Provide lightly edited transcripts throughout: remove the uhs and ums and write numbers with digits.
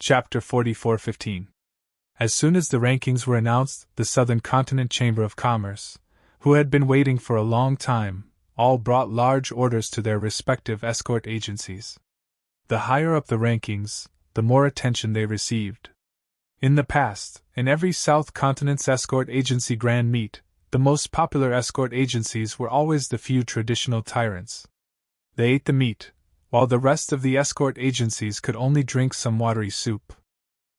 Chapter 44:15. As soon as the rankings were announced, the Southern Continent Chamber of Commerce, who had been waiting for a long time, all brought large orders to their respective escort agencies. The higher up the rankings, the more attention they received. In the past, in every South Continent's escort agency grand meet, the most popular escort agencies were always the few traditional tyrants. They ate the meat, while the rest of the escort agencies could only drink some watery soup.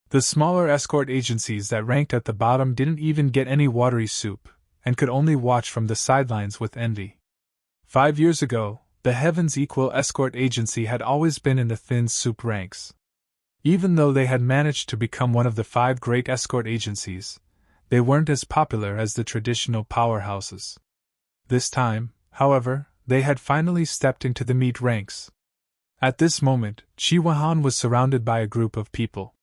The smaller escort agencies that ranked at the bottom didn't even get any watery soup, and could only watch from the sidelines with envy. 5 years ago, the Heavens Equal escort agency had always been in the thin soup ranks. Even though they had managed to become one of the 5 great escort agencies, they weren't as popular as the traditional powerhouses. This time, however, they had finally stepped into the meat ranks. At this moment, Chihuahan was surrounded by a group of people.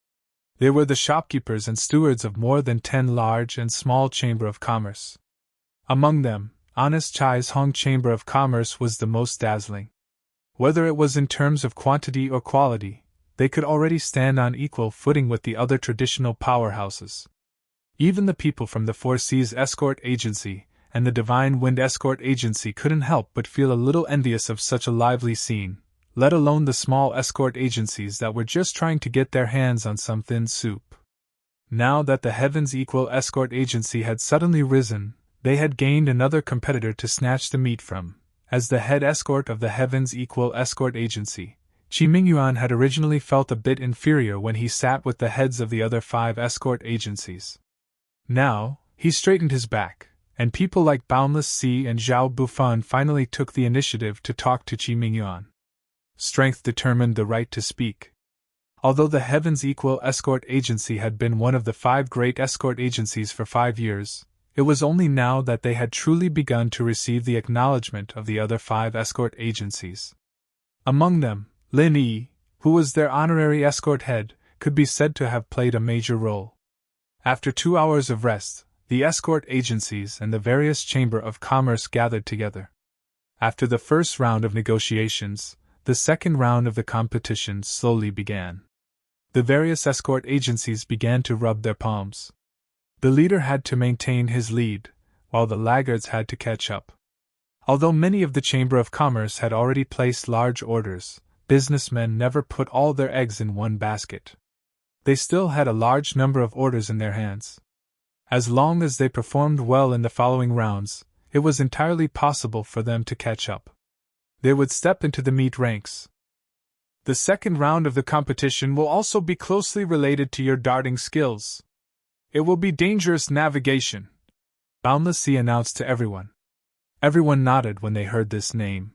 They were the shopkeepers and stewards of more than 10 large and small chamber of commerce. Among them, Honest Chai's Hong Chamber of Commerce was the most dazzling. Whether it was in terms of quantity or quality, they could already stand on equal footing with the other traditional powerhouses. Even the people from the Four Seas Escort Agency and the Divine Wind Escort Agency couldn't help but feel a little envious of such a lively scene, let alone the small escort agencies that were just trying to get their hands on some thin soup. Now that the Heavens Equal escort agency had suddenly risen, they had gained another competitor to snatch the meat from. As the head escort of the Heavens Equal escort agency, Chi Mingyuan had originally felt a bit inferior when he sat with the heads of the other 5 escort agencies. Now, he straightened his back, and people like Boundless Sea and Zhao Bufan finally took the initiative to talk to Chi Mingyuan. Strength determined the right to speak. Although the Heavens Equal escort agency had been one of the 5 great escort agencies for 5 years, it was only now that they had truly begun to receive the acknowledgement of the other 5 escort agencies. Among them, Lin Yi, who was their honorary escort head, could be said to have played a major role. After 2 hours of rest, the escort agencies and the various Chamber of Commerce gathered together. After the first round of negotiations, the second round of the competition slowly began. The various escort agencies began to rub their palms. The leader had to maintain his lead, while the laggards had to catch up. Although many of the Chamber of Commerce had already placed large orders, businessmen never put all their eggs in one basket. They still had a large number of orders in their hands. As long as they performed well in the following rounds, it was entirely possible for them to catch up. They would step into the meat ranks. The second round of the competition will also be closely related to your darting skills. It will be dangerous navigation, Boundless Sea announced to everyone. Everyone nodded when they heard this name.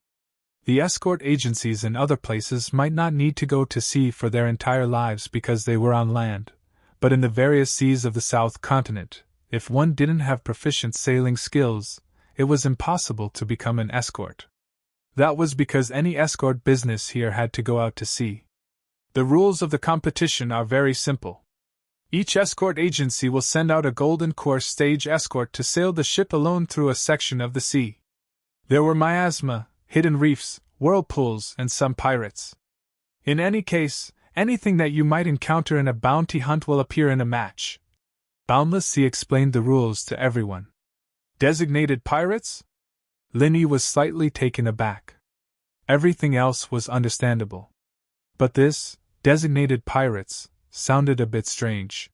The escort agencies in other places might not need to go to sea for their entire lives because they were on land, but in the various seas of the South Continent, if one didn't have proficient sailing skills, it was impossible to become an escort. That was because any escort business here had to go out to sea. The rules of the competition are very simple. Each escort agency will send out a Golden Course stage escort to sail the ship alone through a section of the sea. There were miasma, hidden reefs, whirlpools, and some pirates. In any case, anything that you might encounter in a bounty hunt will appear in a match. Boundless Sea explained the rules to everyone. Designated pirates? Lin Yi was slightly taken aback. Everything else was understandable. But this, designated pirates, sounded a bit strange.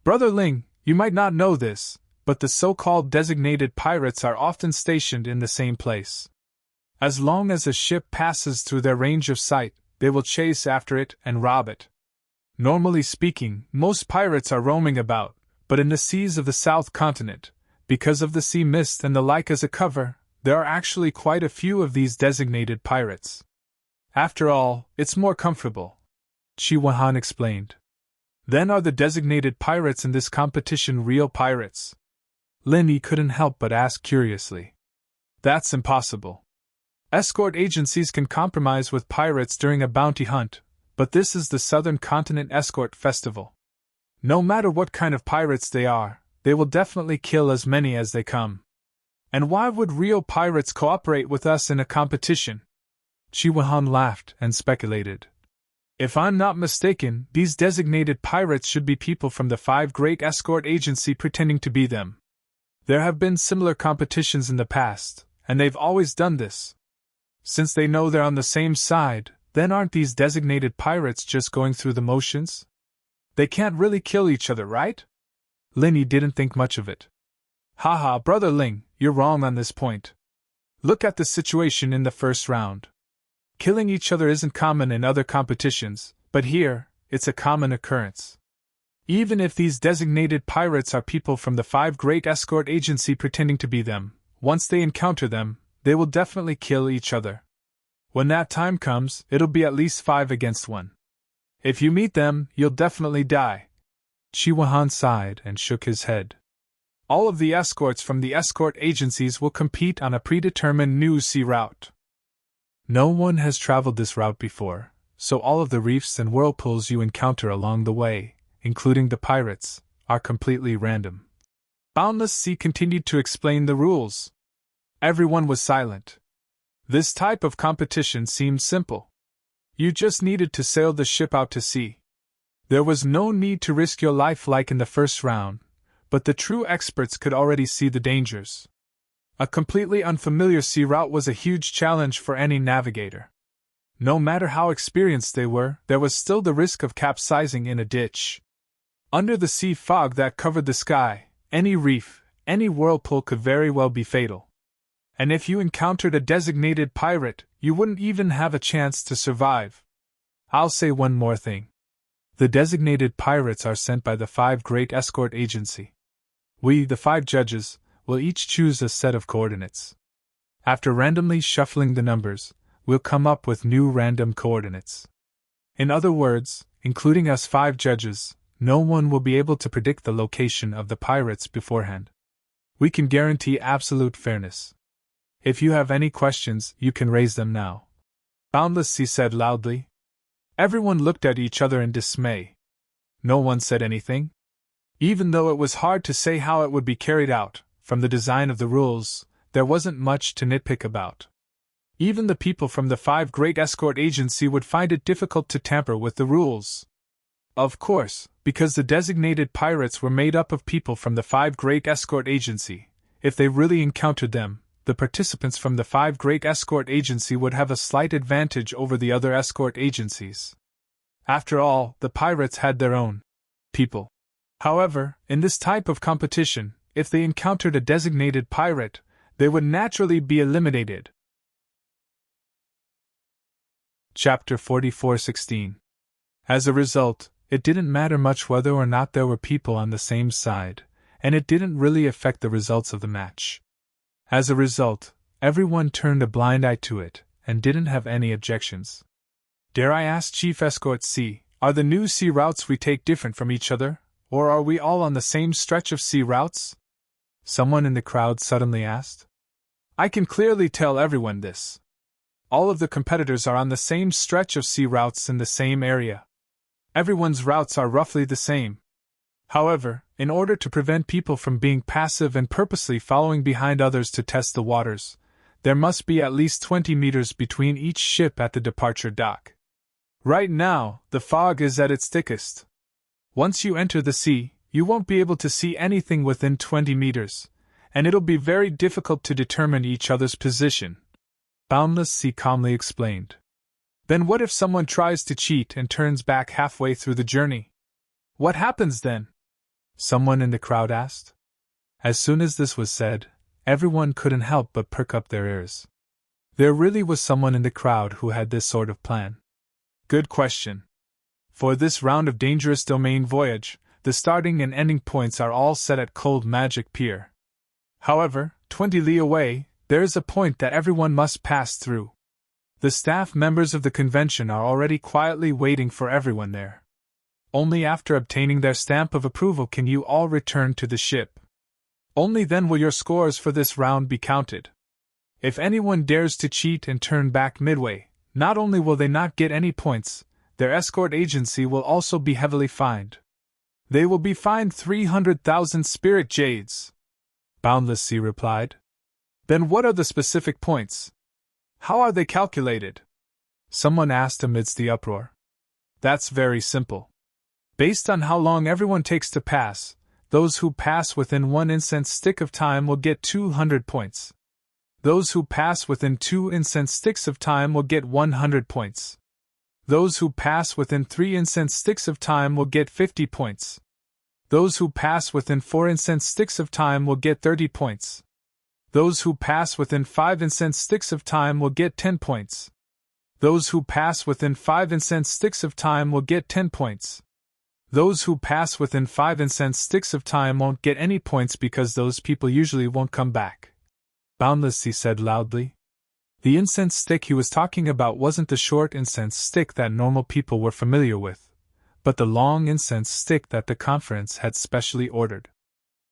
Brother Ling, you might not know this, but the so-called designated pirates are often stationed in the same place. As long as a ship passes through their range of sight, they will chase after it and rob it. Normally speaking, most pirates are roaming about, but in the seas of the South Continent, because of the sea mist and the like as a cover, there are actually quite a few of these designated pirates. After all, it's more comfortable, Chihuahan explained. Then are the designated pirates in this competition real pirates? Lin Yi couldn't help but ask curiously. That's impossible. Escort agencies can compromise with pirates during a bounty hunt, but this is the Southern Continent Escort Festival. No matter what kind of pirates they are, they will definitely kill as many as they come. And why would real pirates cooperate with us in a competition? Chihuahan laughed and speculated. If I'm not mistaken, these designated pirates should be people from the 5 Great Escort Agency pretending to be them. There have been similar competitions in the past, and they've always done this. Since they know they're on the same side, then aren't these designated pirates just going through the motions? They can't really kill each other, right? Linny didn't think much of it. Haha, Brother Ling, you're wrong on this point. Look at the situation in the first round. Killing each other isn't common in other competitions, but here, it's a common occurrence. Even if these designated pirates are people from the 5 Great Escort Agency pretending to be them, once they encounter them, they will definitely kill each other. When that time comes, it'll be at least 5 against 1. If you meet them, you'll definitely die. Chiwahan sighed and shook his head. All of the escorts from the escort agencies will compete on a predetermined new sea route. No one has traveled this route before, so all of the reefs and whirlpools you encounter along the way, including the pirates, are completely random. Boundless Sea continued to explain the rules. Everyone was silent. This type of competition seemed simple. You just needed to sail the ship out to sea. There was no need to risk your life like in the first round, but the true experts could already see the dangers. A completely unfamiliar sea route was a huge challenge for any navigator. No matter how experienced they were, there was still the risk of capsizing in a ditch. Under the sea fog that covered the sky, any reef, any whirlpool could very well be fatal. And if you encountered a designated pirate, you wouldn't even have a chance to survive. I'll say one more thing. The designated pirates are sent by the 5 Great Escort Agency. We, the 5 judges, will each choose a set of coordinates. After randomly shuffling the numbers, we'll come up with new random coordinates. In other words, including us 5 judges, no one will be able to predict the location of the pirates beforehand. We can guarantee absolute fairness. If you have any questions, you can raise them now. Boundless Sea said loudly. Everyone looked at each other in dismay. No one said anything. Even though it was hard to say how it would be carried out, from the design of the rules, there wasn't much to nitpick about. Even the people from the 5 Great Escort Agency would find it difficult to tamper with the rules. Of course, because the designated pirates were made up of people from the 5 Great Escort Agency, if they really encountered them, the participants from the 5 Great Escort Agency would have a slight advantage over the other escort agencies. After all, the pirates had their own people. However, in this type of competition, if they encountered a designated pirate, they would naturally be eliminated. Chapter 44:16. As a result, it didn't matter much whether or not there were people on the same side, and it didn't really affect the results of the match. As a result, everyone turned a blind eye to it, and didn't have any objections. Dare I ask, Chief Escort C, are the new sea routes we take different from each other, or are we all on the same stretch of sea routes? Someone in the crowd suddenly asked. I can clearly tell everyone this. All of the competitors are on the same stretch of sea routes in the same area. Everyone's routes are roughly the same. However, in order to prevent people from being passive and purposely following behind others to test the waters, there must be at least 20 meters between each ship at the departure dock. Right now, the fog is at its thickest. Once you enter the sea, you won't be able to see anything within 20 meters, and it'll be very difficult to determine each other's position. Boundless Sea calmly explained. Then what if someone tries to cheat and turns back halfway through the journey? What happens then? Someone in the crowd asked. As soon as this was said, everyone couldn't help but perk up their ears. There really was someone in the crowd who had this sort of plan. Good question. For this round of Dangerous Domain voyage, the starting and ending points are all set at Cold Magic Pier. However, 20 li away, there is a point that everyone must pass through. The staff members of the convention are already quietly waiting for everyone there. Only after obtaining their stamp of approval can you all return to the ship. Only then will your scores for this round be counted. If anyone dares to cheat and turn back midway, not only will they not get any points, their escort agency will also be heavily fined. They will be fined 300,000 spirit jades. Boundless Sea replied. Then what are the specific points? How are they calculated? Someone asked amidst the uproar. That's very simple. Based on how long everyone takes to pass, those who pass within 1 incense stick of time will get 200 points. Those who pass within 2 incense sticks of time will get 100 points. Those who pass within 3 incense sticks of time will get 50 points. Those who pass within 4 incense sticks of time will get 30 points. Those who pass within 5 incense sticks of time will get 10 points. Those who pass within 5 incense sticks of time will get 10 points. Those who pass within 5 incense sticks of time won't get any points because those people usually won't come back. Boundless, he said loudly. The incense stick he was talking about wasn't the short incense stick that normal people were familiar with, but the long incense stick that the conference had specially ordered.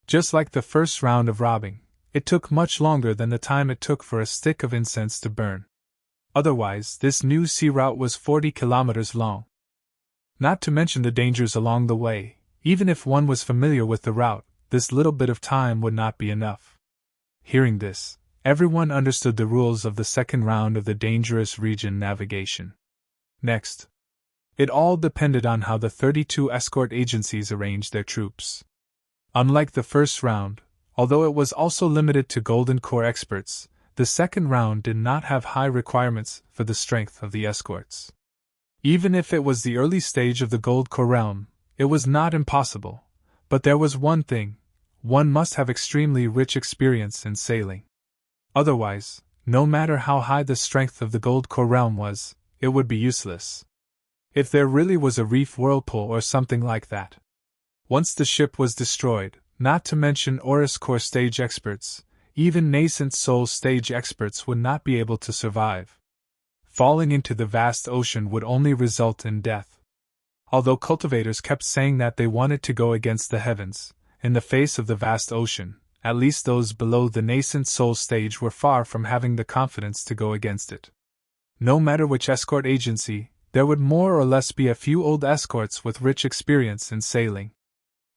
Just like the first round of robbing, it took much longer than the time it took for a stick of incense to burn. Otherwise, this new sea route was 40 kilometers long. Not to mention the dangers along the way, even if one was familiar with the route, this little bit of time would not be enough. Hearing this, everyone understood the rules of the second round of the dangerous region navigation. Next, it all depended on how the 32 escort agencies arranged their troops. Unlike the first round, although it was also limited to Golden Corps experts, the second round did not have high requirements for the strength of the escorts. Even if it was the early stage of the Gold Corps realm, it was not impossible, but there was one thing: one must have extremely rich experience in sailing. Otherwise, no matter how high the strength of the Gold Corps realm was, it would be useless. If there really was a reef whirlpool or something like that. Once the ship was destroyed, not to mention Oris Corps stage experts, even nascent soul stage experts would not be able to survive. Falling into the vast ocean would only result in death. Although cultivators kept saying that they wanted to go against the heavens, in the face of the vast ocean, at least those below the nascent soul stage were far from having the confidence to go against it. No matter which escort agency, there would more or less be a few old escorts with rich experience in sailing.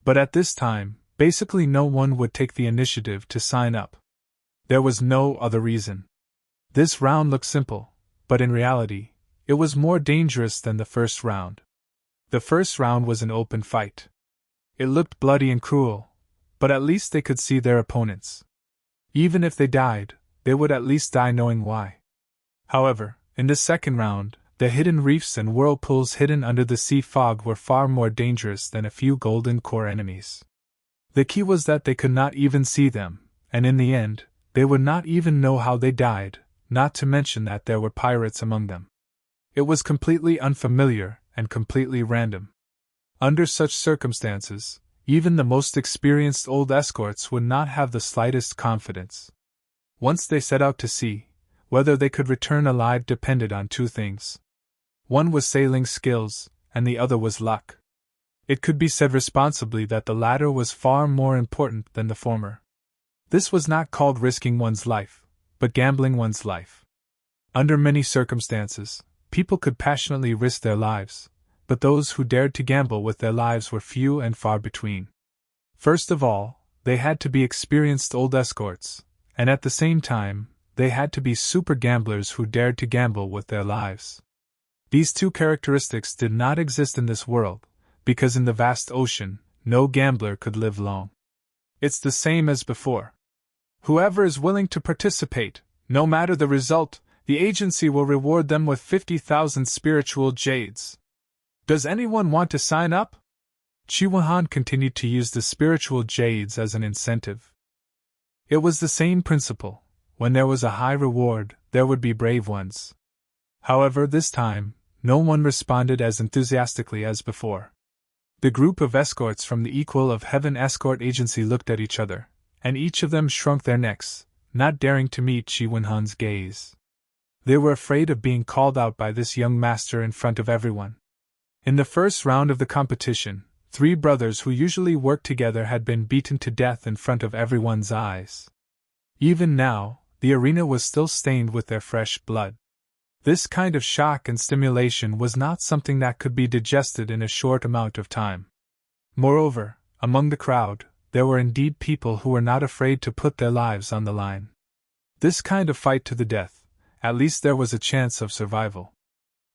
But at this time, basically no one would take the initiative to sign up. There was no other reason. This round looked simple, but in reality, it was more dangerous than the first round. The first round was an open fight. It looked bloody and cruel, but at least they could see their opponents. Even if they died, they would at least die knowing why. However, in the second round, the hidden reefs and whirlpools hidden under the sea fog were far more dangerous than a few Golden Corps enemies. The key was that they could not even see them, and in the end, they would not even know how they died, not to mention that there were pirates among them. It was completely unfamiliar and completely random. Under such circumstances, even the most experienced old escorts would not have the slightest confidence. Once they set out to sea, whether they could return alive depended on two things. One was sailing skills, and the other was luck. It could be said responsibly that the latter was far more important than the former. This was not called risking one's life, but gambling one's life. Under many circumstances, people could passionately risk their lives, but those who dared to gamble with their lives were few and far between. First of all, they had to be experienced old escorts, and at the same time, they had to be super gamblers who dared to gamble with their lives. These two characteristics did not exist in this world, because in the vast ocean, no gambler could live long. It's the same as before. Whoever is willing to participate, no matter the result, the agency will reward them with 50,000 spiritual jades. Does anyone want to sign up? Chiwahan continued to use the spiritual jades as an incentive. It was the same principle. When there was a high reward, there would be brave ones. However, this time, no one responded as enthusiastically as before. The group of escorts from the Equal of Heaven escort agency looked at each other, and each of them shrunk their necks, not daring to meet Chiwenhan's gaze. They were afraid of being called out by this young master in front of everyone. In the first round of the competition, 3 brothers who usually worked together had been beaten to death in front of everyone's eyes. Even now, the arena was still stained with their fresh blood. This kind of shock and stimulation was not something that could be digested in a short amount of time. Moreover, among the crowd, there were indeed people who were not afraid to put their lives on the line. This kind of fight to the death, at least there was a chance of survival.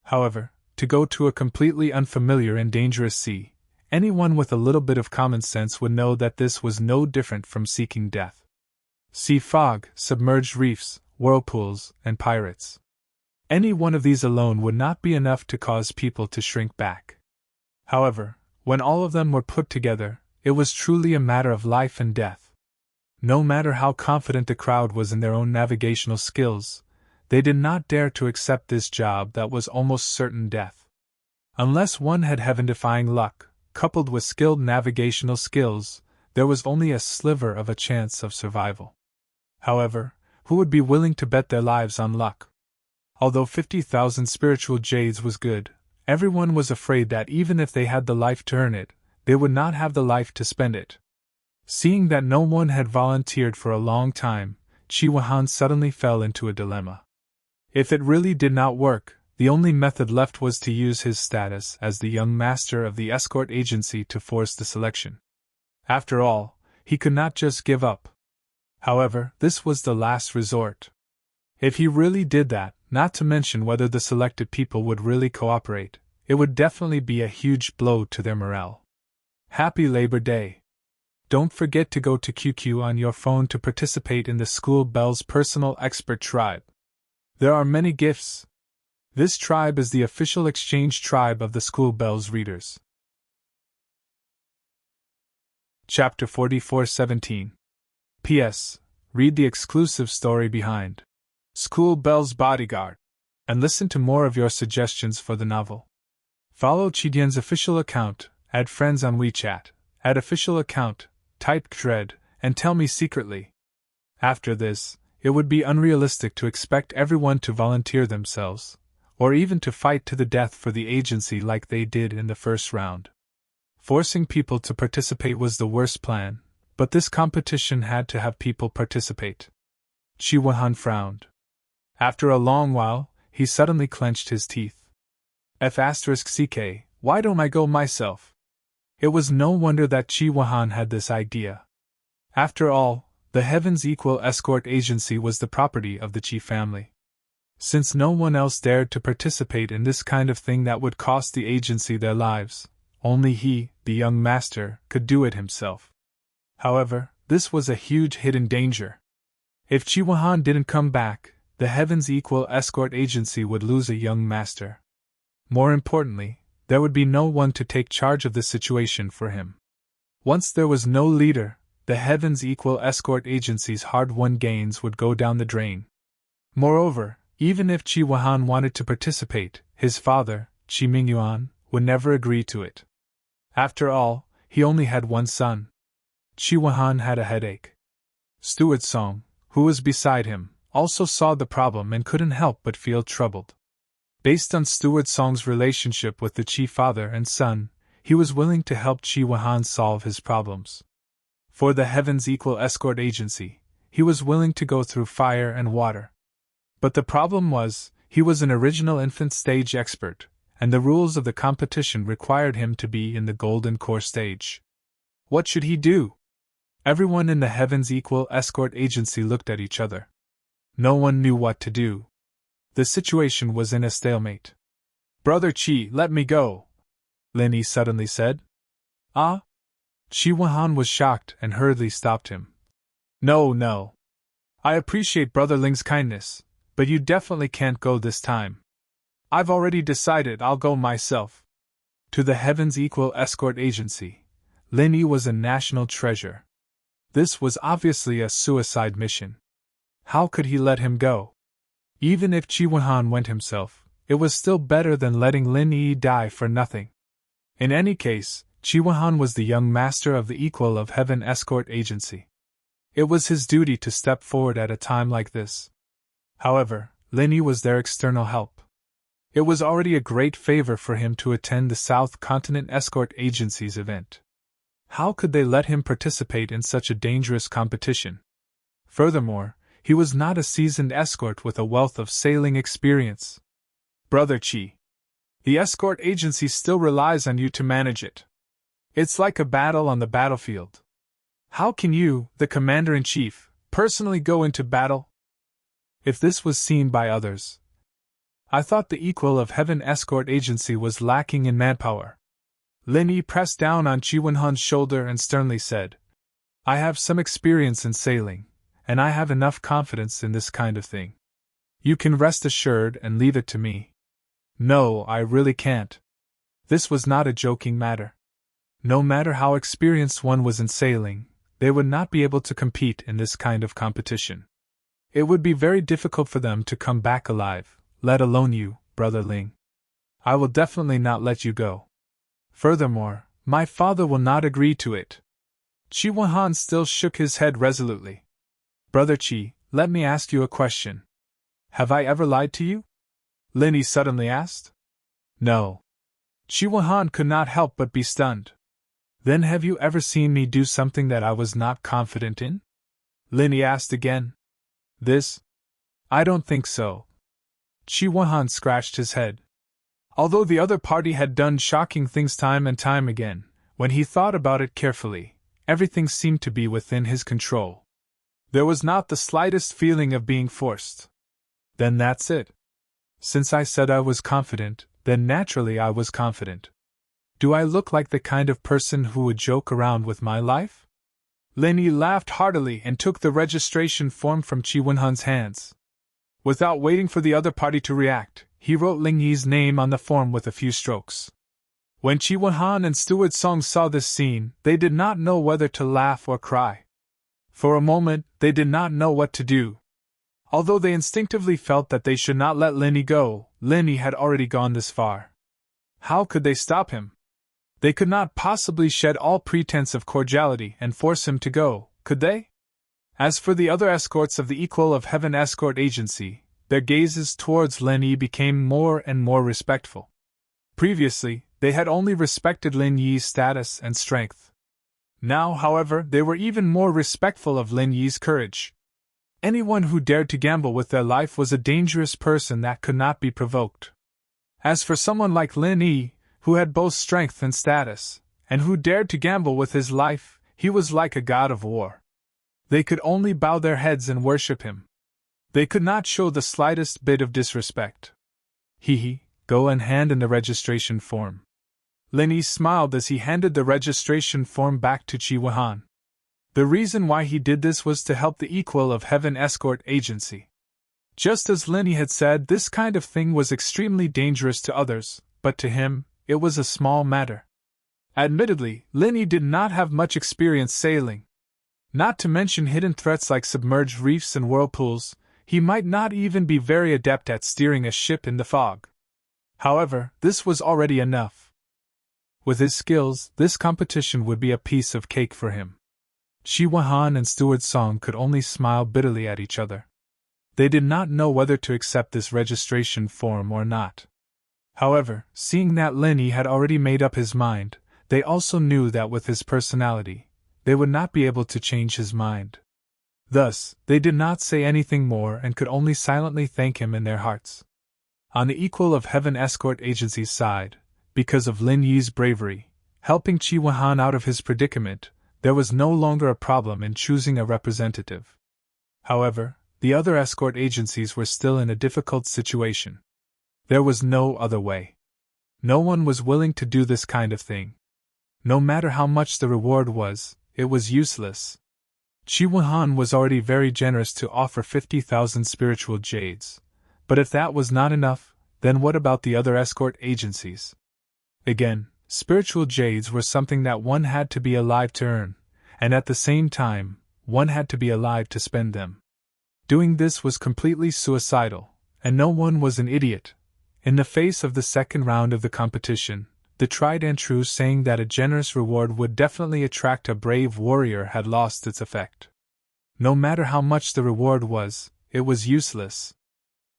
However, to go to a completely unfamiliar and dangerous sea. Anyone with a little bit of common sense would know that this was no different from seeking death. Sea fog, submerged reefs, whirlpools, and pirates. Any one of these alone would not be enough to cause people to shrink back. However, when all of them were put together, it was truly a matter of life and death. No matter how confident the crowd was in their own navigational skills, they did not dare to accept this job that was almost certain death. Unless one had heaven-defying luck, coupled with skilled navigational skills, there was only a sliver of a chance of survival. However, who would be willing to bet their lives on luck? Although 50,000 spiritual jades was good, everyone was afraid that even if they had the life to earn it, they would not have the life to spend it. Seeing that no one had volunteered for a long time, Chi Wuhan suddenly fell into a dilemma. If it really did not work, the only method left was to use his status as the young master of the escort agency to force the selection. After all, he could not just give up. However, this was the last resort. If he really did that, not to mention whether the selected people would really cooperate, it would definitely be a huge blow to their morale. Happy Labor Day! Don't forget to go to QQ on your phone to participate in the School Bells Personal Expert Tribe. There are many gifts. This tribe is the official exchange tribe of the School Bells readers. Chapter 44:17. P.S. Read the exclusive story behind School Bells Bodyguard, and listen to more of your suggestions for the novel. Follow Chidian's official account, add friends on WeChat, add official account, type Dread, and tell me secretly. After this, it would be unrealistic to expect everyone to volunteer themselves, or even to fight to the death for the agency like they did in the first round. Forcing people to participate was the worst plan, but this competition had to have people participate. Chi Wuhan frowned. After a long while, he suddenly clenched his teeth. F***ck, why don't I go myself? It was no wonder that Chi Wuhan had this idea. After all, the Heavens Equal Escort Agency was the property of the Chi family. Since no one else dared to participate in this kind of thing that would cost the agency their lives, only he, the young master, could do it himself. However, this was a huge hidden danger. If Chi Wuhan didn't come back, the Heavens Equal Escort Agency would lose a young master. More importantly, there would be no one to take charge of the situation for him. Once there was no leader, the Heavens Equal Escort Agency's hard-won gains would go down the drain. Moreover, even if Chi Wuhan wanted to participate, his father, Chi Mingyuan, would never agree to it. After all, he only had one son. Chi Wuhan had a headache. Steward Song, who was beside him, also saw the problem and couldn't help but feel troubled. Based on Steward Song's relationship with the Chi father and son, he was willing to help Chi Wuhan solve his problems. For the Heavens Equal Escort Agency, he was willing to go through fire and water. But the problem was, he was an original infant stage expert, and the rules of the competition required him to be in the golden core stage. What should he do? Everyone in the Heavens Equal Escort Agency looked at each other. No one knew what to do. The situation was in a stalemate. Brother Chi, let me go, Lin Yi suddenly said. Ah? Chi Wuhan was shocked and hurriedly stopped him. No. I appreciate Brother Ling's kindness, but you definitely can't go this time. I've already decided I'll go myself. To the Heavens Equal Escort Agency, Lin Yi was a national treasure. This was obviously a suicide mission. How could he let him go? Even if Chi Wuhan went himself, it was still better than letting Lin Yi die for nothing. In any case, Chi Wuhan was the young master of the Equal of Heaven Escort Agency. It was his duty to step forward at a time like this. However, Lin Yi was their external help. It was already a great favor for him to attend the South Continent Escort Agency's event. How could they let him participate in such a dangerous competition? Furthermore, he was not a seasoned escort with a wealth of sailing experience. Brother Chi, the escort agency still relies on you to manage it. It's like a battle on the battlefield. How can you, the commander-in-chief, personally go into battle? If this was seen by others, I thought the Equal of Heaven escort agency was lacking in manpower. Lin Yi pressed down on Qi Wenhan's shoulder and sternly said, I have some experience in sailing, and I have enough confidence in this kind of thing. You can rest assured and leave it to me. No, I really can't. This was not a joking matter. No matter how experienced one was in sailing, they would not be able to compete in this kind of competition. It would be very difficult for them to come back alive, let alone you, Brother Ling. I will definitely not let you go. Furthermore, my father will not agree to it. Qi Wenhan still shook his head resolutely. Brother Qi, let me ask you a question. Have I ever lied to you? Lin Yi suddenly asked. No. Qi Wenhan could not help but be stunned. Then have you ever seen me do something that I was not confident in? Lin Yi asked again. This? I don't think so. Qi Wenhan scratched his head. Although the other party had done shocking things time and time again, when he thought about it carefully, everything seemed to be within his control. There was not the slightest feeling of being forced. Then that's it. Since I said I was confident, then naturally I was confident. Do I look like the kind of person who would joke around with my life? Lin Yi laughed heartily and took the registration form from Qi Wenhan's hands. Without waiting for the other party to react, he wrote Ling Yi's name on the form with a few strokes. When Qi Wenhan and Steward Song saw this scene, they did not know whether to laugh or cry. For a moment, they did not know what to do. Although they instinctively felt that they should not let Lin Yi go, Lin Yi had already gone this far. How could they stop him? They could not possibly shed all pretense of cordiality and force him to go, could they? As for the other escorts of the Equal of Heaven escort agency, their gazes towards Lin Yi became more and more respectful. Previously, they had only respected Lin Yi's status and strength. Now, however, they were even more respectful of Lin Yi's courage. Anyone who dared to gamble with their life was a dangerous person that could not be provoked. As for someone like Lin Yi, who had both strength and status, and who dared to gamble with his life, he was like a god of war. They could only bow their heads and worship him. They could not show the slightest bit of disrespect. Go and hand in the registration form. Lin Yi smiled as he handed the registration form back to Qi Wenhan. The reason why he did this was to help the Equal of Heaven escort agency. Just as Lin Yi had said, this kind of thing was extremely dangerous to others, but to him, it was a small matter. Admittedly, Lin Yi did not have much experience sailing. Not to mention hidden threats like submerged reefs and whirlpools, he might not even be very adept at steering a ship in the fog. However, this was already enough. With his skills, this competition would be a piece of cake for him. Qi Wenhan and Steward Song could only smile bitterly at each other. They did not know whether to accept this registration form or not. However, seeing that Lin Yi had already made up his mind, they also knew that with his personality, they would not be able to change his mind. Thus, they did not say anything more and could only silently thank him in their hearts. On the Equal of Heaven escort agency's side, because of Lin Yi's bravery, helping Qi Wenhan out of his predicament, there was no longer a problem in choosing a representative. However, the other escort agencies were still in a difficult situation. There was no other way. No one was willing to do this kind of thing. No matter how much the reward was, it was useless. Qi Wenhan was already very generous to offer 50,000 spiritual jades. But if that was not enough, then what about the other escort agencies? Again, spiritual jades were something that one had to be alive to earn, and at the same time, one had to be alive to spend them. Doing this was completely suicidal, and no one was an idiot. In the face of the second round of the competition, the tried and true saying that a generous reward would definitely attract a brave warrior had lost its effect. No matter how much the reward was, it was useless.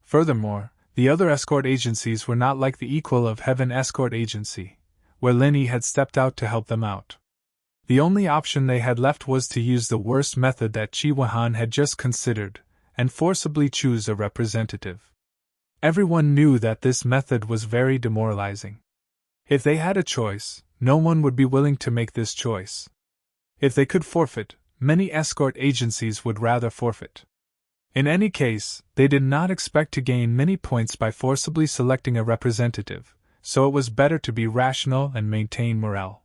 Furthermore, the other escort agencies were not like the Equal of Heaven escort agency, where Lin Yi had stepped out to help them out. The only option they had left was to use the worst method that Qi Wenhan had just considered, and forcibly choose a representative. Everyone knew that this method was very demoralizing. If they had a choice, no one would be willing to make this choice. If they could forfeit, many escort agencies would rather forfeit. In any case, they did not expect to gain many points by forcibly selecting a representative, so it was better to be rational and maintain morale.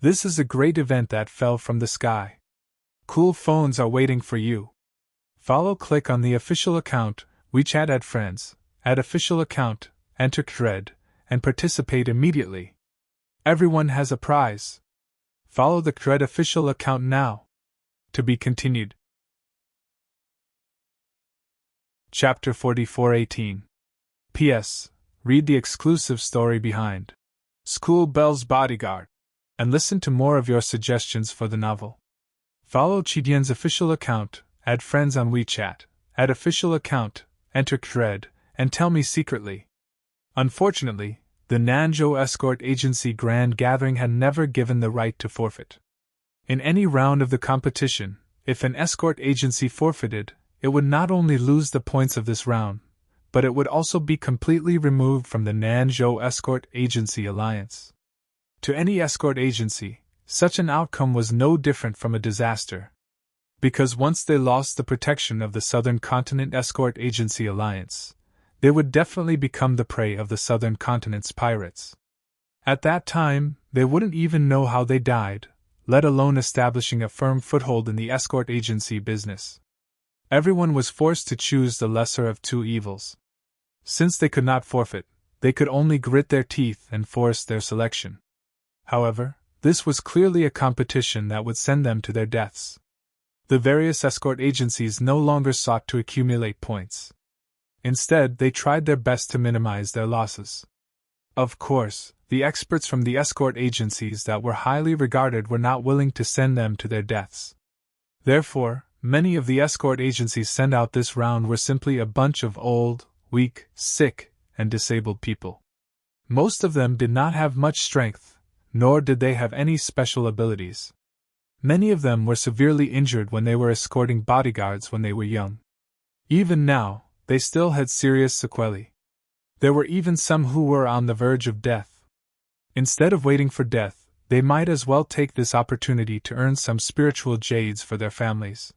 This is a great event that fell from the sky. Cool phones are waiting for you. Click on the official account, WeChat add friends, add official account, enter thread, and participate immediately. Everyone has a prize. Follow the thread official account now. To be continued. Chapter 44:18. P.S. Read the exclusive story behind School Bell's Bodyguard, and listen to more of your suggestions for the novel. Follow Chidian's official account, add friends on WeChat, add official account, enter thread, and tell me secretly. Unfortunately, the Nanzhou Escort Agency Grand Gathering had never given the right to forfeit. In any round of the competition, if an escort agency forfeited, it would not only lose the points of this round, but it would also be completely removed from the Nanzhou Escort Agency Alliance. To any escort agency, such an outcome was no different from a disaster. Because once they lost the protection of the Southern Continent Escort Agency Alliance, they would definitely become the prey of the Southern Continent's pirates. At that time, they wouldn't even know how they died, let alone establishing a firm foothold in the escort agency business. Everyone was forced to choose the lesser of two evils. Since they could not forfeit, they could only grit their teeth and force their selection. However, this was clearly a competition that would send them to their deaths. The various escort agencies no longer sought to accumulate points. Instead, they tried their best to minimize their losses. Of course, the experts from the escort agencies that were highly regarded were not willing to send them to their deaths. Therefore, many of the escort agencies sent out this round were simply a bunch of old, weak, sick, and disabled people. Most of them did not have much strength, nor did they have any special abilities. Many of them were severely injured when they were escorting bodyguards when they were young. Even now, they still had serious sequelae. There were even some who were on the verge of death. Instead of waiting for death, they might as well take this opportunity to earn some spiritual jades for their families.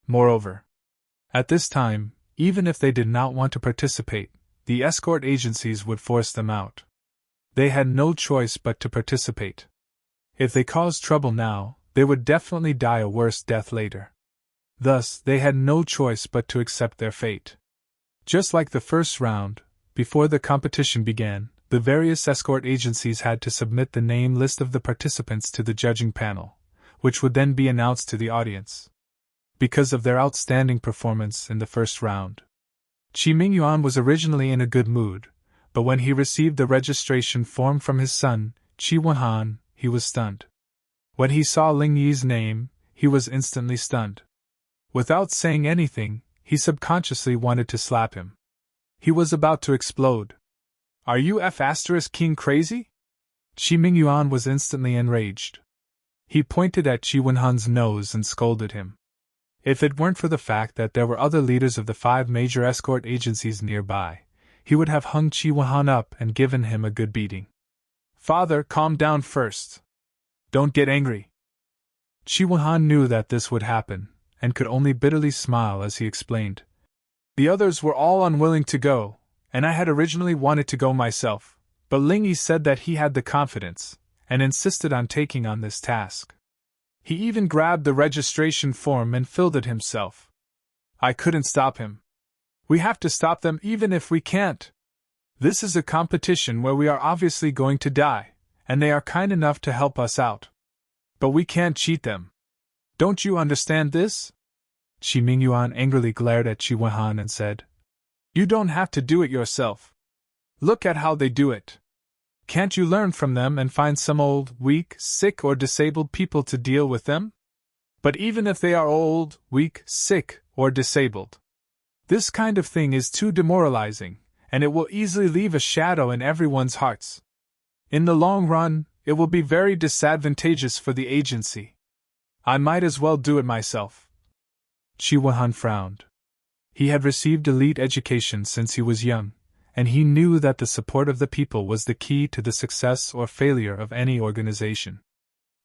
Moreover, at this time, even if they did not want to participate, the escort agencies would force them out. They had no choice but to participate. If they caused trouble now, they would definitely die a worse death later. Thus, they had no choice but to accept their fate. Just like the first round, before the competition began, the various escort agencies had to submit the name list of the participants to the judging panel, which would then be announced to the audience. Because of their outstanding performance in the first round, Qi Mingyuan was originally in a good mood, but when he received the registration form from his son, Qi Wenhan, he was stunned. When he saw Ling Yi's name, he was instantly stunned. Without saying anything, he subconsciously wanted to slap him. He was about to explode. "Are you King crazy?" Qi Mingyuan was instantly enraged. He pointed at Qi Wenhan's nose and scolded him. If it weren't for the fact that there were other leaders of the 5 major escort agencies nearby, he would have hung Qi Wenhan up and given him a good beating. "Father, calm down first. Don't get angry." Qi Wenhan knew that this would happen, and could only bitterly smile as he explained. "The others were all unwilling to go, and I had originally wanted to go myself, but Ling Yi said that he had the confidence, and insisted on taking on this task. He even grabbed the registration form and filled it himself. I couldn't stop him. We have to stop them even if we can't. This is a competition where we are obviously going to die, and they are kind enough to help us out. But we can't cheat them. Don't you understand this?" Qi Mingyuan angrily glared at Qi Wenhan and said, "You don't have to do it yourself. Look at how they do it. Can't you learn from them and find some old, weak, sick, or disabled people to deal with them? But even if they are old, weak, sick, or disabled, this kind of thing is too demoralizing, and it will easily leave a shadow in everyone's hearts. In the long run, it will be very disadvantageous for the agency. I might as well do it myself." Qi Wenhan frowned. He had received elite education since he was young, and he knew that the support of the people was the key to the success or failure of any organization.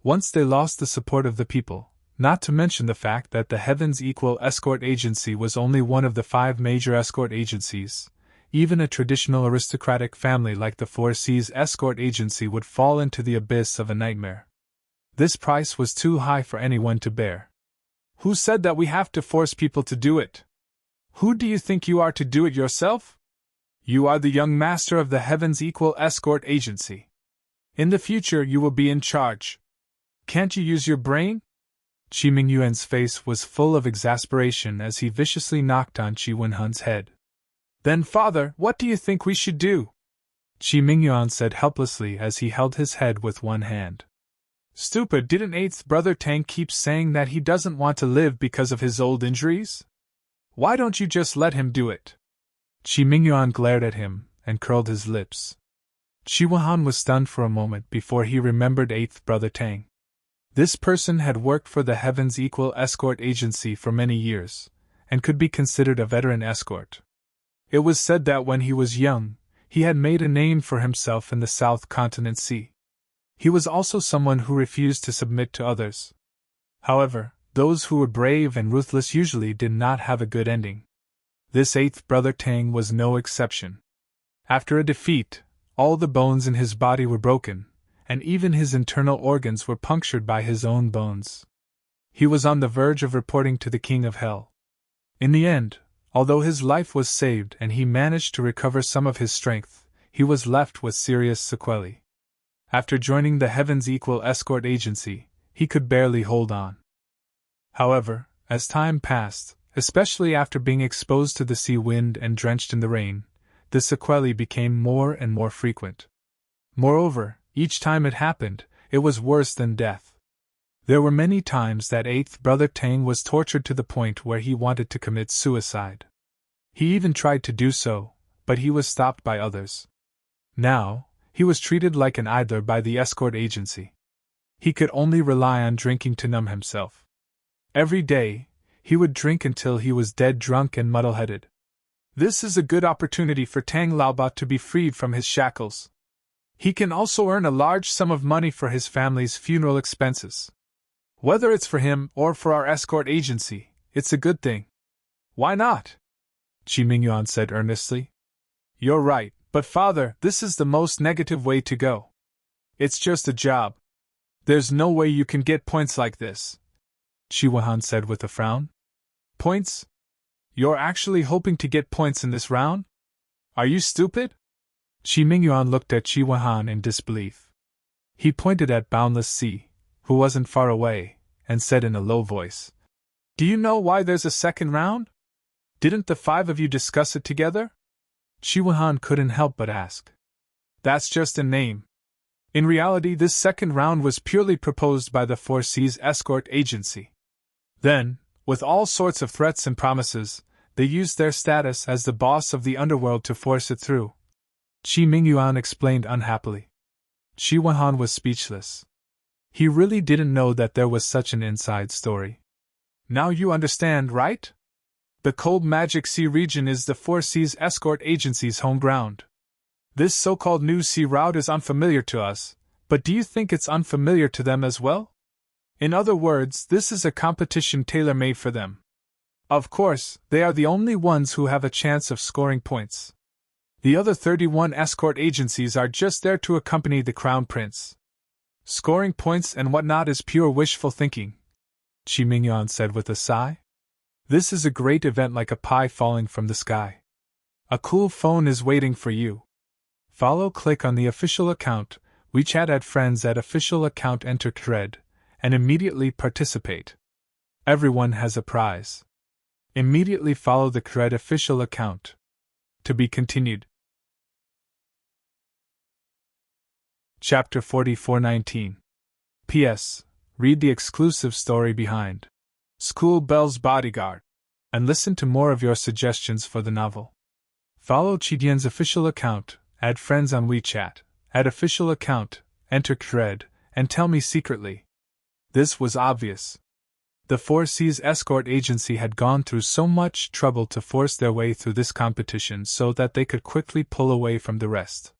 Once they lost the support of the people, Not to mention the fact that the Heavens Equal Escort Agency was only one of the 5 major escort agencies. Even a traditional aristocratic family like the Four Seas Escort Agency would fall into the abyss of a nightmare. This price was too high for anyone to bear. Who said that we have to force people to do it? Who do you think you are to do it yourself? You are the young master of the Heavens Equal Escort Agency. In the future you will be in charge. Can't you use your brain? Qi Mingyuan's face was full of exasperation as he viciously knocked on Qi Wenhan's head. Then, father, what do you think we should do? Qi Mingyuan said helplessly as he held his head with one hand. Stupid, didn't 8th brother Tang keep saying that he doesn't want to live because of his old injuries? Why don't you just let him do it? Qi Mingyuan glared at him and curled his lips. Qi Wenhan was stunned for a moment before he remembered 8th brother Tang. This person had worked for the Heavens Equal Escort Agency for many years, and could be considered a veteran escort. It was said that when he was young, he had made a name for himself in the South Continent Sea. He was also someone who refused to submit to others. However, those who were brave and ruthless usually did not have a good ending. This 8th brother Tang was no exception. After a defeat, all the bones in his body were broken, and even his internal organs were punctured by his own bones. He was on the verge of reporting to the King of Hell. In the end, although his life was saved and he managed to recover some of his strength, he was left with serious sequelae. After joining the Heavens Equal Escort Agency, he could barely hold on. However, as time passed, especially after being exposed to the sea wind and drenched in the rain, the sequelae became more and more frequent. Moreover, each time it happened, it was worse than death. There were many times that 8th brother Tang was tortured to the point where he wanted to commit suicide. He even tried to do so, but he was stopped by others. Now, he was treated like an idler by the escort agency. He could only rely on drinking to numb himself. Every day, he would drink until he was dead drunk and muddle-headed. This is a good opportunity for Tang Laoba to be freed from his shackles. He can also earn a large sum of money for his family's funeral expenses. Whether it's for him or for our escort agency, it's a good thing. Why not? Qi Mingyuan said earnestly. You're right, but father, this is the most negative way to go. It's just a job. There's no way you can get points like this, Qi Wenhan said with a frown. Points? You're actually hoping to get points in this round? Are you stupid? Qi Mingyuan looked at Qi Wenhan in disbelief. He pointed at Boundless Sea, who wasn't far away, and said in a low voice, Do you know why there's a second round? Didn't the 5 of you discuss it together? Qi Wenhan couldn't help but ask. That's just a name. In reality, this second round was purely proposed by the Four Seas Escort Agency. Then, with all sorts of threats and promises, they used their status as the boss of the underworld to force it through. Qi Mingyuan explained unhappily. Qi Wenhan was speechless. He really didn't know that there was such an inside story. Now you understand, right? The Cold Magic Sea region is the Four Seas Escort Agency's home ground. This so-called new sea route is unfamiliar to us, but do you think it's unfamiliar to them as well? In other words, this is a competition tailor-made for them. Of course, they are the only ones who have a chance of scoring points. The other 31 escort agencies are just there to accompany the Crown Prince. Scoring points and whatnot is pure wishful thinking, Qi Mingyuan said with a sigh. This is a great event like a pie falling from the sky. A cool phone is waiting for you. Follow, click on the official account, WeChat at friends at official account, enter thread, and immediately participate. Everyone has a prize. Immediately follow the thread official account. To be continued. Chapter 44:19. P.S. Read the exclusive story behind School Bell's Bodyguard, and listen to more of your suggestions for the novel. Follow Qidian's official account, add friends on WeChat, add official account, enter thread, and tell me secretly. This was obvious. The Four Seas Escort Agency had gone through so much trouble to force their way through this competition so that they could quickly pull away from the rest.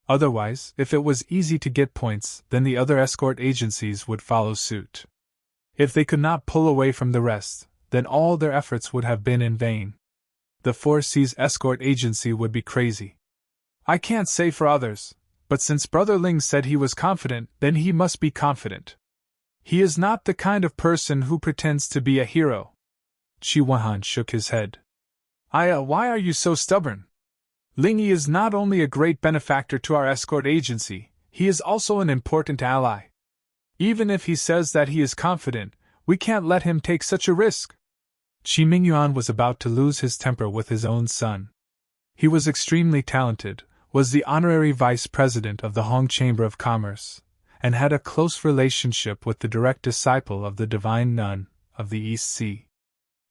Otherwise, if it was easy to get points, then the other escort agencies would follow suit. If they could not pull away from the rest, then all their efforts would have been in vain. The Four Seas escort agency would be crazy. I can't say for others, but since Brother Ling said he was confident, then he must be confident. He is not the kind of person who pretends to be a hero. Qi Huahan shook his head. Why are you so stubborn? Ling Yi is not only a great benefactor to our escort agency, he is also an important ally. Even if he says that he is confident, we can't let him take such a risk. Qi Mingyuan was about to lose his temper with his own son. He was extremely talented, was the honorary vice president of the Hong Chamber of Commerce, and had a close relationship with the direct disciple of the divine nun of the East Sea.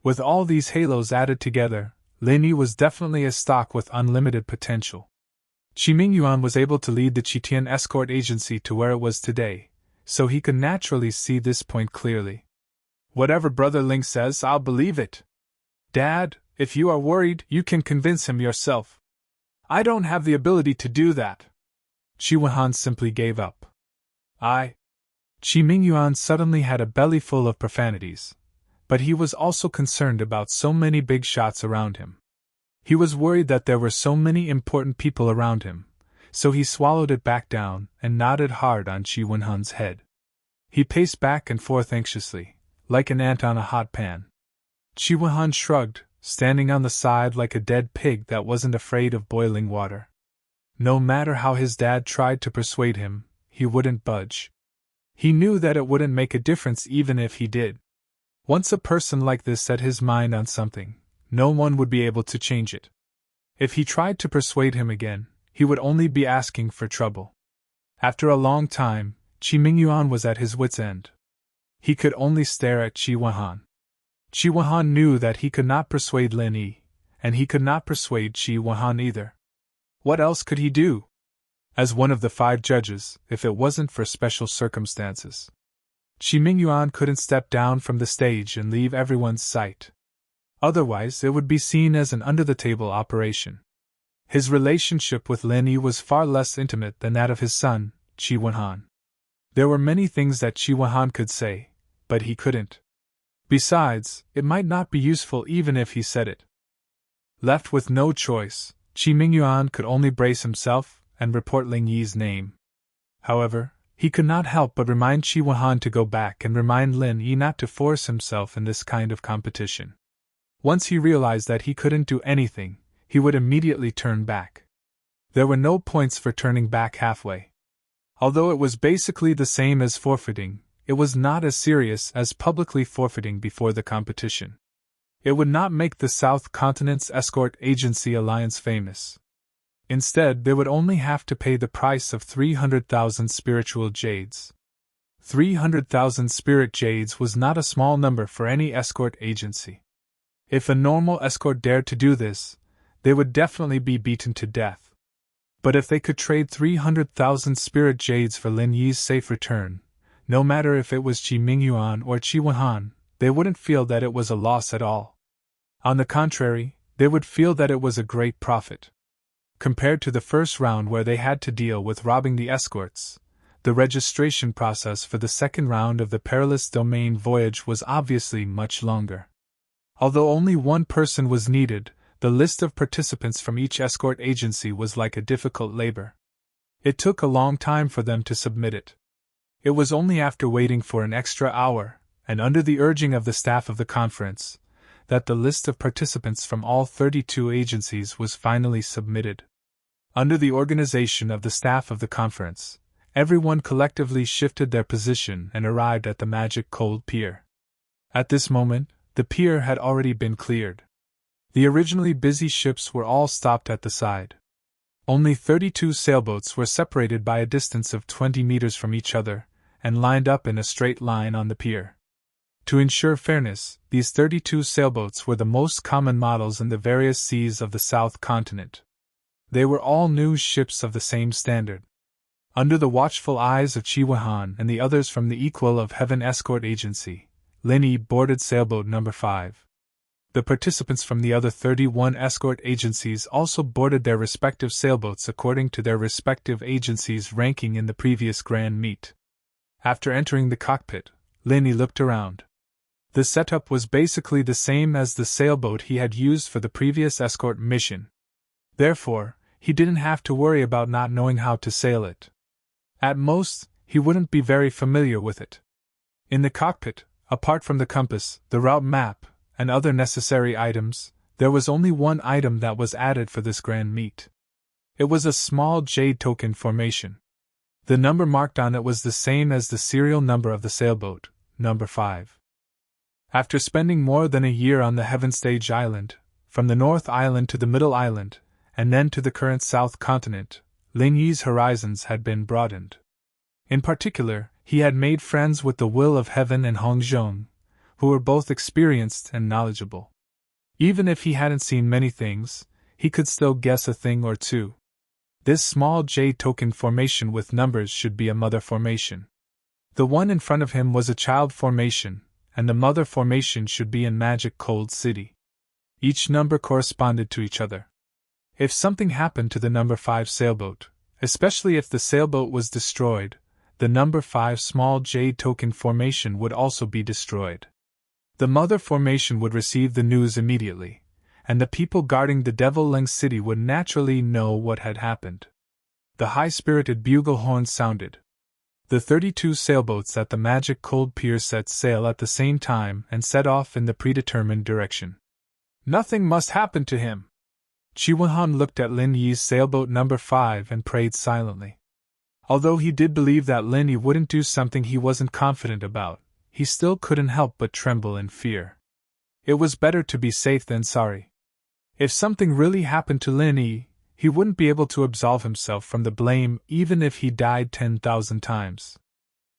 With all these halos added together, Lin Yi was definitely a stock with unlimited potential. Qi Mingyuan was able to lead the Qitian escort agency to where it was today, so he could naturally see this point clearly. Whatever Brother Ling says, I'll believe it. Dad, if you are worried, you can convince him yourself. I don't have the ability to do that. Qi Huahan simply gave up. Qi Mingyuan suddenly had a belly full of profanities, but he was also concerned about so many big shots around him. He was worried that there were so many important people around him, so he swallowed it back down and nodded hard on Qi Huahan's head. He paced back and forth anxiously, like an ant on a hot pan. Qi Huahan shrugged, standing on the side like a dead pig that wasn't afraid of boiling water. No matter how his dad tried to persuade him, he wouldn't budge. He knew that it wouldn't make a difference even if he did. Once a person like this set his mind on something, no one would be able to change it. If he tried to persuade him again, he would only be asking for trouble. After a long time, Qi Mingyuan was at his wit's end. He could only stare at Qi Huahan. Qi Huahan knew that he could not persuade Lin Yi, and he could not persuade Qi Huahan either. What else could he do? As one of the 5 judges, if it wasn't for special circumstances, Qi Mingyuan couldn't step down from the stage and leave everyone's sight. Otherwise, it would be seen as an under-the-table operation. His relationship with Lin Yi was far less intimate than that of his son, Qi Huahan. There were many things that Qi Huahan could say, but he couldn't. Besides, it might not be useful even if he said it. Left with no choice, Qi Mingyuan could only brace himself and report Ling Yi's name. However, he could not help but remind Qi Huahan to go back and remind Lin Yi not to force himself in this kind of competition. Once he realized that he couldn't do anything, he would immediately turn back. There were no points for turning back halfway. Although it was basically the same as forfeiting, it was not as serious as publicly forfeiting before the competition. It would not make the South Continent's escort agency alliance famous. Instead, they would only have to pay the price of 300,000 spiritual jades. 300,000 spirit jades was not a small number for any escort agency. If a normal escort dared to do this, they would definitely be beaten to death. But if they could trade 300,000 spirit jades for Lin Yi's safe return, no matter if it was Qi Mingyuan or Qi Huahan, they wouldn't feel that it was a loss at all. On the contrary, they would feel that it was a great profit. Compared to the first round where they had to deal with robbing the escorts, the registration process for the second round of the perilous domain voyage was obviously much longer. Although only one person was needed, the list of participants from each escort agency was like a difficult labor. It took a long time for them to submit it. It was only after waiting for an extra hour, and under the urging of the staff of the conference, that the list of participants from all 32 agencies was finally submitted. Under the organization of the staff of the conference, everyone collectively shifted their position and arrived at the magic cold pier. At this moment, the pier had already been cleared. The originally busy ships were all stopped at the side. Only 32 sailboats were separated by a distance of 20 meters from each other, and lined up in a straight line on the pier. To ensure fairness, these 32 sailboats were the most common models in the various seas of the South Continent. They were all new ships of the same standard. Under the watchful eyes of Qi Huahan and the others from the Equal of Heaven Escort Agency, Lin Yi boarded sailboat number 5. The participants from the other 31 escort agencies also boarded their respective sailboats according to their respective agencies' ranking in the previous Grand Meet. After entering the cockpit, Linny looked around. The setup was basically the same as the sailboat he had used for the previous escort mission. Therefore, he didn't have to worry about not knowing how to sail it. At most, he wouldn't be very familiar with it. In the cockpit, apart from the compass, the route map, and other necessary items, there was only one item that was added for this grand meet. It was a small jade token formation. The number marked on it was the same as the serial number of the sailboat, number 5. After spending more than a year on the Heaven Stage Island, from the North Island to the Middle Island, and then to the current South Continent, Lin Yi's horizons had been broadened. In particular, he had made friends with the Will of Heaven and Hong Zhong, who were both experienced and knowledgeable. Even if he hadn't seen many things, he could still guess a thing or two. This small jade token formation with numbers should be a mother formation. The one in front of him was a child formation, and the mother formation should be in Magic Cold City. Each number corresponded to each other. If something happened to the number 5 sailboat, especially if the sailboat was destroyed, the number 5 small jade token formation would also be destroyed. The mother formation would receive the news immediately, and the people guarding the Devil Leng City would naturally know what had happened. The high-spirited bugle horn sounded. The 32 sailboats at the Magic Cold Pier set sail at the same time and set off in the predetermined direction. Nothing must happen to him. Chi Wenhan looked at Lin Yi's sailboat number 5 and prayed silently. Although he did believe that Lin Yi wouldn't do something he wasn't confident about, he still couldn't help but tremble in fear. It was better to be safe than sorry. If something really happened to Lin Yi, he wouldn't be able to absolve himself from the blame even if he died 10,000 times.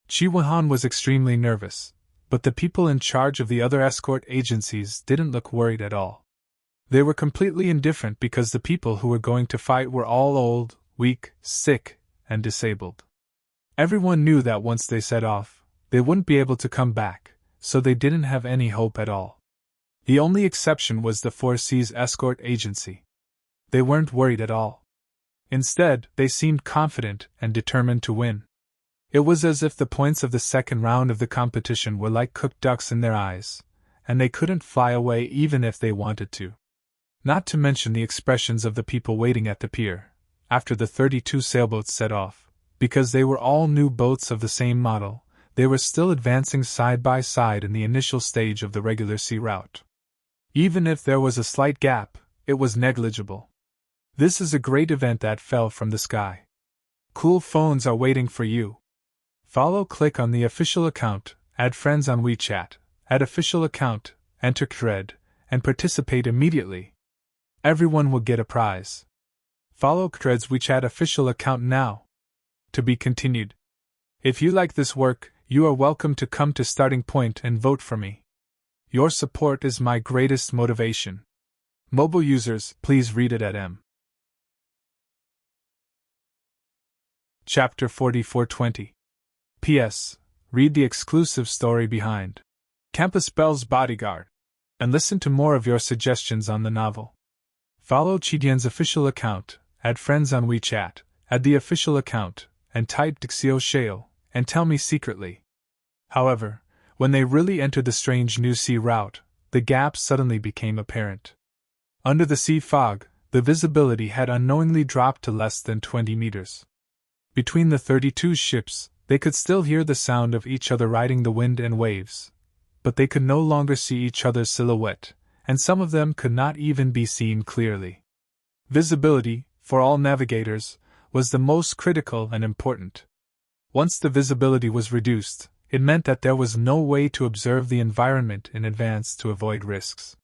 Chi Wenhan was extremely nervous, but the people in charge of the other escort agencies didn't look worried at all. They were completely indifferent because the people who were going to fight were all old, weak, sick, and disabled. Everyone knew that once they set off, they wouldn't be able to come back, so they didn't have any hope at all. The only exception was the Four Seas Escort Agency. They weren't worried at all. Instead, they seemed confident and determined to win. It was as if the points of the second round of the competition were like cooked ducks in their eyes, and they couldn't fly away even if they wanted to. Not to mention the expressions of the people waiting at the pier, after the 32 sailboats set off, because they were all new boats of the same model. They were still advancing side by side in the initial stage of the regular sea route. Even if there was a slight gap, it was negligible. This is a great event that fell from the sky. Cool phones are waiting for you. Follow, click on the official account, add friends on WeChat, add official account, enter thread, and participate immediately. Everyone will get a prize. Follow Thread's WeChat official account now. To be continued. If you like this work, you are welcome to come to Starting Point and vote for me. Your support is my greatest motivation. Mobile users, please read it at M. Chapter 4420. P.S. Read the exclusive story behind Campus Belle's Bodyguard, and listen to more of your suggestions on the novel. Follow Chidian's official account, add friends on WeChat, add the official account, and type Dixio Shale, and tell me secretly. However, when they really entered the strange new sea route, the gap suddenly became apparent. Under the sea fog, the visibility had unknowingly dropped to less than 20 meters. Between the 32 ships, they could still hear the sound of each other riding the wind and waves, but they could no longer see each other's silhouette, and some of them could not even be seen clearly. Visibility, for all navigators, was the most critical and important. Once the visibility was reduced, it meant that there was no way to observe the environment in advance to avoid risks.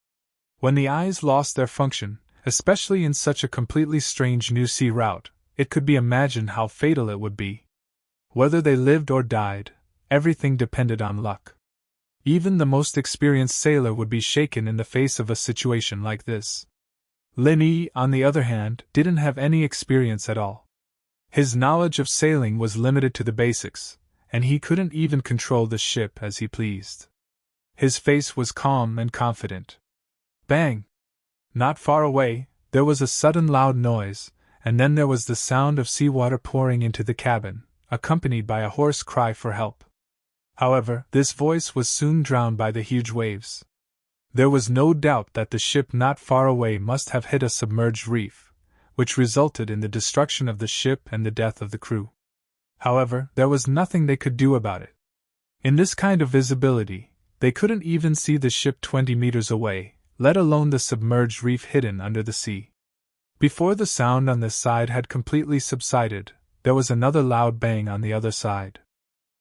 When the eyes lost their function, especially in such a completely strange new sea route, it could be imagined how fatal it would be. Whether they lived or died, everything depended on luck. Even the most experienced sailor would be shaken in the face of a situation like this. Lin Yi, on the other hand, didn't have any experience at all. His knowledge of sailing was limited to the basics, and he couldn't even control the ship as he pleased. His face was calm and confident. Bang! Not far away, there was a sudden loud noise, and then there was the sound of seawater pouring into the cabin, accompanied by a hoarse cry for help. However, this voice was soon drowned by the huge waves. There was no doubt that the ship not far away must have hit a submerged reef, which resulted in the destruction of the ship and the death of the crew. However, there was nothing they could do about it. In this kind of visibility, they couldn't even see the ship 20 meters away, let alone the submerged reef hidden under the sea. Before the sound on this side had completely subsided, there was another loud bang on the other side.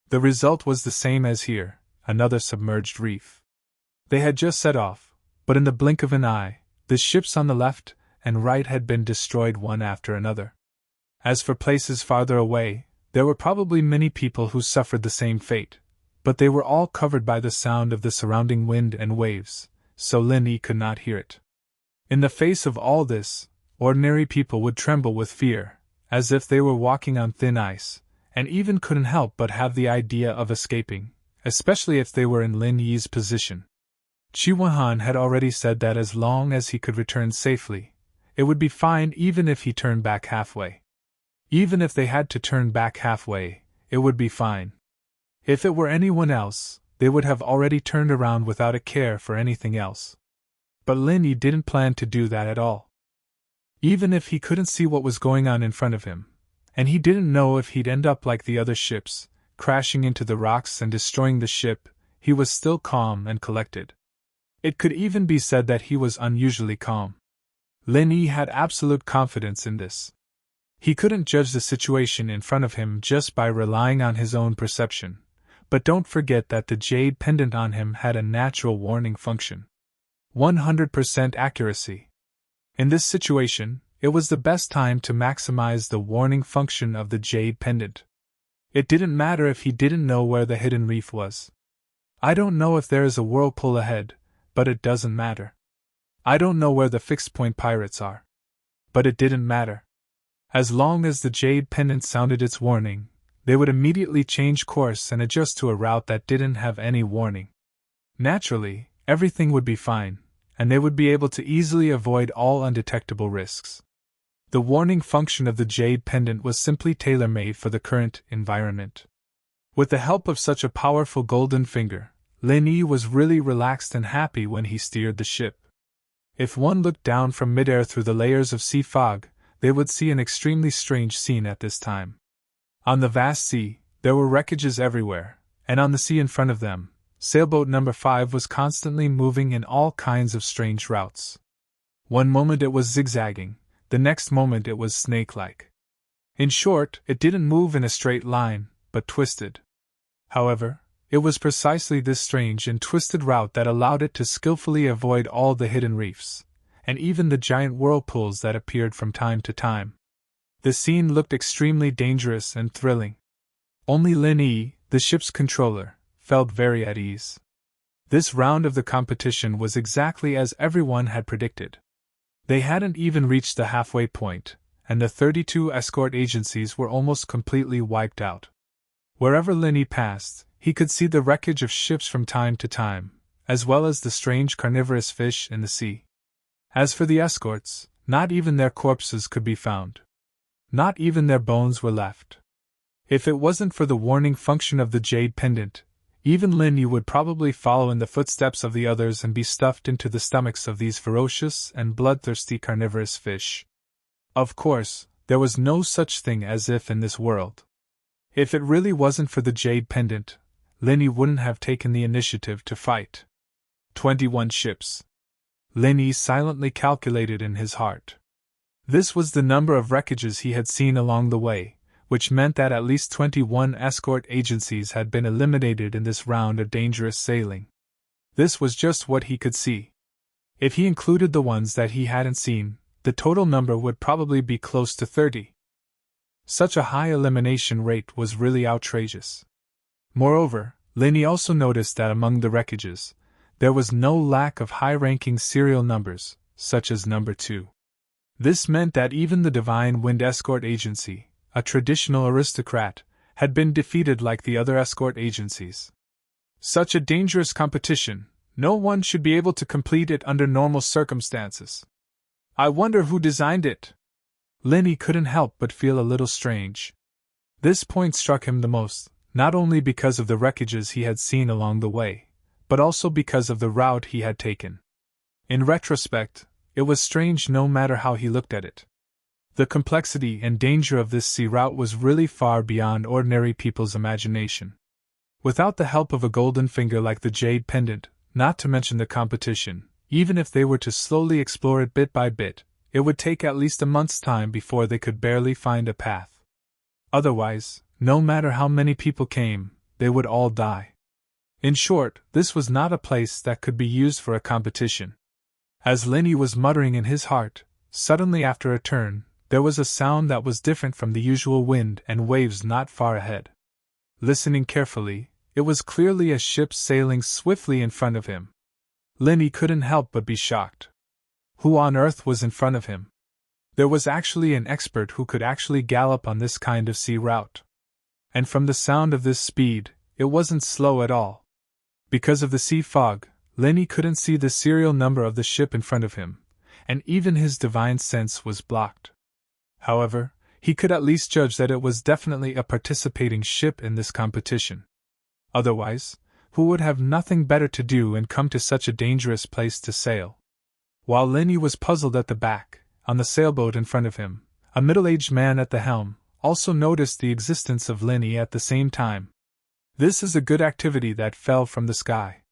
The result was the same as here, another submerged reef. They had just set off, but in the blink of an eye, the ships on the left and right had been destroyed one after another. As for places farther away, there were probably many people who suffered the same fate, but they were all covered by the sound of the surrounding wind and waves, so Lin Yi could not hear it. In the face of all this, ordinary people would tremble with fear, as if they were walking on thin ice, and even couldn't help but have the idea of escaping, especially if they were in Lin Yi's position. Qi Huan had already said that as long as he could return safely, it would be fine even if he turned back halfway. Even if they had to turn back halfway, it would be fine. If it were anyone else, they would have already turned around without a care for anything else. But Lin Yi didn't plan to do that at all. Even if he couldn't see what was going on in front of him, and he didn't know if he'd end up like the other ships, crashing into the rocks and destroying the ship, he was still calm and collected. It could even be said that he was unusually calm. Lin Yi had absolute confidence in this. He couldn't judge the situation in front of him just by relying on his own perception, but don't forget that the jade pendant on him had a natural warning function. 100% accuracy. In this situation, it was the best time to maximize the warning function of the jade pendant. It didn't matter if he didn't know where the hidden reef was. I don't know if there is a whirlpool ahead, but it doesn't matter. I don't know where the fixed point pirates are. But it didn't matter. As long as the jade pendant sounded its warning, they would immediately change course and adjust to a route that didn't have any warning. Naturally, everything would be fine, and they would be able to easily avoid all undetectable risks. The warning function of the jade pendant was simply tailor-made for the current environment. With the help of such a powerful golden finger, Lin Yi was really relaxed and happy when he steered the ship. If one looked down from midair through the layers of sea fog, they would see an extremely strange scene at this time. On the vast sea, there were wreckages everywhere, and on the sea in front of them, sailboat number 5 was constantly moving in all kinds of strange routes. One moment it was zigzagging, the next moment it was snake-like. In short, it didn't move in a straight line, but twisted. However, it was precisely this strange and twisted route that allowed it to skillfully avoid all the hidden reefs, and even the giant whirlpools that appeared from time to time. The scene looked extremely dangerous and thrilling. Only Lin Yi, the ship's controller, felt very at ease. This round of the competition was exactly as everyone had predicted. They hadn't even reached the halfway point, and the 32 escort agencies were almost completely wiped out. Wherever Lin Yi passed, he could see the wreckage of ships from time to time, as well as the strange carnivorous fish in the sea. As for the escorts, not even their corpses could be found. Not even their bones were left. If it wasn't for the warning function of the jade pendant, even Lin Yi would probably follow in the footsteps of the others and be stuffed into the stomachs of these ferocious and bloodthirsty carnivorous fish. Of course, there was no such thing as if in this world. If it really wasn't for the jade pendant, Lin Yi wouldn't have taken the initiative to fight. 21 ships. Lin Yi silently calculated in his heart. This was the number of wreckages he had seen along the way, which meant that at least 21 escort agencies had been eliminated in this round of dangerous sailing. This was just what he could see. If he included the ones that he hadn't seen, the total number would probably be close to 30. Such a high elimination rate was really outrageous. Moreover, Lin Yi also noticed that among the wreckages, there was no lack of high-ranking serial numbers, such as number 2. This meant that even the Divine Wind Escort Agency, a traditional aristocrat, had been defeated like the other escort agencies. Such a dangerous competition, no one should be able to complete it under normal circumstances. I wonder who designed it? Lin Yi couldn't help but feel a little strange. This point struck him the most, not only because of the wreckages he had seen along the way, but also because of the route he had taken. In retrospect, it was strange no matter how he looked at it. The complexity and danger of this sea route was really far beyond ordinary people's imagination. Without the help of a golden finger like the jade pendant, not to mention the competition, even if they were to slowly explore it bit by bit, it would take at least a month's time before they could barely find a path. Otherwise, no matter how many people came, they would all die. In short, this was not a place that could be used for a competition. As Linny was muttering in his heart, suddenly after a turn, there was a sound that was different from the usual wind and waves not far ahead. Listening carefully, it was clearly a ship sailing swiftly in front of him. Linny couldn't help but be shocked. Who on earth was in front of him? There was actually an expert who could actually gallop on this kind of sea route. And from the sound of this speed, it wasn't slow at all. Because of the sea fog, Linny couldn't see the serial number of the ship in front of him, and even his divine sense was blocked. However, he could at least judge that it was definitely a participating ship in this competition. Otherwise, who would have nothing better to do and come to such a dangerous place to sail? While Linny was puzzled at the back, on the sailboat in front of him, a middle-aged man at the helm also noticed the existence of Linny at the same time. This is a good activity that fell from the sky.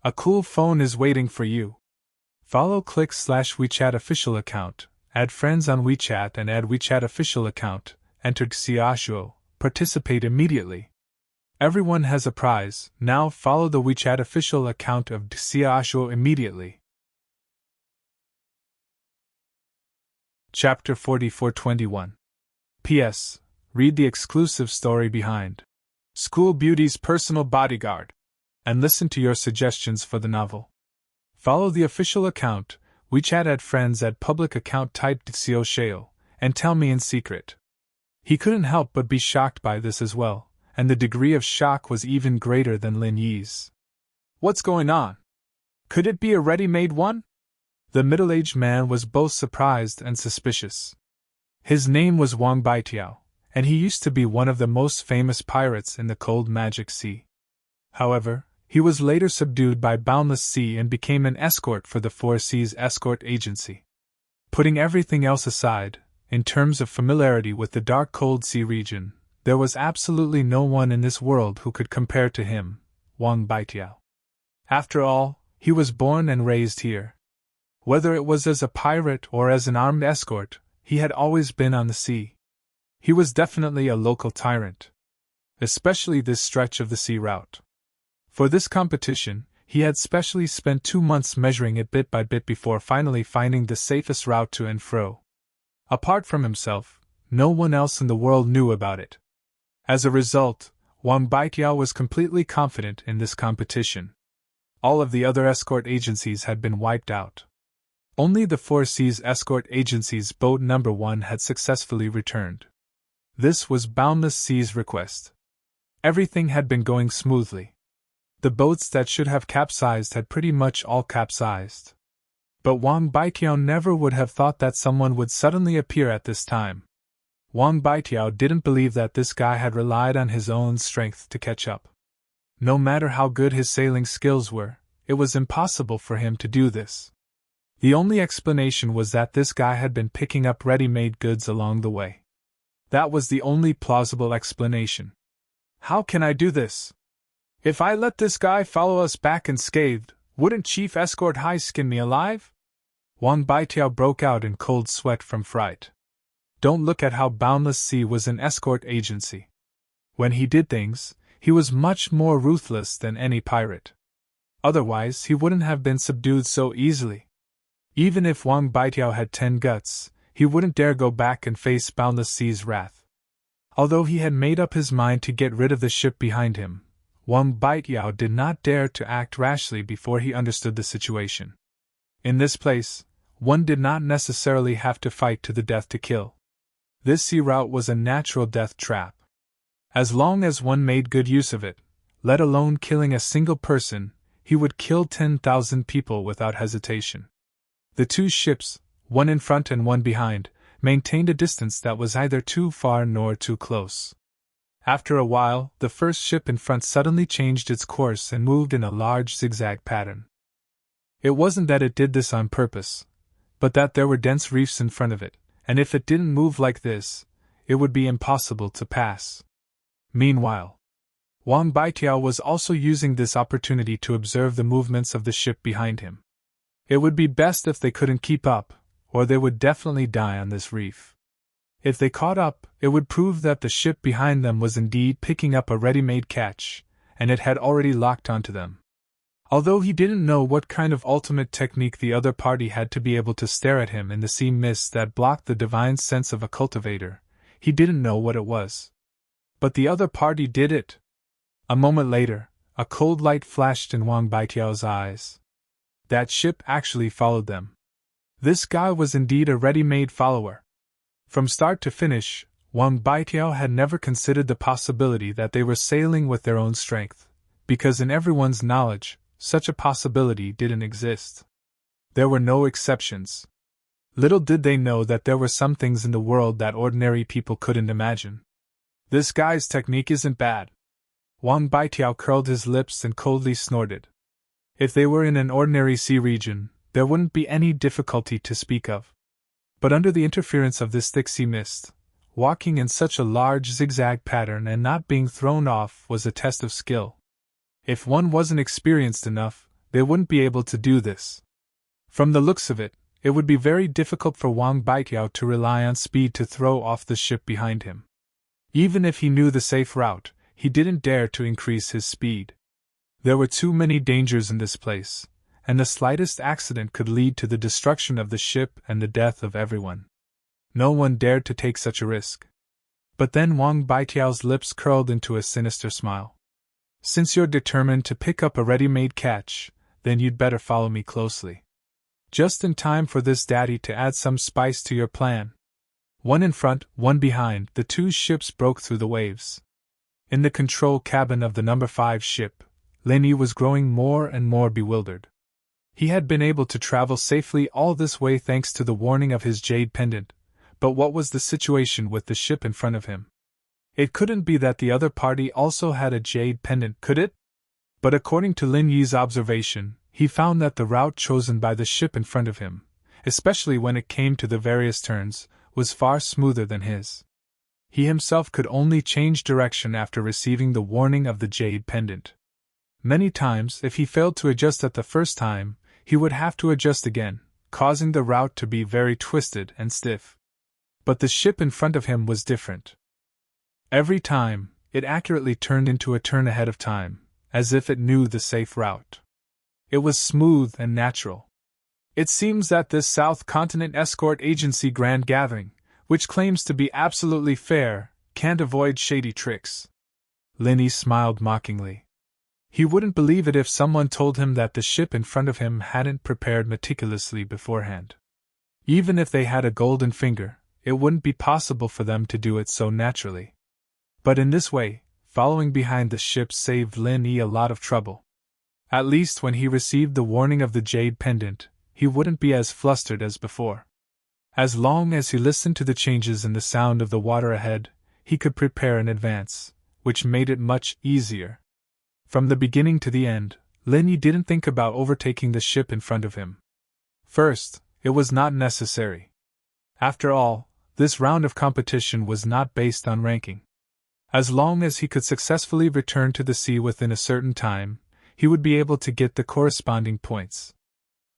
A cool phone is waiting for you. Follow /WeChat official account, add friends on WeChat and add WeChat official account, enter Xiaoshuo, participate immediately. Everyone has a prize, now follow the WeChat official account of Xiaoshuo immediately. Chapter 4421. P.S. Read the exclusive story behind School Beauty's personal bodyguard, and listen to your suggestions for the novel. Follow the official account, WeChat add friends add public account type Xiaoshuo, and tell me in secret. He couldn't help but be shocked by this as well, and the degree of shock was even greater than Lin Yi's. What's going on? Could it be a ready-made one? The middle-aged man was both surprised and suspicious. His name was Wang Baitiao, and he used to be one of the most famous pirates in the cold magic sea. However, he was later subdued by Boundless Sea and became an escort for the Four Seas Escort Agency. Putting everything else aside, in terms of familiarity with the dark cold sea region, there was absolutely no one in this world who could compare to him, Wang Baitiao. After all, he was born and raised here. Whether it was as a pirate or as an armed escort, he had always been on the sea. He was definitely a local tyrant. Especially this stretch of the sea route. For this competition, he had specially spent 2 months measuring it bit by bit before finally finding the safest route to and fro. Apart from himself, no one else in the world knew about it. As a result, Wang Baitiao was completely confident in this competition. All of the other escort agencies had been wiped out. Only the Four Seas Escort Agency's boat number 1 had successfully returned. This was Boundless Sea's request. Everything had been going smoothly. The boats that should have capsized had pretty much all capsized. But Wang Baitiao never would have thought that someone would suddenly appear at this time. Wang Baitiao didn't believe that this guy had relied on his own strength to catch up. No matter how good his sailing skills were, it was impossible for him to do this. The only explanation was that this guy had been picking up ready-made goods along the way. That was the only plausible explanation. How can I do this? If I let this guy follow us back unscathed, wouldn't Chief Escort High skin me alive? Wang Baitiao broke out in cold sweat from fright. Don't look at how Boundless Sea was an escort agency. When he did things, he was much more ruthless than any pirate. Otherwise, he wouldn't have been subdued so easily. Even if Wang Baitiao had 10 guts, he wouldn't dare go back and face Boundless Sea's wrath. Although he had made up his mind to get rid of the ship behind him, Wang Baitiao did not dare to act rashly before he understood the situation. In this place, one did not necessarily have to fight to the death to kill. This sea route was a natural death trap. As long as one made good use of it, let alone killing a single person, he would kill 10,000 people without hesitation. The 2 ships, one in front and one behind, maintained a distance that was neither too far nor too close. After a while, the first ship in front suddenly changed its course and moved in a large zigzag pattern. It wasn't that it did this on purpose, but that there were dense reefs in front of it, and if it didn't move like this, it would be impossible to pass. Meanwhile, Wang Baitiao was also using this opportunity to observe the movements of the ship behind him. It would be best if they couldn't keep up, or they would definitely die on this reef. If they caught up, it would prove that the ship behind them was indeed picking up a ready-made catch, and it had already locked onto them. Although he didn't know what kind of ultimate technique the other party had to be able to stare at him in the sea mist that blocked the divine sense of a cultivator, he didn't know what it was. But the other party did it. A moment later, a cold light flashed in Wang Baitiao's eyes. That ship actually followed them. This guy was indeed a ready-made follower. From start to finish, Wang Baitiao had never considered the possibility that they were sailing with their own strength, because in everyone's knowledge, such a possibility didn't exist. There were no exceptions. Little did they know that there were some things in the world that ordinary people couldn't imagine. This guy's technique isn't bad. Wang Baitiao curled his lips and coldly snorted. If they were in an ordinary sea region, there wouldn't be any difficulty to speak of. But under the interference of this thick sea mist, walking in such a large zigzag pattern and not being thrown off was a test of skill. If one wasn't experienced enough, they wouldn't be able to do this. From the looks of it, it would be very difficult for Wang Baitiao to rely on speed to throw off the ship behind him. Even if he knew the safe route, he didn't dare to increase his speed. There were too many dangers in this place, and the slightest accident could lead to the destruction of the ship and the death of everyone. No one dared to take such a risk. But then Wang Baitiao's lips curled into a sinister smile. Since you're determined to pick up a ready-made catch, then you'd better follow me closely. Just in time for this daddy to add some spice to your plan. One in front, one behind, the two ships broke through the waves. In the control cabin of the number 5 ship, Lin Yi was growing more and more bewildered. He had been able to travel safely all this way thanks to the warning of his jade pendant, but what was the situation with the ship in front of him? It couldn't be that the other party also had a jade pendant, could it? But according to Lin Yi's observation, he found that the route chosen by the ship in front of him, especially when it came to the various turns, was far smoother than his. He himself could only change direction after receiving the warning of the jade pendant. Many times, if he failed to adjust at the first time, he would have to adjust again, causing the route to be very twisted and stiff. But the ship in front of him was different. Every time, it accurately turned into a turn ahead of time, as if it knew the safe route. It was smooth and natural. It seems that this South Continent Escort Agency Grand Gathering, which claims to be absolutely fair, can't avoid shady tricks. Lin Yi smiled mockingly. He wouldn't believe it if someone told him that the ship in front of him hadn't prepared meticulously beforehand. Even if they had a golden finger, it wouldn't be possible for them to do it so naturally. But in this way, following behind the ship saved Lin Yi a lot of trouble. At least when he received the warning of the jade pendant, he wouldn't be as flustered as before. As long as he listened to the changes in the sound of the water ahead, he could prepare in advance, which made it much easier. From the beginning to the end, Lin Yi didn't think about overtaking the ship in front of him. First, it was not necessary. After all, this round of competition was not based on ranking. As long as he could successfully return to the sea within a certain time, he would be able to get the corresponding points.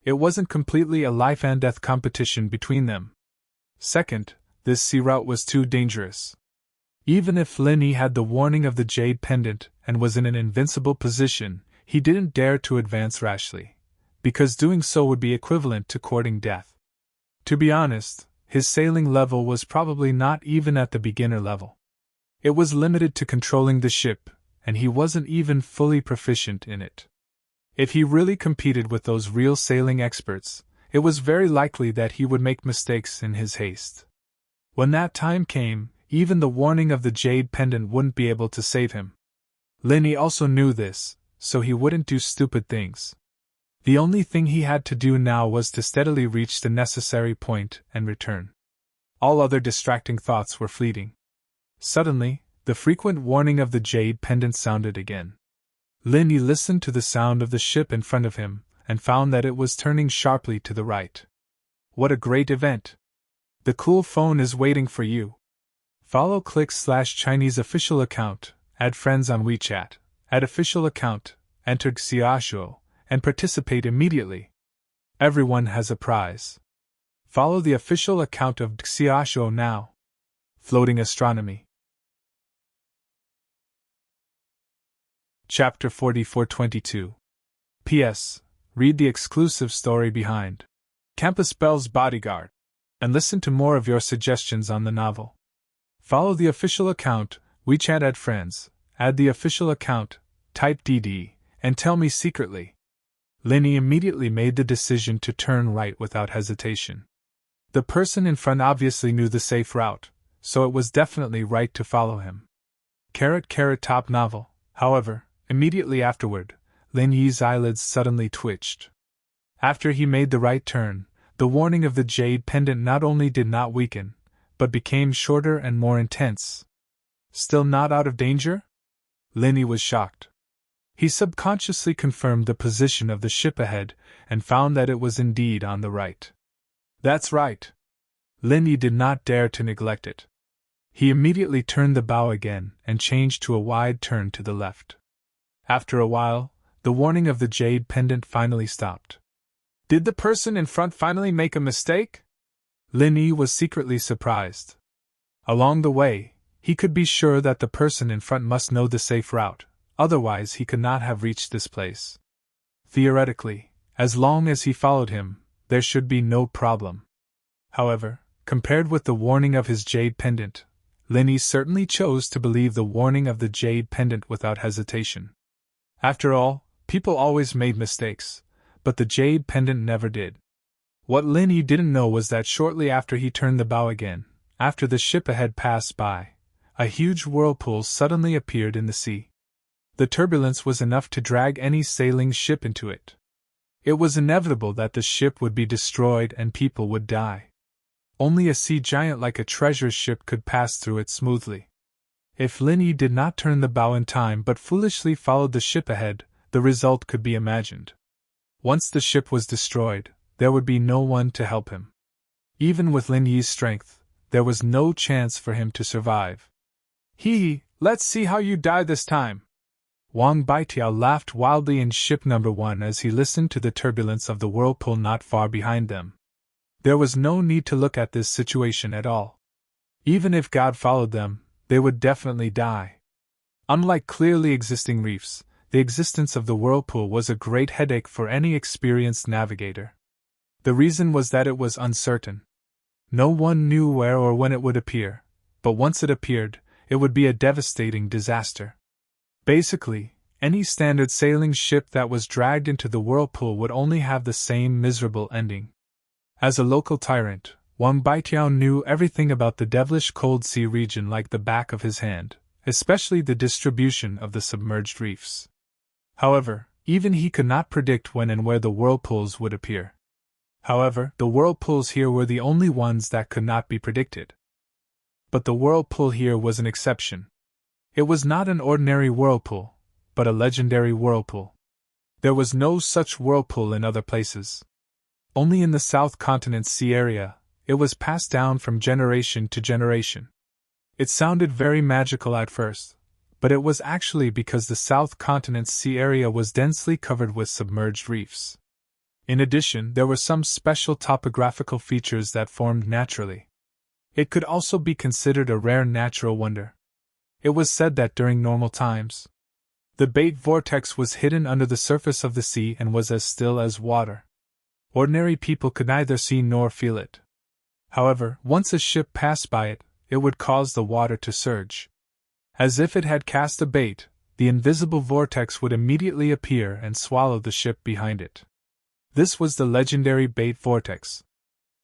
It wasn't completely a life-and-death competition between them. Second, this sea route was too dangerous. Even if Lin Yi had the warning of the jade pendant and was in an invincible position, he didn't dare to advance rashly, because doing so would be equivalent to courting death. To be honest, his sailing level was probably not even at the beginner level. It was limited to controlling the ship, and he wasn't even fully proficient in it. If he really competed with those real sailing experts, it was very likely that he would make mistakes in his haste. When that time came, even the warning of the jade pendant wouldn't be able to save him. Lin Yi also knew this, so he wouldn't do stupid things. The only thing he had to do now was to steadily reach the necessary point and return. All other distracting thoughts were fleeting. Suddenly, The frequent warning of the jade pendant sounded again. Linny listened to the sound of the ship in front of him, and found that it was turning sharply to the right. What a great event! The cool phone is waiting for you. Follow /Chinese official account, add friends on WeChat, add official account, enter Xiaoshuo, and participate immediately. Everyone has a prize. Follow the official account of Xiaoshuo now. Floating Astronomy. Chapter 4422. P.S. Read the exclusive story behind Campus Belle's Bodyguard, and listen to more of your suggestions on the novel. Follow the official account, WeChat, add friends, add the official account, type DD, and tell me secretly. Linny immediately made the decision to turn right without hesitation. The person in front obviously knew the safe route, so it was definitely right to follow him. Top novel. However, immediately afterward, Lin Yi's eyelids suddenly twitched. After he made the right turn, the warning of the jade pendant not only did not weaken, but became shorter and more intense. Still not out of danger? Linny was shocked. He subconsciously confirmed the position of the ship ahead and found that it was indeed on the right. That's right. Linny did not dare to neglect it. He immediately turned the bow again and changed to a wide turn to the left. After a while, the warning of the jade pendant finally stopped. Did the person in front finally make a mistake? Linny was secretly surprised. Along the way, he could be sure that the person in front must know the safe route, otherwise he could not have reached this place. Theoretically, as long as he followed him, there should be no problem. However, compared with the warning of his jade pendant, Linny certainly chose to believe the warning of the jade pendant without hesitation. After all, people always made mistakes, but the jade pendant never did. What Linny didn't know was that shortly after he turned the bow again, after the ship ahead passed by, a huge whirlpool suddenly appeared in the sea. The turbulence was enough to drag any sailing ship into it. It was inevitable that the ship would be destroyed and people would die. Only a sea giant like a treasure ship could pass through it smoothly. If Linny did not turn the bow in time but foolishly followed the ship ahead, the result could be imagined. Once the ship was destroyed, there would be no one to help him. Even with Lin Yi's strength, there was no chance for him to survive. Let's see how you die this time. Wang Baitiao laughed wildly in ship number 1 as he listened to the turbulence of the whirlpool not far behind them. There was no need to look at this situation at all. Even if God followed them, they would definitely die. Unlike clearly existing reefs, the existence of the whirlpool was a great headache for any experienced navigator. The reason was that it was uncertain. No one knew where or when it would appear, but once it appeared, it would be a devastating disaster. Basically, any standard sailing ship that was dragged into the whirlpool would only have the same miserable ending. As a local tyrant, Wang Baitiao knew everything about the devilish cold sea region like the back of his hand, especially the distribution of the submerged reefs. However, even he could not predict when and where the whirlpools would appear. However, the whirlpools here were the only ones that could not be predicted. But the whirlpool here was an exception. It was not an ordinary whirlpool, but a legendary whirlpool. There was no such whirlpool in other places. Only in the South Continent's sea area, it was passed down from generation to generation. It sounded very magical at first, but it was actually because the South Continent's sea area was densely covered with submerged reefs. In addition, there were some special topographical features that formed naturally. It could also be considered a rare natural wonder. It was said that during normal times, the bait vortex was hidden under the surface of the sea and was as still as water. Ordinary people could neither see nor feel it. However, once a ship passed by it, it would cause the water to surge. As if it had cast a bait, the invisible vortex would immediately appear and swallow the ship behind it. This was the legendary bait vortex.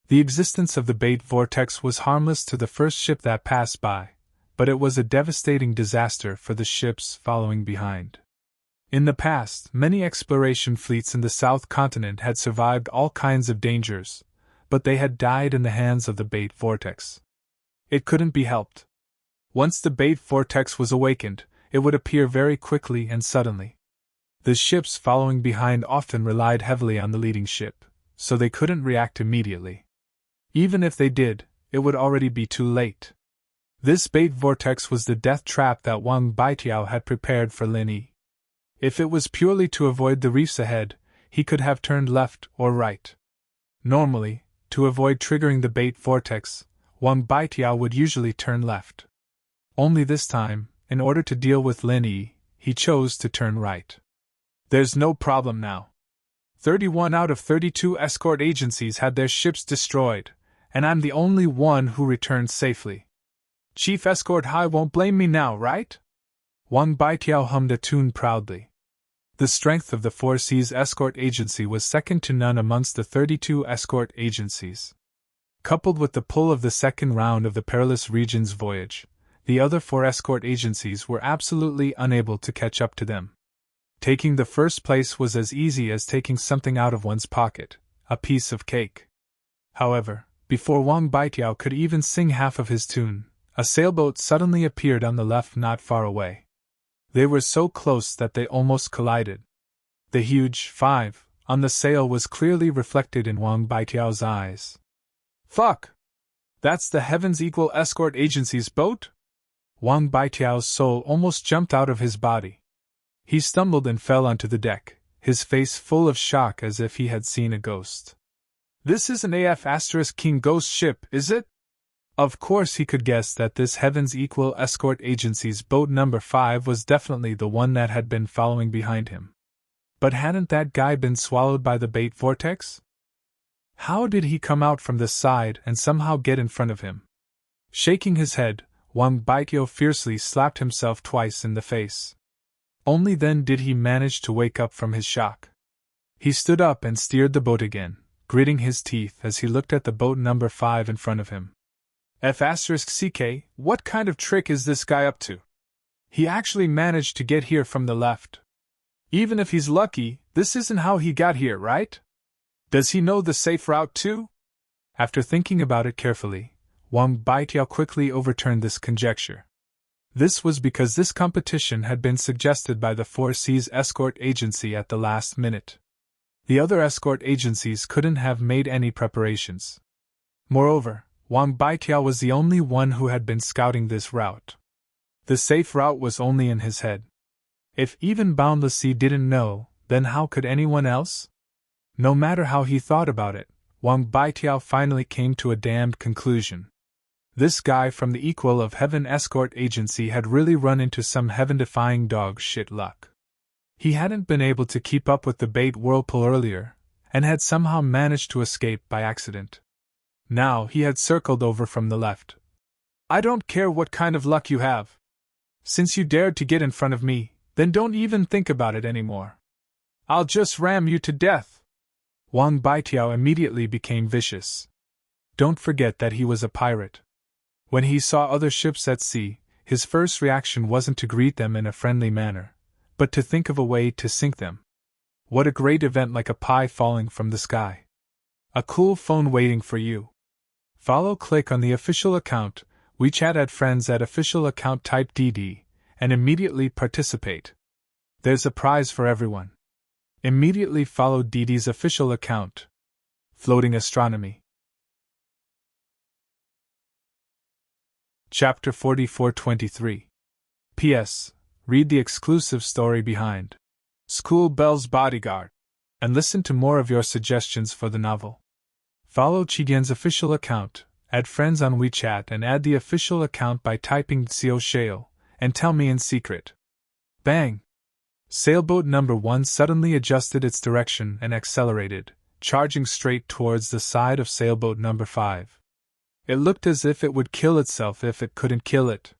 The existence of the bait vortex was harmless to the first ship that passed by, but it was a devastating disaster for the ships following behind. In the past, many exploration fleets in the South Continent had survived all kinds of dangers, but they had died in the hands of the bait vortex. It couldn't be helped. Once the bait vortex was awakened, it would appear very quickly and suddenly. The ships following behind often relied heavily on the leading ship, so they couldn't react immediately. Even if they did, it would already be too late. This bait vortex was the death trap that Wang Baitiao had prepared for Lin Yi. If it was purely to avoid the reefs ahead, he could have turned left or right. Normally, to avoid triggering the bait vortex, Wang Baitiao would usually turn left. Only this time, in order to deal with Lin Yi, he chose to turn right. There's no problem now. 31 out of 32 escort agencies had their ships destroyed, and I'm the only one who returned safely. Chief Escort Hai won't blame me now, right? Wang Baitiao hummed a tune proudly. The strength of the Four Seas Escort Agency was second to none amongst the 32 escort agencies. Coupled with the pull of the second round of the Perilous Regions voyage, the other 4 escort agencies were absolutely unable to catch up to them. Taking the first place was as easy as taking something out of one's pocket, a piece of cake. However, before Wang Baitiao could even sing half of his tune, a sailboat suddenly appeared on the left not far away. They were so close that they almost collided. The huge 5 on the sail was clearly reflected in Wang Baitiao's eyes. Fuck! That's the Heavens Equal Escort Agency's boat? Wang Baitiao's soul almost jumped out of his body. He stumbled and fell onto the deck, his face full of shock as if he had seen a ghost. This isn't AF** King Ghost ship, is it? Of course he could guess that this Heavens Equal Escort Agency's boat number 5 was definitely the one that had been following behind him. But hadn't that guy been swallowed by the bait vortex? How did he come out from the side and somehow get in front of him? Shaking his head, Wang Baitiao fiercely slapped himself twice in the face. Only then did he manage to wake up from his shock. He stood up and steered the boat again, gritting his teeth as he looked at the boat number 5 in front of him. F***CK, what kind of trick is this guy up to? He actually managed to get here from the left. Even if he's lucky, this isn't how he got here, right? Does he know the safe route too? After thinking about it carefully, Wang Baitiao quickly overturned this conjecture. This was because this competition had been suggested by the Four Seas Escort Agency at the last minute. The other escort agencies couldn't have made any preparations. Moreover, Wang Baitiao was the only one who had been scouting this route. The safe route was only in his head. If even Boundless Sea didn't know, then how could anyone else? No matter how he thought about it, Wang Baitiao finally came to a damned conclusion. This guy from the Equal of Heaven Escort Agency had really run into some heaven-defying dog shit luck. He hadn't been able to keep up with the bait whirlpool earlier, and had somehow managed to escape by accident. Now he had circled over from the left. I don't care what kind of luck you have. Since you dared to get in front of me, then don't even think about it anymore. I'll just ram you to death. Wang Baitiao immediately became vicious. Don't forget that he was a pirate. When he saw other ships at sea, his first reaction wasn't to greet them in a friendly manner, but to think of a way to sink them. What a great event, like a pie falling from the sky. A cool phone waiting for you. Follow, click on the official account, WeChat, add friends at official account, type DD, and immediately participate. There's a prize for everyone. Immediately follow DD's official account. Floating Astronomy. Chapter 4423. P.S. Read the exclusive story behind School Bell's Bodyguard, and listen to more of your suggestions for the novel. Follow Chidian's official account, add friends on WeChat, and add the official account by typing Xiao Shale, and tell me in secret. Bang! Sailboat number 1 suddenly adjusted its direction and accelerated, charging straight towards the side of sailboat number 5. It looked as if it would kill itself if it couldn't kill it.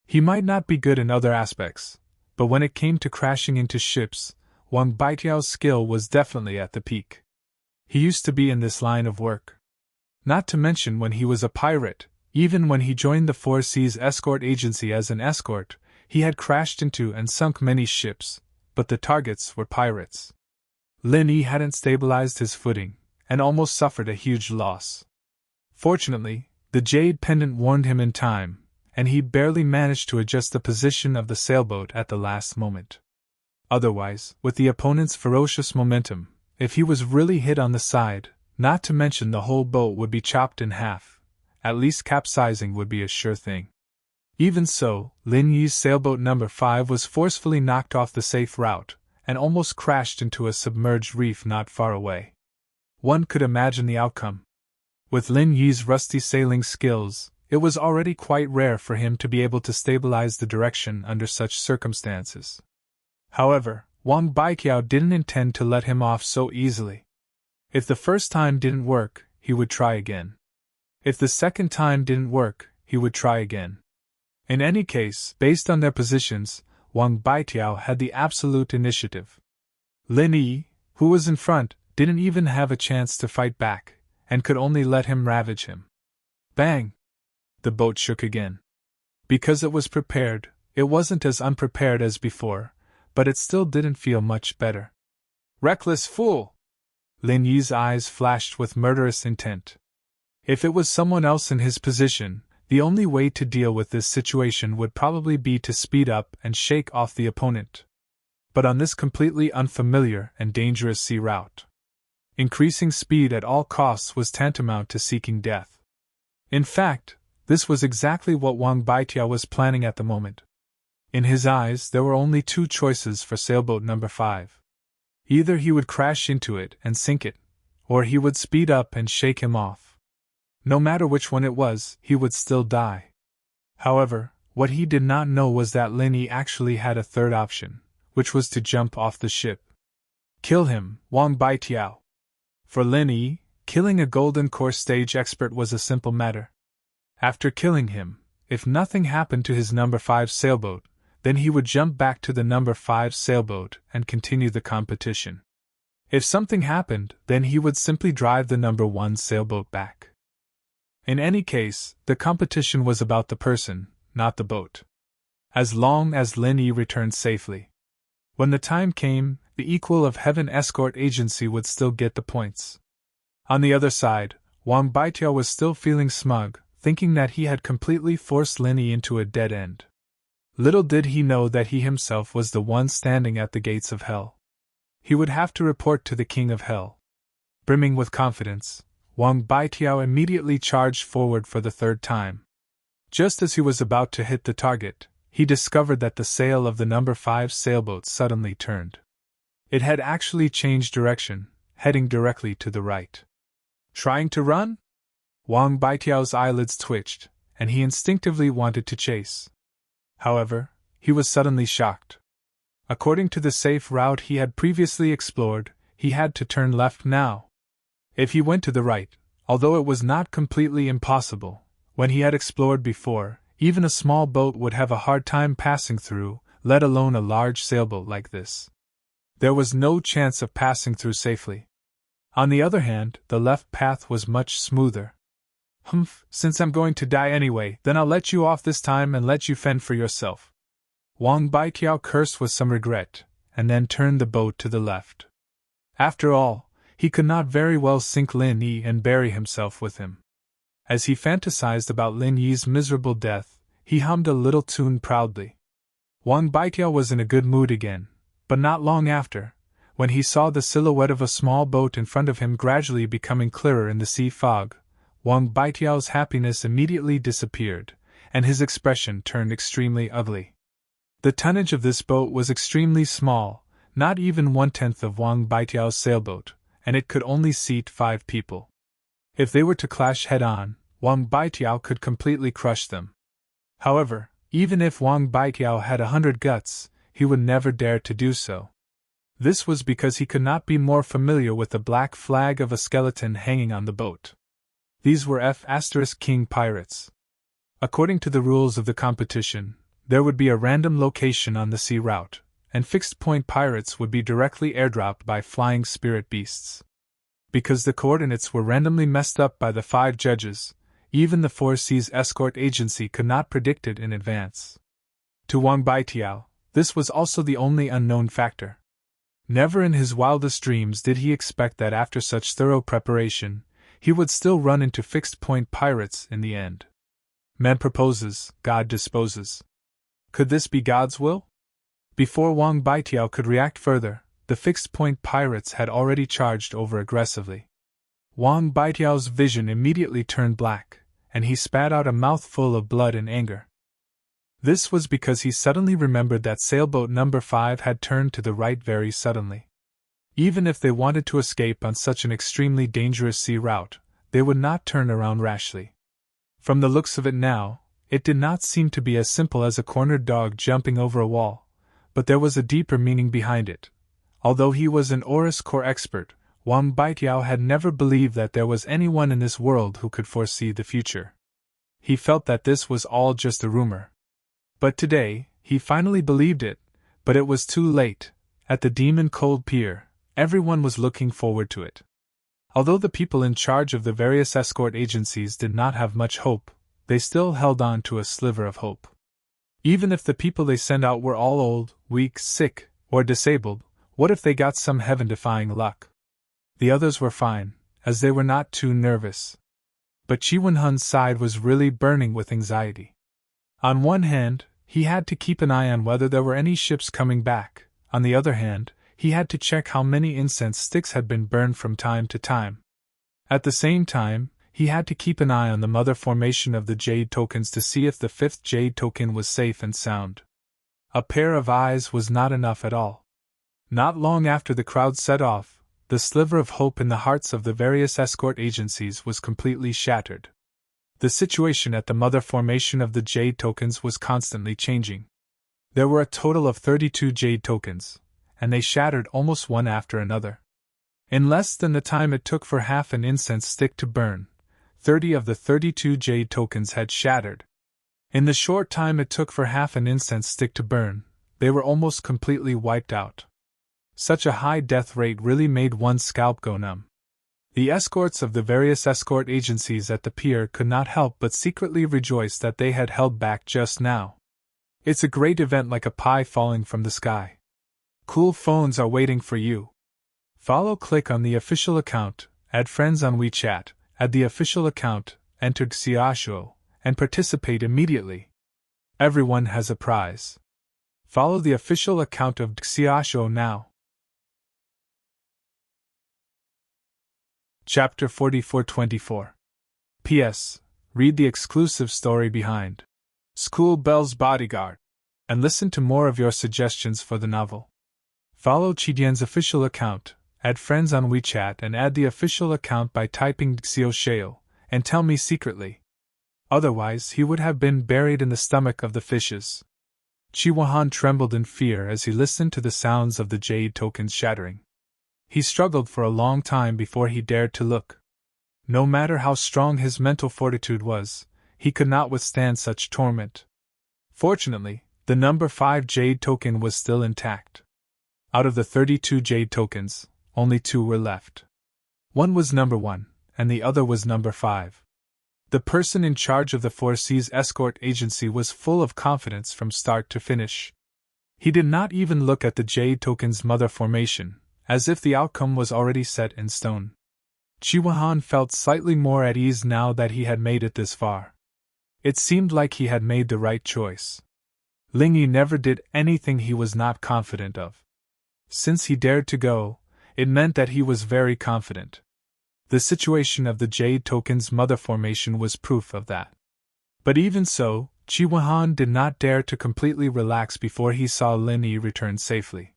He might not be good in other aspects, but when it came to crashing into ships, Wang Baitiao's skill was definitely at the peak. He used to be in this line of work. Not to mention when he was a pirate, even when he joined the Four Seas Escort Agency as an escort, he had crashed into and sunk many ships, but the targets were pirates. Lin Yi hadn't stabilized his footing, and almost suffered a huge loss. Fortunately, the jade pendant warned him in time, and he barely managed to adjust the position of the sailboat at the last moment. Otherwise, with the opponent's ferocious momentum, if he was really hit on the side, not to mention the whole boat would be chopped in half, at least capsizing would be a sure thing. Even so, Lin Yi's sailboat number 5 was forcefully knocked off the safe route, and almost crashed into a submerged reef not far away. One could imagine the outcome. With Lin Yi's rusty sailing skills, it was already quite rare for him to be able to stabilize the direction under such circumstances. However, Wang Baiqiao didn't intend to let him off so easily. If the first time didn't work, he would try again. If the second time didn't work, he would try again. In any case, based on their positions, Wang Baiqiao had the absolute initiative. Lin Yi, who was in front, didn't even have a chance to fight back, and could only let him ravage him. Bang! The boat shook again. Because it was prepared, it wasn't as unprepared as before, but it still didn't feel much better. Reckless fool! Lin Yi's eyes flashed with murderous intent. If it was someone else in his position, the only way to deal with this situation would probably be to speed up and shake off the opponent. But on this completely unfamiliar and dangerous sea route, increasing speed at all costs was tantamount to seeking death. In fact, this was exactly what Wang Baiqiao was planning at the moment. In his eyes, there were only two choices for sailboat number 5. Either he would crash into it and sink it, or he would speed up and shake him off. No matter which one it was, he would still die. However, what he did not know was that Lin Yi actually had a third option, which was to jump off the ship. Kill him, Wang Baiqiao. For Lin Yi, killing a Golden Core stage expert was a simple matter. After killing him, if nothing happened to his number 5 sailboat, then he would jump back to the number 5 sailboat and continue the competition. If something happened, then he would simply drive the number 1 sailboat back. In any case, the competition was about the person, not the boat. As long as Lin Yi returned safely. When the time came, the equal of Heaven Escort Agency would still get the points. On the other side, Wang Baiqiao was still feeling smug, thinking that he had completely forced Lin Yi into a dead end. Little did he know that he himself was the one standing at the gates of hell. He would have to report to the King of Hell. Brimming with confidence, Wang Baiqiao immediately charged forward for the third time. Just as he was about to hit the target, he discovered that the sail of the number 5 sailboat suddenly turned. It had actually changed direction, heading directly to the right. Trying to run? Wang Baiqiao's eyelids twitched, and he instinctively wanted to chase. However, he was suddenly shocked. According to the safe route he had previously explored, he had to turn left now. If he went to the right, although it was not completely impossible, when he had explored before, even a small boat would have a hard time passing through, let alone a large sailboat like this. There was no chance of passing through safely. On the other hand, the left path was much smoother. Humph, since I'm going to die anyway, then I'll let you off this time and let you fend for yourself. Wang Baiqiao cursed with some regret, and then turned the boat to the left. After all, he could not very well sink Lin Yi and bury himself with him. As he fantasized about Lin Yi's miserable death, he hummed a little tune proudly. Wang Baiqiao was in a good mood again, but not long after, when he saw the silhouette of a small boat in front of him gradually becoming clearer in the sea fog, Wang Baiqiao's happiness immediately disappeared, and his expression turned extremely ugly. The tonnage of this boat was extremely small, not even 1/10 of Wang Baiqiao's sailboat, and it could only seat 5 people. If they were to clash head-on, Wang Baiqiao could completely crush them. However, even if Wang Baiqiao had 100 guts, he would never dare to do so. This was because he could not be more familiar with the black flag of a skeleton hanging on the boat. These were F*King pirates. According to the rules of the competition, there would be a random location on the sea route, and fixed-point pirates would be directly airdropped by flying spirit beasts. Because the coordinates were randomly messed up by the 5 judges, even the 4 Seas Escort Agency could not predict it in advance. To Wang Baiqiao, this was also the only unknown factor. Never in his wildest dreams did he expect that after such thorough preparation, he would still run into fixed-point pirates in the end. Man proposes, God disposes. Could this be God's will? Before Wang Baitiao could react further, the fixed-point pirates had already charged over aggressively. Wang Baitiao's vision immediately turned black, and he spat out a mouthful of blood in anger. This was because he suddenly remembered that sailboat number 5 had turned to the right very suddenly. Even if they wanted to escape on such an extremely dangerous sea route, they would not turn around rashly. From the looks of it now, it did not seem to be as simple as a cornered dog jumping over a wall, but there was a deeper meaning behind it. Although he was an Oris Corps expert, Wang Baitiao had never believed that there was anyone in this world who could foresee the future. He felt that this was all just a rumor. But today, he finally believed it, but it was too late. At the Demon Cold Pier, everyone was looking forward to it. Although the people in charge of the various escort agencies did not have much hope, they still held on to a sliver of hope. Even if the people they sent out were all old, weak, sick, or disabled, what if they got some heaven-defying luck? The others were fine, as they were not too nervous. But Chi Wen-hun's side was really burning with anxiety. On one hand, he had to keep an eye on whether there were any ships coming back. On the other hand, he had to check how many incense sticks had been burned from time to time. At the same time, he had to keep an eye on the mother formation of the jade tokens to see if the 5th jade token was safe and sound. A pair of eyes was not enough at all. Not long after the crowd set off, the sliver of hope in the hearts of the various escort agencies was completely shattered. The situation at the mother formation of the jade tokens was constantly changing. There were a total of 32 jade tokens, and they shattered almost one after another. In less than the time it took for half an incense stick to burn, 30 of the 32 jade tokens had shattered. In the short time it took for half an incense stick to burn, they were almost completely wiped out. Such a high death rate really made one's scalp go numb. The escorts of the various escort agencies at the pier could not help but secretly rejoice that they had held back just now. It's a great event, like a pie falling from the sky. Cool phones are waiting for you. Follow, click on the official account, add friends on WeChat, add the official account, enter Xiaoshuo, and participate immediately. Everyone has a prize. Follow the official account of Xiaoshuo now. Chapter 4424. P.S. Read the exclusive story behind School Bell's Bodyguard, and listen to more of your suggestions for the novel. Follow Chidian's official account, add friends on WeChat, and add the official account by typing Xiaosheo, and tell me secretly. Otherwise, he would have been buried in the stomach of the fishes. Chi Wen-hun trembled in fear as he listened to the sounds of the jade tokens shattering. He struggled for a long time before he dared to look. No matter how strong his mental fortitude was, he could not withstand such torment. Fortunately, the number 5 jade token was still intact. Out of the 32 jade tokens, only 2 were left. One was number 1, and the other was number 5. The person in charge of the Four Seas escort agency was full of confidence from start to finish. He did not even look at the jade token's mother formation, as if the outcome was already set in stone. Chi Wen-hun felt slightly more at ease now that he had made it this far. It seemed like he had made the right choice. Ling Yi never did anything he was not confident of. Since he dared to go, it meant that he was very confident. The situation of the jade token's mother formation was proof of that. But even so, Chi Wen-hun did not dare to completely relax before he saw Lin Yi return safely.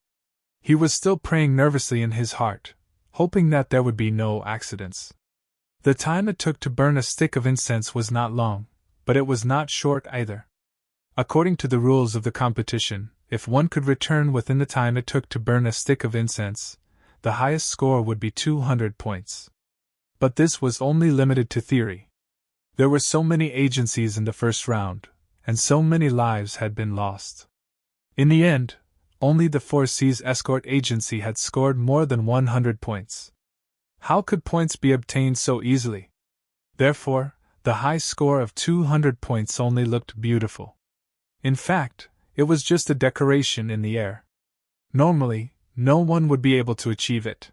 He was still praying nervously in his heart, hoping that there would be no accidents. The time it took to burn a stick of incense was not long, but it was not short either. According to the rules of the competition, if one could return within the time it took to burn a stick of incense, the highest score would be 200 points. But this was only limited to theory. There were so many agencies in the first round, and so many lives had been lost. In the end, only the Four Seas escort agency had scored more than 100 points. How could points be obtained so easily? Therefore, the high score of 200 points only looked beautiful. In fact, it was just a decoration in the air. Normally, no one would be able to achieve it.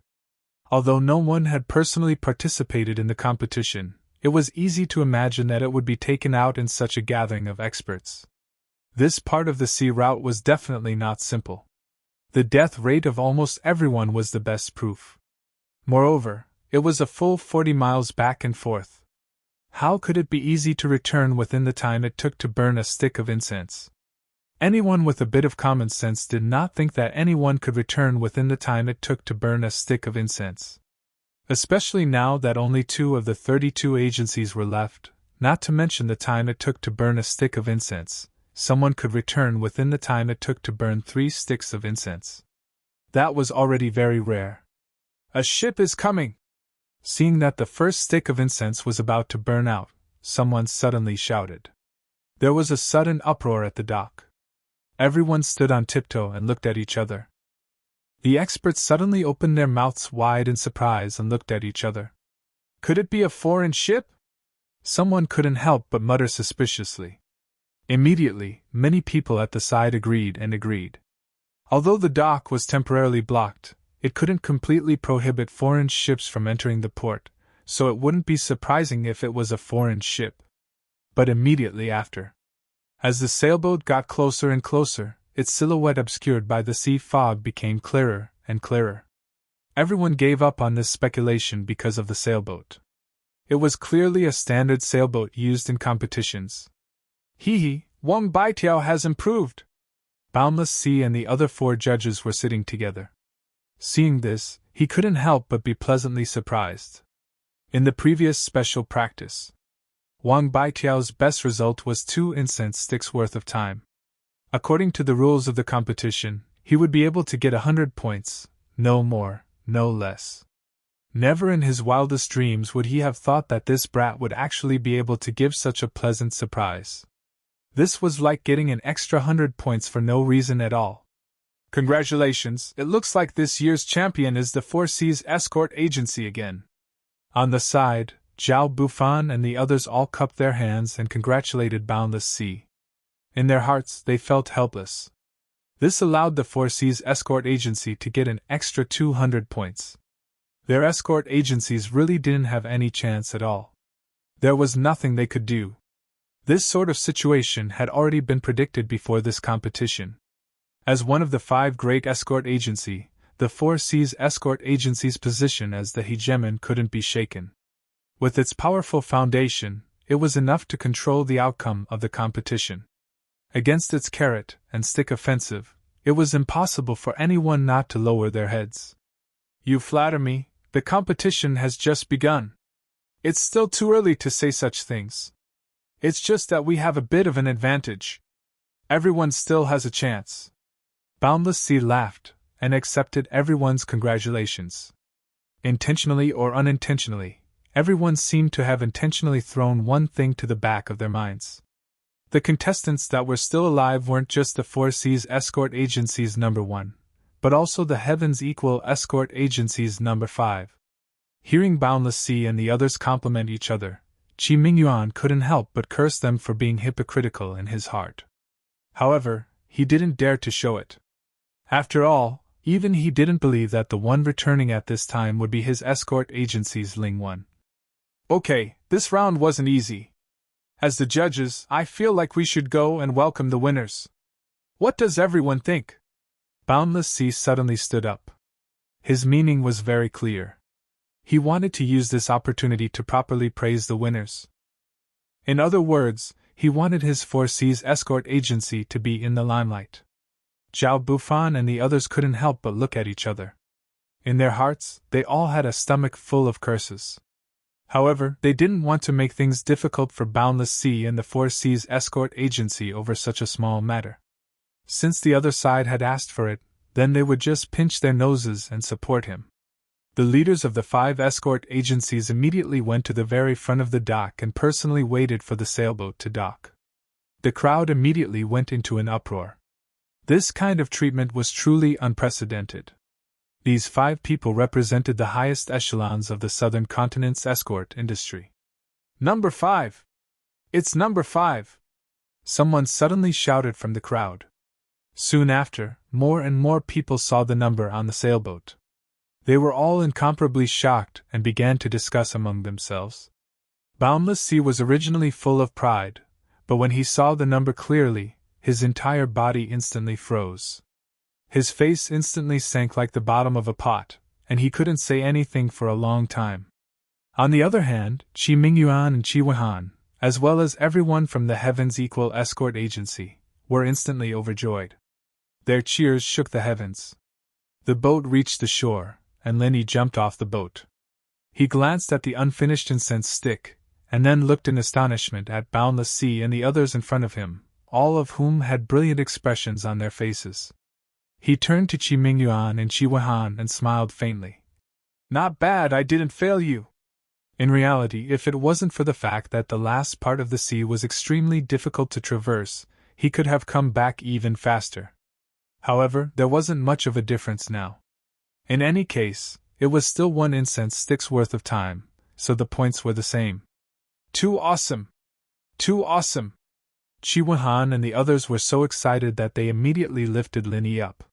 Although no one had personally participated in the competition, It was easy to imagine that it would be taken out in such a gathering of experts. This part of the sea route was definitely not simple. The death rate of almost everyone was the best proof. Moreover, it was a full 40 miles back and forth. How could it be easy to return within the time it took to burn a stick of incense? Anyone with a bit of common sense did not think that anyone could return within the time it took to burn a stick of incense. Especially now that only 2 of the 32 agencies were left, not to mention the time it took to burn a stick of incense, someone could return within the time it took to burn 3 sticks of incense. That was already very rare. "A ship is coming!" Seeing that the first stick of incense was about to burn out, someone suddenly shouted. There was a sudden uproar at the dock. Everyone stood on tiptoe and looked at each other. The experts suddenly opened their mouths wide in surprise and looked at each other. Could it be a foreign ship? Someone couldn't help but mutter suspiciously. Immediately, many people at the side agreed. Although the dock was temporarily blocked, it couldn't completely prohibit foreign ships from entering the port, so it wouldn't be surprising if it was a foreign ship. But immediately after, as the sailboat got closer and closer, its silhouette obscured by the sea fog became clearer and clearer. Everyone gave up on this speculation because of the sailboat. It was clearly a standard sailboat used in competitions. Wang Baitiao has improved! Boundless Sea and the other 4 judges were sitting together. Seeing this, he couldn't help but be pleasantly surprised. In the previous special practice, Wang Baitiao's best result was 2 incense sticks worth of time. According to the rules of the competition, he would be able to get 100 points, no more, no less. Never in his wildest dreams would he have thought that this brat would actually be able to give such a pleasant surprise. This was like getting an extra 100 points for no reason at all. Congratulations, it looks like this year's champion is the Four Seas Escort Agency again. On the side, Zhao Bufan and the others all cupped their hands and congratulated Boundless Sea. In their hearts, they felt helpless. This allowed the Four Seas Escort Agency to get an extra 200 points. Their escort agencies really didn't have any chance at all. There was nothing they could do. This sort of situation had already been predicted before this competition. As one of the 5 great escort agency, the Four Seas Escort Agency's position as the hegemon couldn't be shaken. With its powerful foundation, it was enough to control the outcome of the competition. Against its carrot and stick offensive, it was impossible for anyone not to lower their heads. You flatter me, the competition has just begun. It's still too early to say such things. It's just that we have a bit of an advantage. Everyone still has a chance. Boundless Sea laughed and accepted everyone's congratulations. Intentionally or unintentionally, everyone seemed to have intentionally thrown one thing to the back of their minds. The contestants that were still alive weren't just the Four Seas Escort Agency's number 1, but also the Heavens Equal Escort Agency's number 5. Hearing Boundless Sea and the others compliment each other, Qi Mingyuan couldn't help but curse them for being hypocritical in his heart. However, he didn't dare to show it. After all, even he didn't believe that the one returning at this time would be his escort agency's Ling One. Okay, this round wasn't easy. As the judges, I feel like we should go and welcome the winners. What does everyone think? Boundless Sea suddenly stood up. His meaning was very clear. He wanted to use this opportunity to properly praise the winners. In other words, he wanted his Four Seas Escort Agency to be in the limelight. Zhao Bufan and the others couldn't help but look at each other. In their hearts, they all had a stomach full of curses. However, they didn't want to make things difficult for Boundless Sea and the Four Seas Escort Agency over such a small matter. Since the other side had asked for it, then they would just pinch their noses and support him. The leaders of the 5 escort agencies immediately went to the very front of the dock and personally waited for the sailboat to dock. The crowd immediately went into an uproar. This kind of treatment was truly unprecedented. These 5 people represented the highest echelons of the southern continent's escort industry. Number 5! It's number 5! Someone suddenly shouted from the crowd. Soon after, more and more people saw the number on the sailboat. They were all incomparably shocked and began to discuss among themselves. Boundless Sea was originally full of pride, but when he saw the number clearly, his entire body instantly froze. His face instantly sank like the bottom of a pot, and he couldn't say anything for a long time. On the other hand, Qi Mingyuan and Qi Weihan, as well as everyone from the Heaven's Equal Escort Agency, were instantly overjoyed. Their cheers shook the heavens. The boat reached the shore, and Lin Yi jumped off the boat. He glanced at the unfinished incense stick, and then looked in astonishment at Boundless Sea and the others in front of him, all of whom had brilliant expressions on their faces. He turned to Qi Mingyuan and Qi Weihan and smiled faintly. "Not bad, I didn't fail you." In reality, if it wasn't for the fact that the last part of the sea was extremely difficult to traverse, he could have come back even faster. However, there wasn't much of a difference now. In any case, it was still 1 incense stick's worth of time, so the points were the same. Too awesome! Too awesome! Qi Weihan and the others were so excited that they immediately lifted Lin Yi up.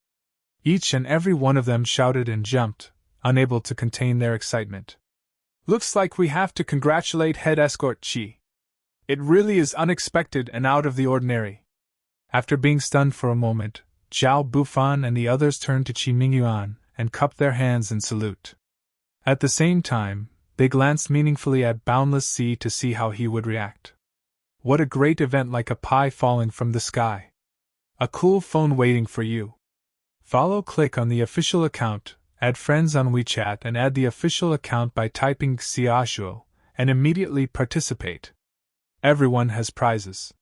Each and every one of them shouted and jumped, unable to contain their excitement. "Looks like we have to congratulate Head Escort Qi. It really is unexpected and out of the ordinary." After being stunned for a moment, Zhao Bufan and the others turned to Qi Mingyuan and cupped their hands in salute. At the same time, they glanced meaningfully at Boundless Sea to see how he would react. What a great event, like a pie falling from the sky. A cool phone waiting for you. Follow, click on the official account, add friends on WeChat and add the official account by typing Xiaoshuo, and immediately participate. Everyone has prizes.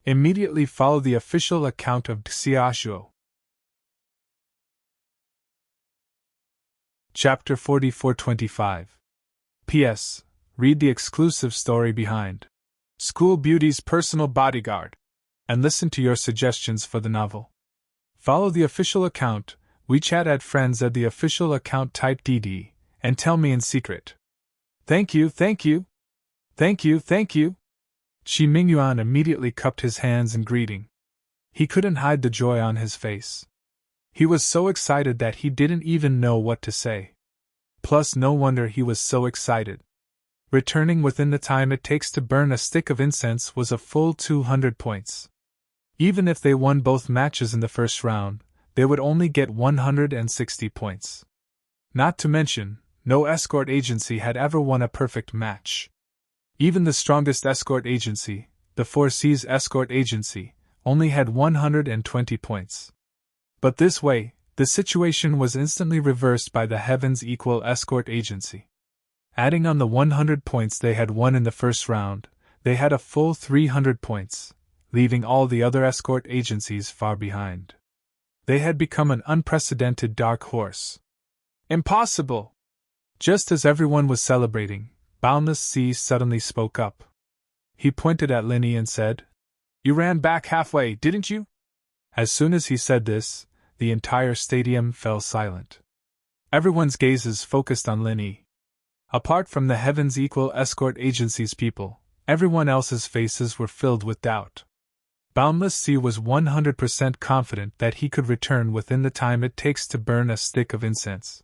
Immediately follow the official account of Xiaoshuo. Chapter 4425. P.S. Read the exclusive story behind School Beauty's Personal Bodyguard, and listen to your suggestions for the novel. Follow the official account, WeChat, add friends, add the official account, type DD, and tell me in secret. Thank you, thank you. Thank you, thank you. Qi Mingyuan immediately cupped his hands in greeting. He couldn't hide the joy on his face. He was so excited that he didn't even know what to say. Plus, no wonder he was so excited. Returning within the time it takes to burn a stick of incense was a full 200 points. Even if they won both matches in the first round, they would only get 160 points. Not to mention, no escort agency had ever won a perfect match. Even the strongest escort agency, the 4 Seas Escort Agency, only had 120 points. But this way, the situation was instantly reversed by the Heaven's Equal Escort Agency. Adding on the 100 points they had won in the first round, they had a full 300 points, leaving all the other escort agencies far behind. They had become an unprecedented dark horse. Impossible! Just as everyone was celebrating, Boundless Sea suddenly spoke up. He pointed at Lin Yi and said, "You ran back halfway, didn't you?" As soon as he said this, the entire stadium fell silent. Everyone's gazes focused on Lin Yi. Apart from the Heaven's Equal Escort Agency's people, everyone else's faces were filled with doubt. Boundless Sea was 100% confident that he could return within the time it takes to burn a stick of incense.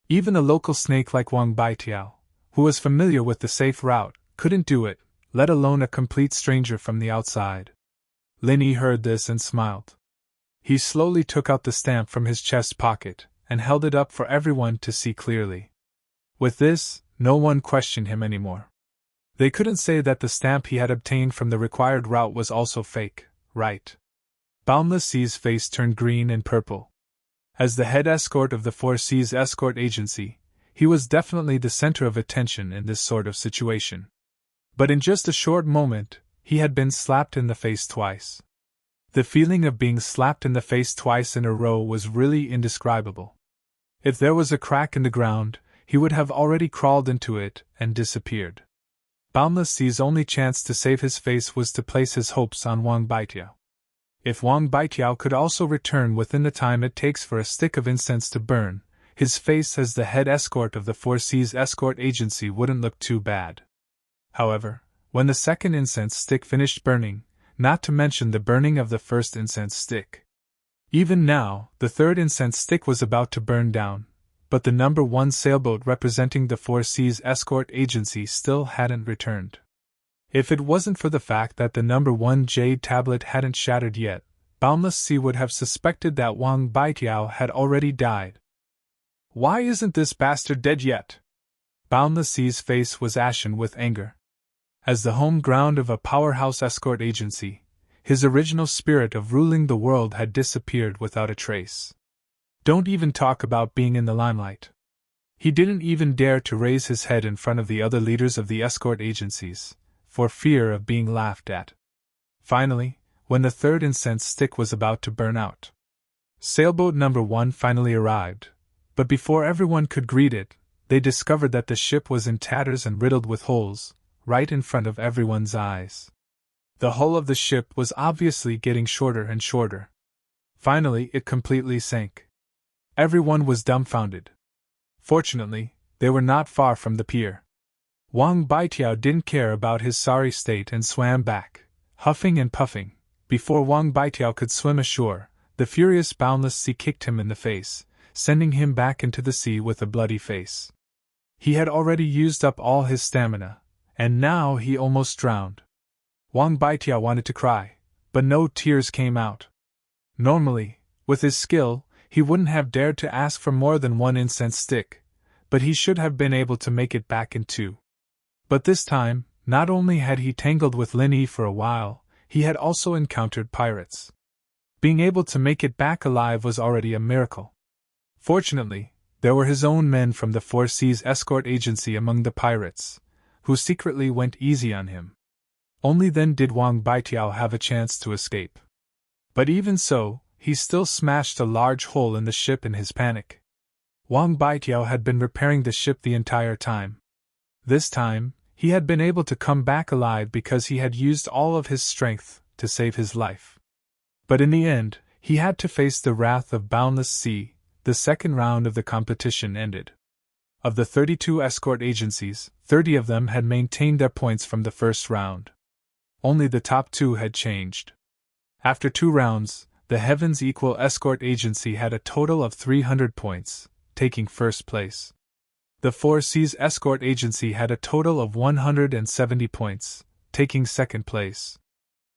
Even a local snake like Wang Baitiao, who was familiar with the safe route, couldn't do it, let alone a complete stranger from the outside. Lin Yi heard this and smiled. He slowly took out the stamp from his chest pocket and held it up for everyone to see clearly. With this, no one questioned him anymore. They couldn't say that the stamp he had obtained from the required route was also fake, right? Boundless Sea's face turned green and purple. As the head escort of the 4 Seas Escort Agency, he was definitely the center of attention in this sort of situation. But in just a short moment, he had been slapped in the face twice. The feeling of being slapped in the face twice in a row was really indescribable. If there was a crack in the ground, he would have already crawled into it and disappeared. Boundless Sea's only chance to save his face was to place his hopes on Wang Baitiao. If Wang Baitiao could also return within the time it takes for a stick of incense to burn, his face as the head escort of the 4 Seas Escort Agency wouldn't look too bad. However, when the second incense stick finished burning, not to mention the burning of the first incense stick. Even now, the third incense stick was about to burn down, but the number 1 sailboat representing the Four Seas Escort Agency still hadn't returned. If it wasn't for the fact that the number 1 jade tablet hadn't shattered yet, Boundless Sea would have suspected that Wang Baitiao had already died. Why isn't this bastard dead yet? Boundless Sea's face was ashen with anger. As the home ground of a powerhouse escort agency, his original spirit of ruling the world had disappeared without a trace. Don't even talk about being in the limelight. He didn't even dare to raise his head in front of the other leaders of the escort agencies, for fear of being laughed at. Finally, when the third incense stick was about to burn out, sailboat number 1 finally arrived, but before everyone could greet it, they discovered that the ship was in tatters and riddled with holes, right in front of everyone's eyes. The hull of the ship was obviously getting shorter and shorter. Finally, it completely sank. Everyone was dumbfounded. Fortunately, they were not far from the pier. Wang Baitiao didn't care about his sorry state and swam back, huffing and puffing. Before Wang Baitiao could swim ashore, the furious Boundless Sea kicked him in the face, sending him back into the sea with a bloody face. He had already used up all his stamina, and now he almost drowned. Wang Baitiao wanted to cry, but no tears came out. Normally, with his skill, he wouldn't have dared to ask for more than 1 incense stick, but he should have been able to make it back in 2. But this time, not only had he tangled with Lin Yi for a while, he had also encountered pirates. Being able to make it back alive was already a miracle. Fortunately, there were his own men from the Four Seas Escort Agency among the pirates, who secretly went easy on him. Only then did Wang Baitiao have a chance to escape. But even so, he still smashed a large hole in the ship in his panic. Wang Baitiao had been repairing the ship the entire time. This time, he had been able to come back alive because he had used all of his strength to save his life. But in the end, he had to face the wrath of Boundless Sea. The second round of the competition ended. Of the 32 escort agencies, 30 of them had maintained their points from the first round. Only the top 2 had changed. After 2 rounds, the Heavens Equal Escort Agency had a total of 300 points, taking first place. The Four Seas Escort Agency had a total of 170 points, taking second place.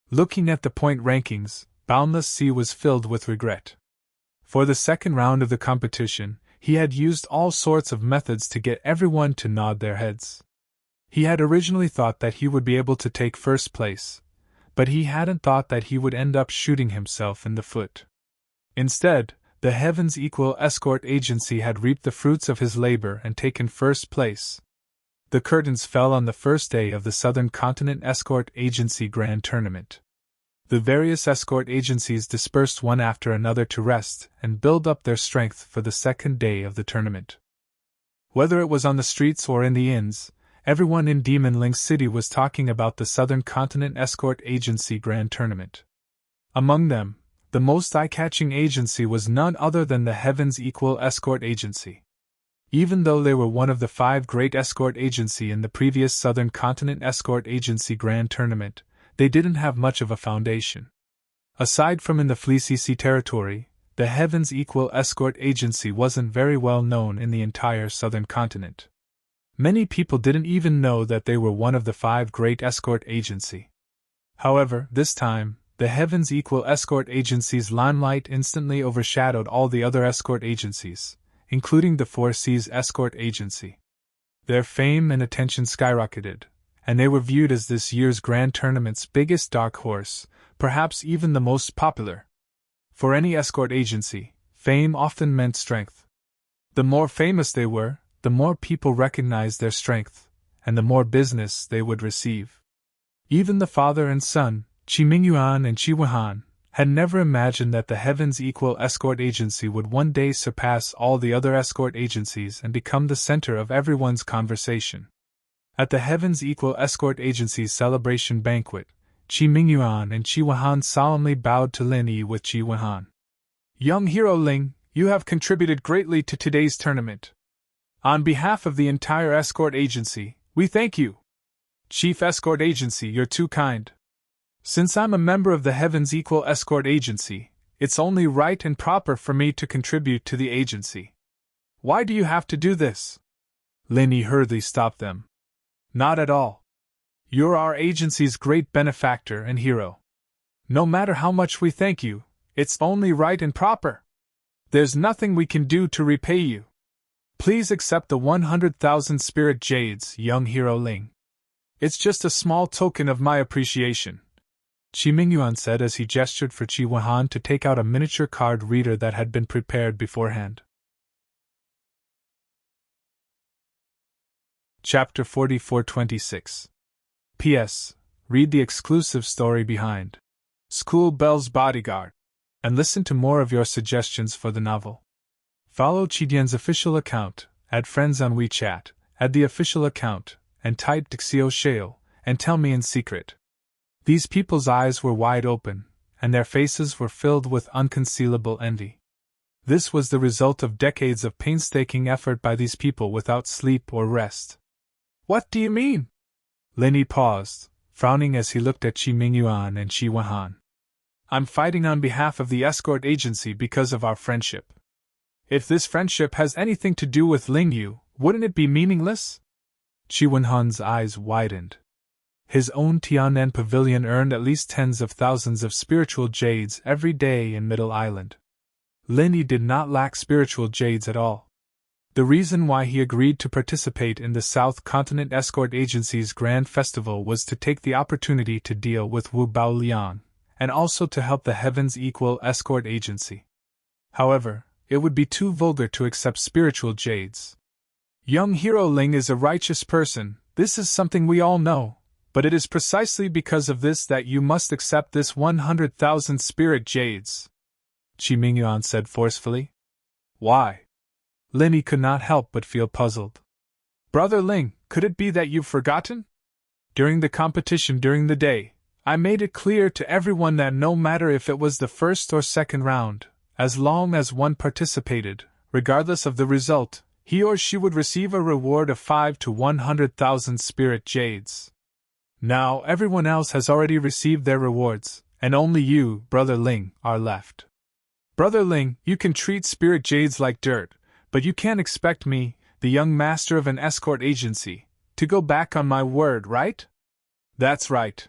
Looking at the point rankings, Boundless Sea was filled with regret. For the second round of the competition, he had used all sorts of methods to get everyone to nod their heads. He had originally thought that he would be able to take first place, but he hadn't thought that he would end up shooting himself in the foot. Instead, the Heavens Equal Escort Agency had reaped the fruits of his labor and taken first place. The curtains fell on the first day of the Southern Continent Escort Agency Grand Tournament. The various escort agencies dispersed one after another to rest and build up their strength for the second day of the tournament. Whether it was on the streets or in the inns, everyone in Demon Link City was talking about the Southern Continent Escort Agency Grand Tournament. Among them, the most eye-catching agency was none other than the Heavens Equal Escort Agency. Even though they were one of the 5 great escort agency in the previous Southern Continent Escort Agency Grand Tournament, they didn't have much of a foundation. Aside from in the Fleecy Sea territory, the Heavens Equal Escort Agency wasn't very well known in the entire Southern Continent. Many people didn't even know that they were one of the 5 great escort agency. However, this time, the Heavens Equal Escort Agency's limelight instantly overshadowed all the other escort agencies, including the Four Seas Escort Agency. Their fame and attention skyrocketed, and they were viewed as this year's grand tournament's biggest dark horse, perhaps even the most popular. For any escort agency, fame often meant strength. The more famous they were, the more people recognized their strength, and the more business they would receive. Even the father and son, Qi Mingyuan and Qi Wuhan, had never imagined that the Heavens Equal Escort Agency would one day surpass all the other escort agencies and become the center of everyone's conversation. At the Heavens Equal Escort Agency's celebration banquet, Qi Mingyuan and Qi Wuhan solemnly bowed to Lin Yi with Qi Wuhan. Young hero Ling, you have contributed greatly to today's tournament. On behalf of the entire escort agency, we thank you. Chief Escort Agency, you're too kind. Since I'm a member of the Heavens Equal Escort Agency, it's only right and proper for me to contribute to the agency. Why do you have to do this? Lin Yi hurriedly stopped them. Not at all. You're our agency's great benefactor and hero. No matter how much we thank you, it's only right and proper. There's nothing we can do to repay you. Please accept the 100,000 spirit jades, young hero Ling. It's just a small token of my appreciation, Qi Mingyuan said as he gestured for Qi Wenhan to take out a miniature card reader that had been prepared beforehand. Chapter 4426. P.S. Read the exclusive story behind School Bell's Bodyguard, and listen to more of your suggestions for the novel. Follow Qidian's official account, add friends on WeChat, add the official account, and type Dixio Shale, and tell me in secret. These people's eyes were wide open, and their faces were filled with unconcealable envy. This was the result of decades of painstaking effort by these people without sleep or rest. What do you mean? Lin Yi paused, frowning as he looked at Qi Mingyuan and Qi Wenhan. I'm fighting on behalf of the escort agency because of our friendship. If this friendship has anything to do with Ling Yu, wouldn't it be meaningless? Qi Wenhan's eyes widened. His own Tianan pavilion earned at least tens of thousands of spiritual jades every day in Middle Island. Lin Yi did not lack spiritual jades at all. The reason why he agreed to participate in the South Continent Escort Agency's Grand Festival was to take the opportunity to deal with Wu Baoliang, and also to help the Heavens Equal Escort Agency. However, it would be too vulgar to accept spiritual jades. Young Hero Ling is a righteous person, this is something we all know, but it is precisely because of this that you must accept this 100,000 spirit jades, Qi Mingyuan said forcefully. Why? Lin Yi could not help but feel puzzled. Brother Ling, could it be that you've forgotten? During the competition during the day, I made it clear to everyone that no matter if it was the first or second round, as long as one participated, regardless of the result, he or she would receive a reward of 5 to 100,000 spirit jades. Now everyone else has already received their rewards, and only you, Brother Ling, are left. Brother Ling, you can treat spirit jades like dirt, but you can't expect me, the young master of an escort agency, to go back on my word, right? That's right.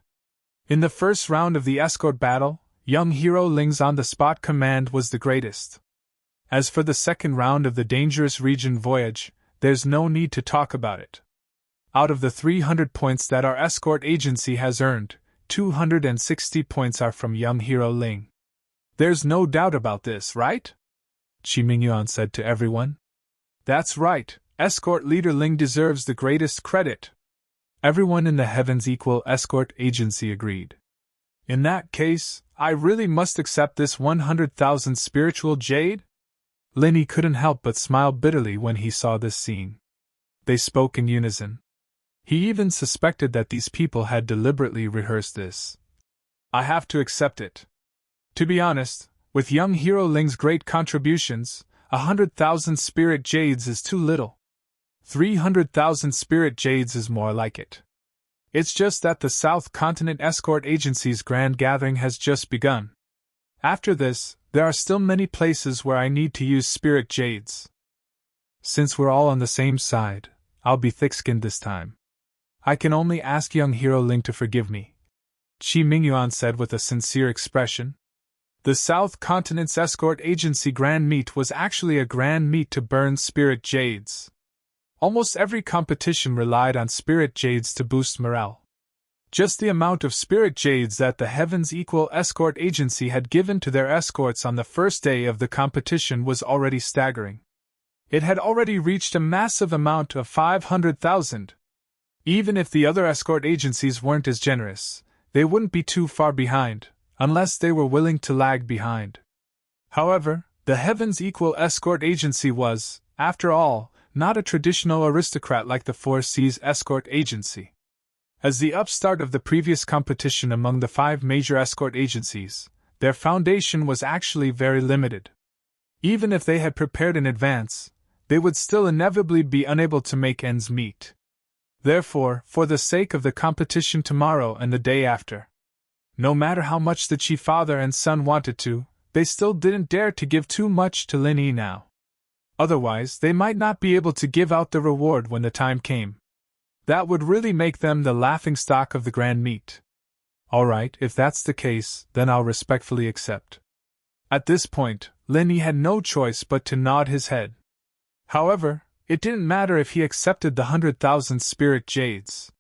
In the first round of the escort battle, young Hero Ling's on-the-spot command was the greatest. As for the second round of the dangerous region voyage, there's no need to talk about it. Out of the 300 points that our escort agency has earned, 260 points are from young Hero Ling. There's no doubt about this, right? Qi Mingyuan said to everyone. That's right, escort leader Ling deserves the greatest credit. Everyone in the Heavens Equal Escort Agency agreed. In that case, I really must accept this 100,000 spiritual jade? Lin Yi couldn't help but smile bitterly when he saw this scene. They spoke in unison. He even suspected that these people had deliberately rehearsed this. I have to accept it. To be honest, with young Hero Ling's great contributions, 100,000 spirit jades is too little. 300,000 spirit jades is more like it. It's just that the South Continent Escort Agency's grand gathering has just begun. After this, there are still many places where I need to use spirit jades. Since we're all on the same side, I'll be thick-skinned this time. I can only ask young Hero Ling to forgive me, Qi Mingyuan said with a sincere expression. The South Continent's Escort Agency Grand Meet was actually a grand meet to burn spirit jades. Almost every competition relied on spirit jades to boost morale. Just the amount of spirit jades that the Heavens Equal Escort Agency had given to their escorts on the first day of the competition was already staggering. It had already reached a massive amount of 500,000. Even if the other escort agencies weren't as generous, they wouldn't be too far behind, unless they were willing to lag behind. However, the Heavens Equal Escort Agency was, after all, not a traditional aristocrat like the Four Seas Escort Agency. As the upstart of the previous competition among the 5 major escort agencies, their foundation was actually very limited. Even if they had prepared in advance, they would still inevitably be unable to make ends meet. Therefore, for the sake of the competition tomorrow and the day after, no matter how much the Qi father and son wanted to, they still didn't dare to give too much to Lin Yi now. Otherwise, they might not be able to give out the reward when the time came. That would really make them the laughingstock of the grand meet. Alright, if that's the case, then I'll respectfully accept. At this point, Lin Yi had no choice but to nod his head. However, it didn't matter if he accepted the 100,000 spirit jades.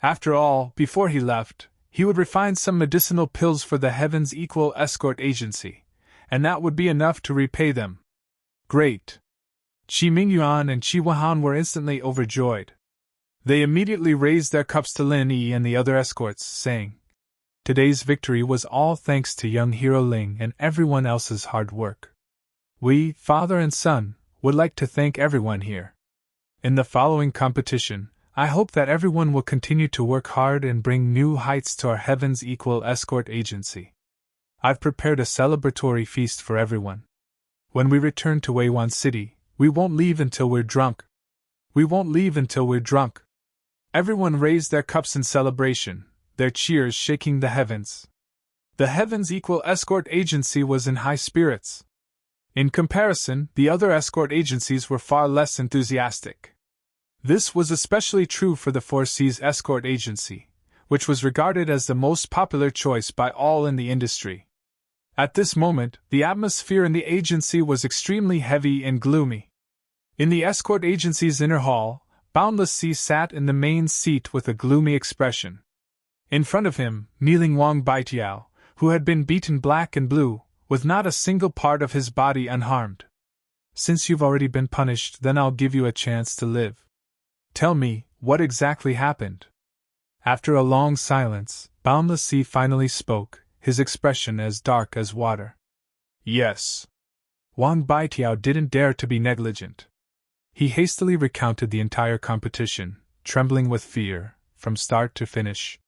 After all, before he left, he would refine some medicinal pills for the Heaven's Equal Escort Agency, and that would be enough to repay them. Great! Qi Mingyuan and Qi Wahan were instantly overjoyed. They immediately raised their cups to Lin Yi and the other escorts, saying, "Today's victory was all thanks to young hero Ling and everyone else's hard work. We, father and son, would like to thank everyone here. In the following competition, I hope that everyone will continue to work hard and bring new heights to our Heaven's Equal Escort Agency. I've prepared a celebratory feast for everyone. When we return to Weiwan City, we won't leave until we're drunk. We won't leave until we're drunk." Everyone raised their cups in celebration, their cheers shaking the heavens. The Heaven's Equal Escort Agency was in high spirits. In comparison, the other escort agencies were far less enthusiastic. This was especially true for the Four Seas Escort Agency, which was regarded as the most popular choice by all in the industry. At this moment, the atmosphere in the agency was extremely heavy and gloomy. In the escort agency's inner hall, Boundless Sea sat in the main seat with a gloomy expression. In front of him, kneeling Wang Baitiao, who had been beaten black and blue, with not a single part of his body unharmed. "Since you've already been punished, then I'll give you a chance to live. Tell me, what exactly happened?" After a long silence, Boundless Sea finally spoke, his expression as dark as water. "Yes." Wang Baitiao didn't dare to be negligent. He hastily recounted the entire competition, trembling with fear, from start to finish.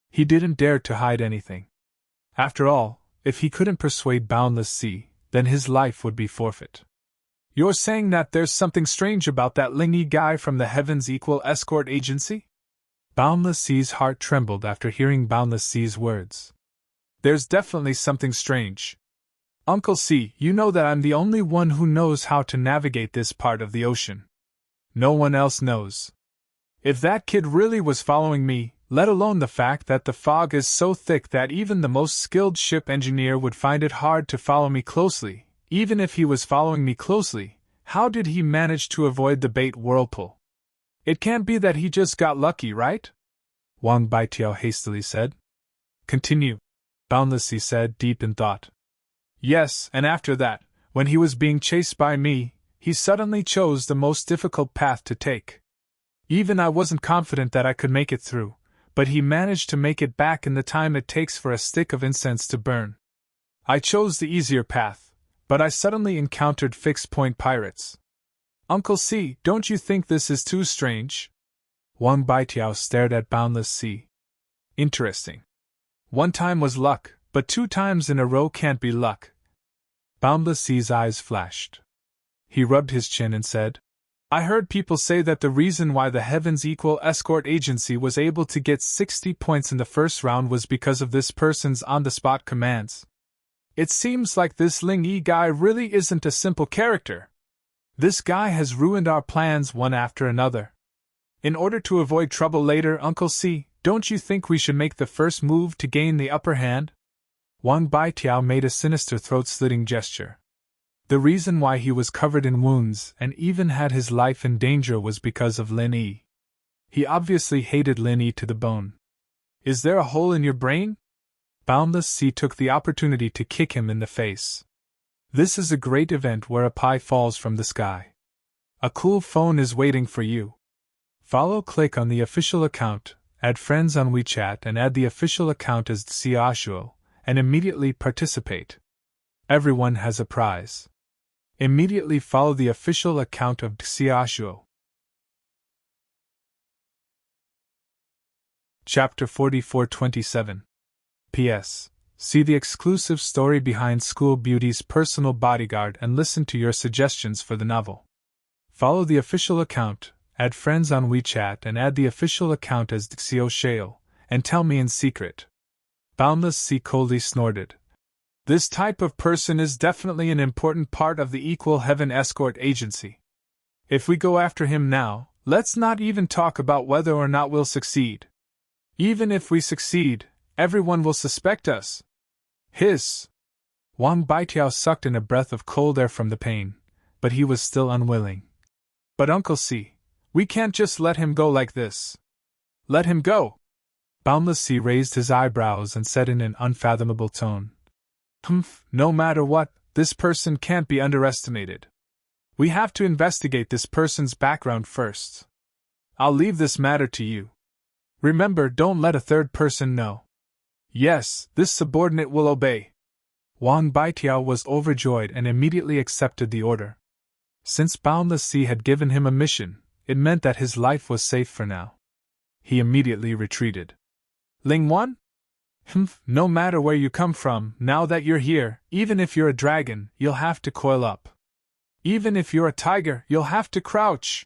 He didn't dare to hide anything. After all, if he couldn't persuade Boundless Sea, then his life would be forfeit. "You're saying that there's something strange about that Ling Yi guy from the Heaven's Equal Escort Agency?" Boundless Sea's heart trembled after hearing Boundless Sea's words. "There's definitely something strange. Uncle C, you know that I'm the only one who knows how to navigate this part of the ocean. No one else knows. If that kid really was following me, let alone the fact that the fog is so thick that even the most skilled ship engineer would find it hard to follow me closely, even if he was following me closely, how did he manage to avoid the bait whirlpool? It can't be that he just got lucky, right?" Wang Baitiao hastily said. "Continue," Boundless Sea said, deep in thought. "Yes, and after that, when he was being chased by me, he suddenly chose the most difficult path to take. Even I wasn't confident that I could make it through, but he managed to make it back in the time it takes for a stick of incense to burn. I chose the easier path, but I suddenly encountered fixed-point pirates. Uncle C, don't you think this is too strange?" Wang Baitiao stared at Boundless Sea. "Interesting. One time was luck, but 2 times in a row can't be luck." Boundless Sea's eyes flashed. He rubbed his chin and said, "I heard people say that the reason why the Heaven's Equal Escort Agency was able to get 60 points in the first round was because of this person's on-the-spot commands. It seems like this Ling Yi guy really isn't a simple character. This guy has ruined our plans one after another. In order to avoid trouble later, Uncle C, don't you think we should make the first move to gain the upper hand?" Wang Baitiao made a sinister throat-slitting gesture. The reason why he was covered in wounds and even had his life in danger was because of Lin Yi. He obviously hated Lin Yi to the bone. "Is there a hole in your brain?" Boundless Sea took the opportunity to kick him in the face. "This is a great event where a pie falls from the sky. A cool phone is waiting for you. Click on the official account, add friends on WeChat and add the official account as Xiaoshuo, and immediately participate. Everyone has a prize. Immediately follow the official account of Xiaoshuo." Chapter 4427. P.S. See the exclusive story behind School Beauty's personal bodyguard and listen to your suggestions for the novel. Follow the official account, add friends on WeChat and add the official account as Xiaoshuo, and tell me in secret. Boundless Sea coldly snorted. This type of person is definitely an important part of the Equal Heaven Escort Agency. If we go after him now, let's not even talk about whether or not we'll succeed. Even if we succeed, everyone will suspect us. Hiss! Wang Baitiao sucked in a breath of cold air from the pain, but he was still unwilling. But Uncle C, we can't just let him go like this. Let him go! Boundless C raised his eyebrows and said in an unfathomable tone. No matter what, this person can't be underestimated. We have to investigate this person's background first. I'll leave this matter to you. Remember, don't let a third person know. Yes, this subordinate will obey. Wang Baitiao was overjoyed and immediately accepted the order. Since Boundless Sea had given him a mission, it meant that his life was safe for now. He immediately retreated. Ling Wan? No matter where you come from, now that you're here, even if you're a dragon, you'll have to coil up. Even if you're a tiger, you'll have to crouch.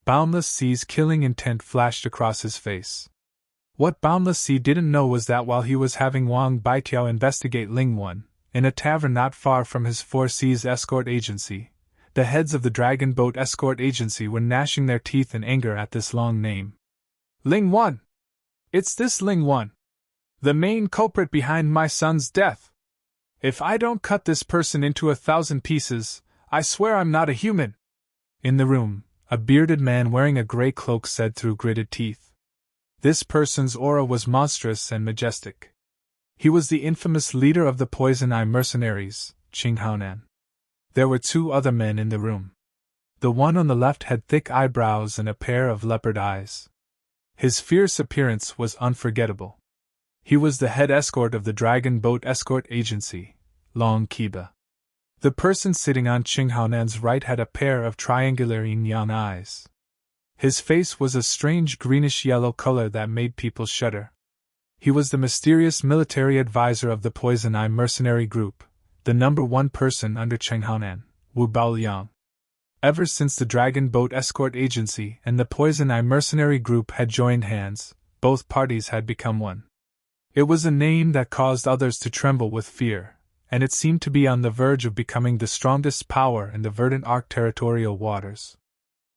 Boundless Sea's killing intent flashed across his face. What Boundless Sea didn't know was that while he was having Wang Baitiao investigate Ling Wan, in a tavern not far from his Four Seas escort agency, the heads of the Dragon Boat Escort Agency were gnashing their teeth in anger at this long name. Ling Wan! It's this Ling Wan! The main culprit behind my son's death! If I don't cut this person into 1,000 pieces, I swear I'm not a human! In the room, a bearded man wearing a gray cloak said through gritted teeth. This person's aura was monstrous and majestic. He was the infamous leader of the Poison Eye mercenaries, Qing Haonan. There were two other men in the room. The one on the left had thick eyebrows and a pair of leopard eyes. His fierce appearance was unforgettable. He was the head escort of the Dragon Boat Escort Agency, Long Kiba. The person sitting on Qing Haonan's right had a pair of triangular yin-yang eyes. His face was a strange greenish-yellow color that made people shudder. He was the mysterious military advisor of the Poison Eye mercenary group, the number one person under Qing Haonan, Wu Baoliang. Ever since the Dragon Boat Escort Agency and the Poison Eye mercenary group had joined hands, both parties had become one. It was a name that caused others to tremble with fear, and it seemed to be on the verge of becoming the strongest power in the Verdant Arc territorial waters.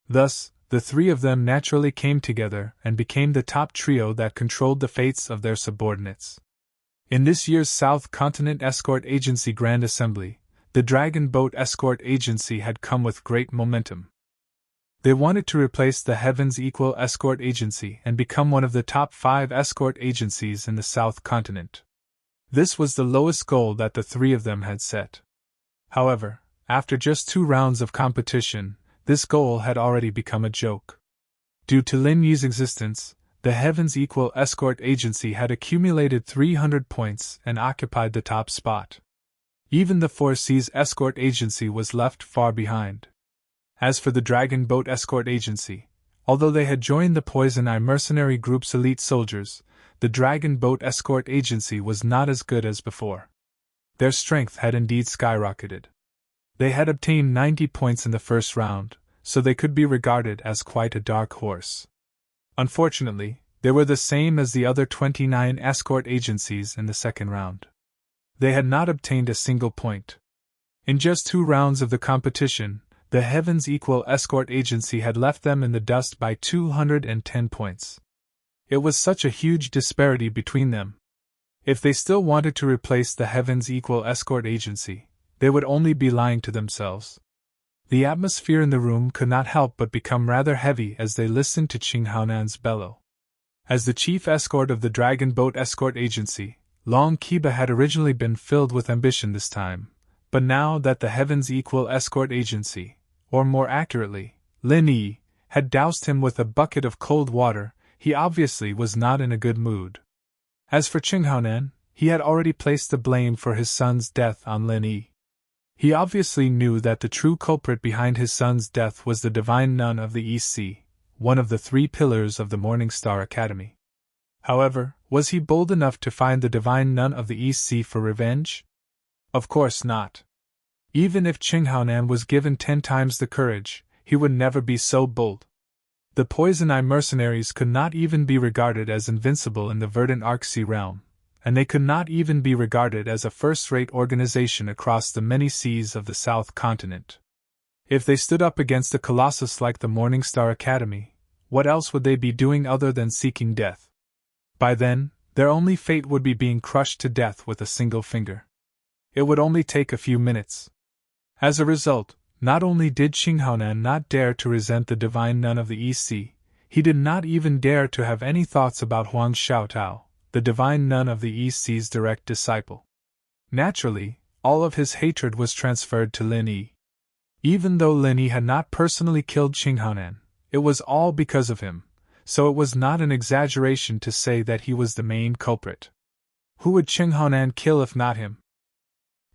Thus, the three of them naturally came together and became the top trio that controlled the fates of their subordinates. In this year's South Continent Escort Agency Grand Assembly, the Dragon Boat Escort Agency had come with great momentum. They wanted to replace the Heavens Equal Escort Agency and become one of the top 5 escort agencies in the South Continent. This was the lowest goal that the three of them had set. However, after just 2 rounds of competition, this goal had already become a joke. Due to Lin Yi's existence, the Heavens Equal Escort Agency had accumulated 300 points and occupied the top spot. Even the Four Seas Escort Agency was left far behind. As for the Dragon Boat Escort Agency, although they had joined the Poison Eye mercenary group's elite soldiers, the Dragon Boat Escort Agency was not as good as before. Their strength had indeed skyrocketed. They had obtained 90 points in the first round, so they could be regarded as quite a dark horse. Unfortunately, they were the same as the other 29 escort agencies in the second round. They had not obtained a single point. In just 2 rounds of the competition, the Heavens Equal Escort Agency had left them in the dust by 210 points. It was such a huge disparity between them. If they still wanted to replace the Heavens Equal Escort Agency, they would only be lying to themselves. The atmosphere in the room could not help but become rather heavy as they listened to Qing Haonan's bellow. As the chief escort of the Dragon Boat Escort Agency, Long Kiba had originally been filled with ambition this time, but now that the Heavens Equal Escort Agency, or more accurately, Lin Yi, had doused him with a bucket of cold water, he obviously was not in a good mood. As for Qing Haonan, he had already placed the blame for his son's death on Lin Yi. He obviously knew that the true culprit behind his son's death was the Divine Nun of the East Sea, one of the 3 pillars of the Morning Star Academy. However, was he bold enough to find the Divine Nun of the East Sea for revenge? Of course not. Even if Qing Haonan was given 10 times the courage, he would never be so bold. The Poison Eye mercenaries could not even be regarded as invincible in the Verdant Arc Sea realm, and they could not even be regarded as a first-rate organization across the many seas of the South Continent. If they stood up against a colossus like the Morningstar Academy, what else would they be doing other than seeking death? By then, their only fate would be being crushed to death with a single finger. It would only take a few minutes. As a result, not only did Qinghaonan not dare to resent the divine nun of the East Sea, he did not even dare to have any thoughts about Huang Xiaotao, the divine nun of the East Sea's direct disciple. Naturally, all of his hatred was transferred to Lin Yi. Even though Lin Yi had not personally killed Qinghaonan, it was all because of him, so it was not an exaggeration to say that he was the main culprit. Who would Qinghaonan kill if not him?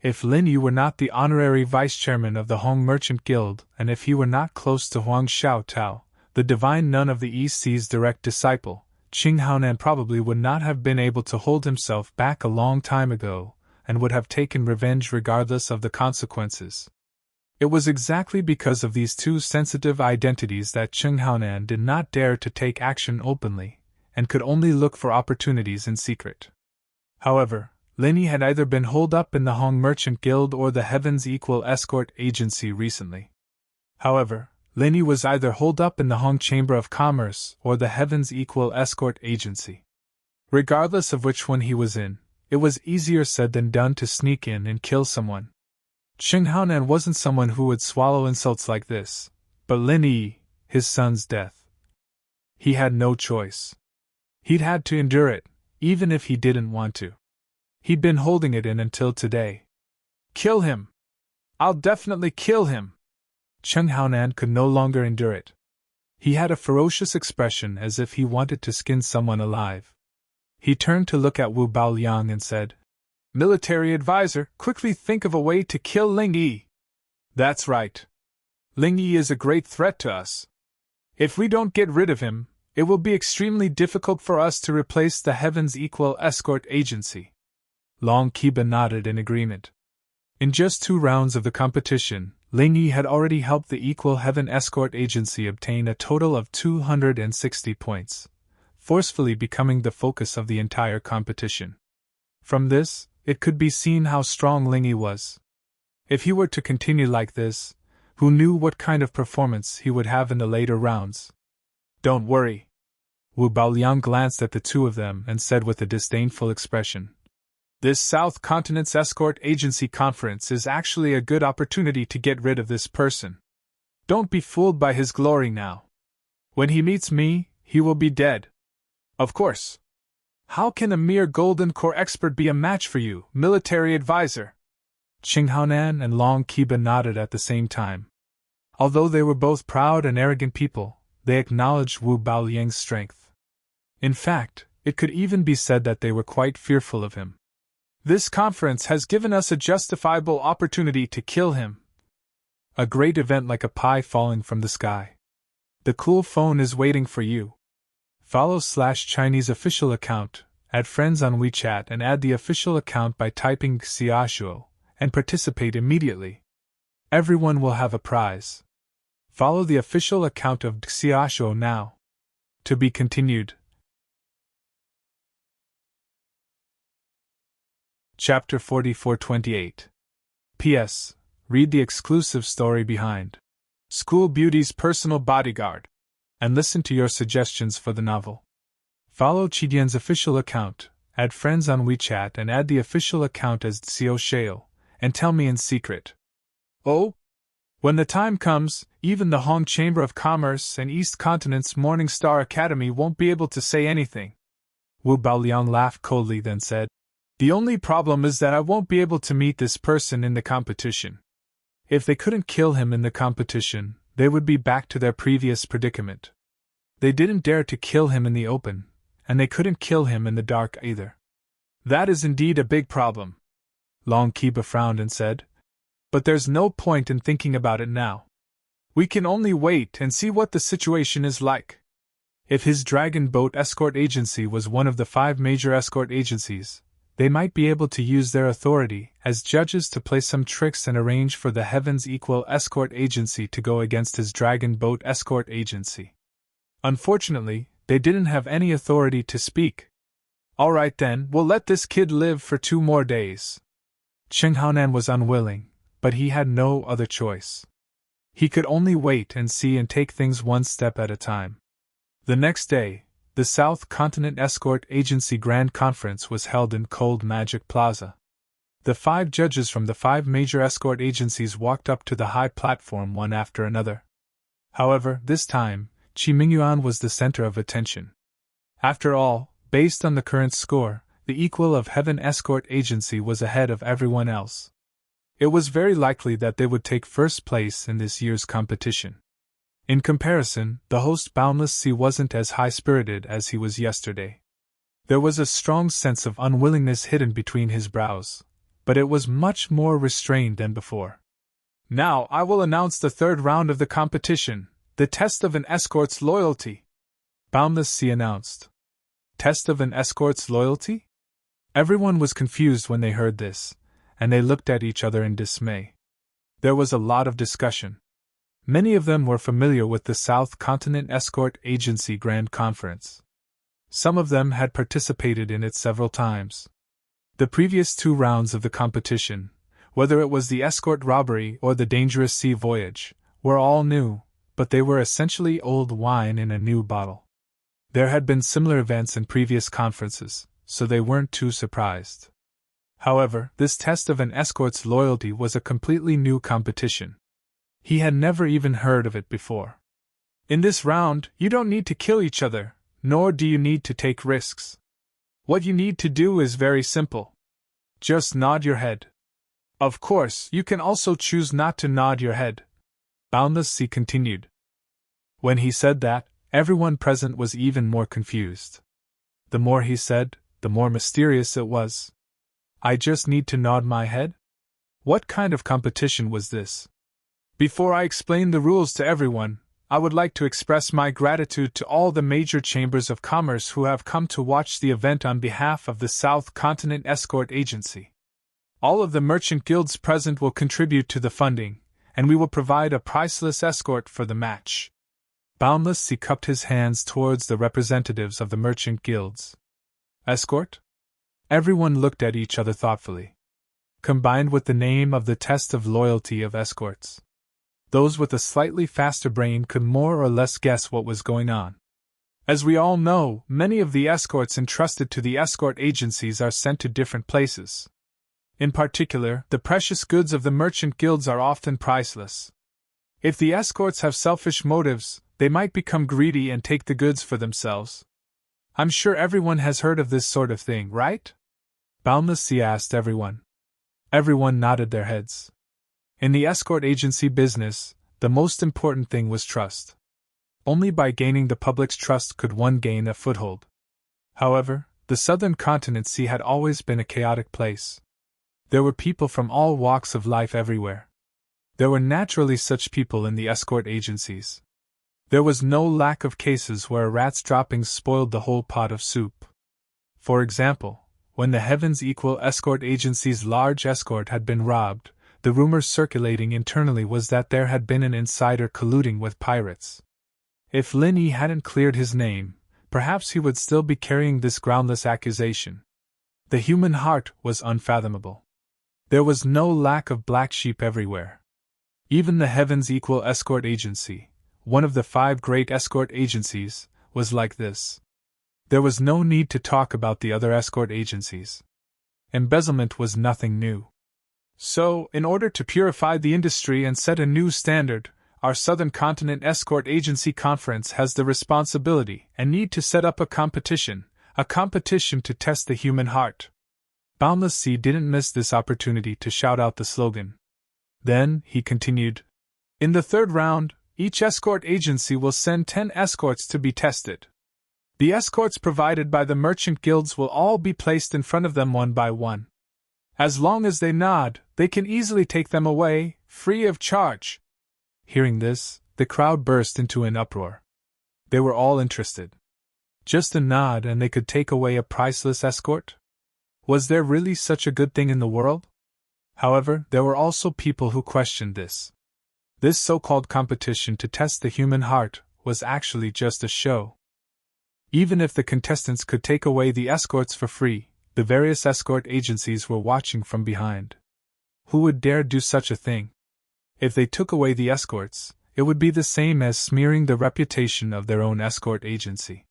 If Lin Yi were not the honorary vice-chairman of the Hong Merchant Guild, and if he were not close to Huang Xiaotao, the divine nun of the East Sea's direct disciple, Qinghaonan probably would not have been able to hold himself back a long time ago, and would have taken revenge regardless of the consequences. It was exactly because of these two sensitive identities that Qinghaonan did not dare to take action openly, and could only look for opportunities in secret. However, Lin Yi had either been holed up in the Hong Merchant Guild or the Heaven's Equal Escort Agency recently. Lin Yi was either holed up in the Hong Chamber of Commerce or the Heaven's Equal Escort Agency. Regardless of which one he was in, it was easier said than done to sneak in and kill someone. Qinghaonan wasn't someone who would swallow insults like this, but Lin Yi, his son's death. He had no choice. He'd had to endure it, even if he didn't want to. He'd been holding it in until today. Kill him! I'll definitely kill him! Qinghaonan could no longer endure it. He had a ferocious expression as if he wanted to skin someone alive. He turned to look at Wu Baoliang and said, "Military advisor, quickly think of a way to kill Ling Yi." "That's right. Ling Yi is a great threat to us. If we don't get rid of him, it will be extremely difficult for us to replace the Heaven's Equal Escort Agency." Long Qiba nodded in agreement. In just 2 rounds of the competition, Ling Yi had already helped the Equal Heaven Escort Agency obtain a total of 260 points, forcefully becoming the focus of the entire competition. From this, it could be seen how strong Ling Yi was. If he were to continue like this, who knew what kind of performance he would have in the later rounds? "Don't worry." Wu Baoliang glanced at the two of them and said with a disdainful expression, "This South Continent's Escort Agency Conference is actually a good opportunity to get rid of this person. Don't be fooled by his glory now. When he meets me, he will be dead. Of course. How can a mere Golden Core expert be a match for you, military advisor?" Qinghaonan and Long Qiba nodded at the same time. Although they were both proud and arrogant people, they acknowledged Wu Baoliang's strength. In fact, it could even be said that they were quite fearful of him. "This conference has given us a justifiable opportunity to kill him. A great event like a pie falling from the sky. The cool phone is waiting for you. Follow /Chinese official account, add friends on WeChat and add the official account by typing Xiaoshuo, and participate immediately. Everyone will have a prize. Follow the official account of Xiaoshuo now." To be continued. Chapter 4428. P.S. Read the exclusive story behind School Beauty's Personal Bodyguard, and listen to your suggestions for the novel. Follow Qidian's official account, add friends on WeChat and add the official account as Xiaosheo, and tell me in secret. Oh? When the time comes, even the Hong Chamber of Commerce and East Continent's Morningstar Academy won't be able to say anything. Wu Baoliang laughed coldly, then said, "The only problem is that I won't be able to meet this person in the competition. If they couldn't kill him in the competition, they would be back to their previous predicament. They didn't dare to kill him in the open, and they couldn't kill him in the dark either. That is indeed a big problem." Long Qiba frowned and said, "But there's no point in thinking about it now. We can only wait and see what the situation is like. If his Dragon Boat Escort Agency was one of the 5 major escort agencies, they might be able to use their authority as judges to play some tricks and arrange for the Heaven's Equal Escort Agency to go against his Dragon Boat Escort Agency. Unfortunately, they didn't have any authority to speak. All right then, we'll let this kid live for 2 more days. Cheng Haonan was unwilling, but he had no other choice. He could only wait and see and take things one step at a time. The next day, the South Continent Escort Agency Grand Conference was held in Cold Magic Plaza. The 5 judges from the 5 major escort agencies walked up to the high platform one after another. However, this time, Qi Mingyuan was the center of attention. After all, based on the current score, the Equal of Heaven Escort Agency was ahead of everyone else. It was very likely that they would take first place in this year's competition. In comparison, the host Boundless Sea wasn't as high-spirited as he was yesterday. There was a strong sense of unwillingness hidden between his brows, but it was much more restrained than before. Now I will announce the 3rd round of the competition, the test of an escort's loyalty. Boundless Sea announced. Test of an escort's loyalty? Everyone was confused when they heard this, and they looked at each other in dismay. There was a lot of discussion. Many of them were familiar with the South Continent Escort Agency Grand Conference. Some of them had participated in it several times. The previous 2 rounds of the competition, whether it was the escort robbery or the dangerous sea voyage, were all new, but they were essentially old wine in a new bottle. There had been similar events in previous conferences, so they weren't too surprised. However, this test of an escort's loyalty was a completely new competition. He had never even heard of it before. In this round, you don't need to kill each other, nor do you need to take risks. What you need to do is very simple. Just nod your head. Of course, you can also choose not to nod your head. Boundless Sea continued. When he said that, everyone present was even more confused. The more he said, the more mysterious it was. I just need to nod my head? What kind of competition was this? Before I explain the rules to everyone, I would like to express my gratitude to all the major chambers of commerce who have come to watch the event on behalf of the South Continent Escort Agency. All of the merchant guilds present will contribute to the funding, and we will provide a priceless escort for the match. Boundless Sea cupped his hands towards the representatives of the merchant guilds. Escort? Everyone looked at each other thoughtfully. Combined with the name of the test of loyalty of escorts, those with a slightly faster brain could more or less guess what was going on. As we all know, many of the escorts entrusted to the escort agencies are sent to different places. In particular, the precious goods of the merchant guilds are often priceless. If the escorts have selfish motives, they might become greedy and take the goods for themselves. I'm sure everyone has heard of this sort of thing, right? Boundless Sea asked everyone. Everyone nodded their heads. In the escort agency business, the most important thing was trust. Only by gaining the public's trust could one gain a foothold. However, the southern continent sea had always been a chaotic place. There were people from all walks of life everywhere. There were naturally such people in the escort agencies. There was no lack of cases where a rat's droppings spoiled the whole pot of soup. For example, when the Heavens Equal Escort Agency's large escort had been robbed, the rumor circulating internally was that there had been an insider colluding with pirates. If Lin Yi hadn't cleared his name, perhaps he would still be carrying this groundless accusation. The human heart was unfathomable. There was no lack of black sheep everywhere. Even the Heavens Equal Escort Agency, one of the 5 great escort agencies, was like this. There was no need to talk about the other escort agencies. Embezzlement was nothing new. So, in order to purify the industry and set a new standard, our Southern Continent Escort Agency Conference has the responsibility and need to set up a competition to test the human heart. Boundless Sea didn't miss this opportunity to shout out the slogan. Then, he continued, in the 3rd round, each escort agency will send 10 escorts to be tested. The escorts provided by the merchant guilds will all be placed in front of them one by one. As long as they nod, they can easily take them away, free of charge. Hearing this, the crowd burst into an uproar. They were all interested. Just a nod and they could take away a priceless escort? Was there really such a good thing in the world? However, there were also people who questioned this. This so-called competition to test the human heart was actually just a show. Even if the contestants could take away the escorts for free, the various escort agencies were watching from behind. Who would dare do such a thing? If they took away the escorts, it would be the same as smearing the reputation of their own escort agency.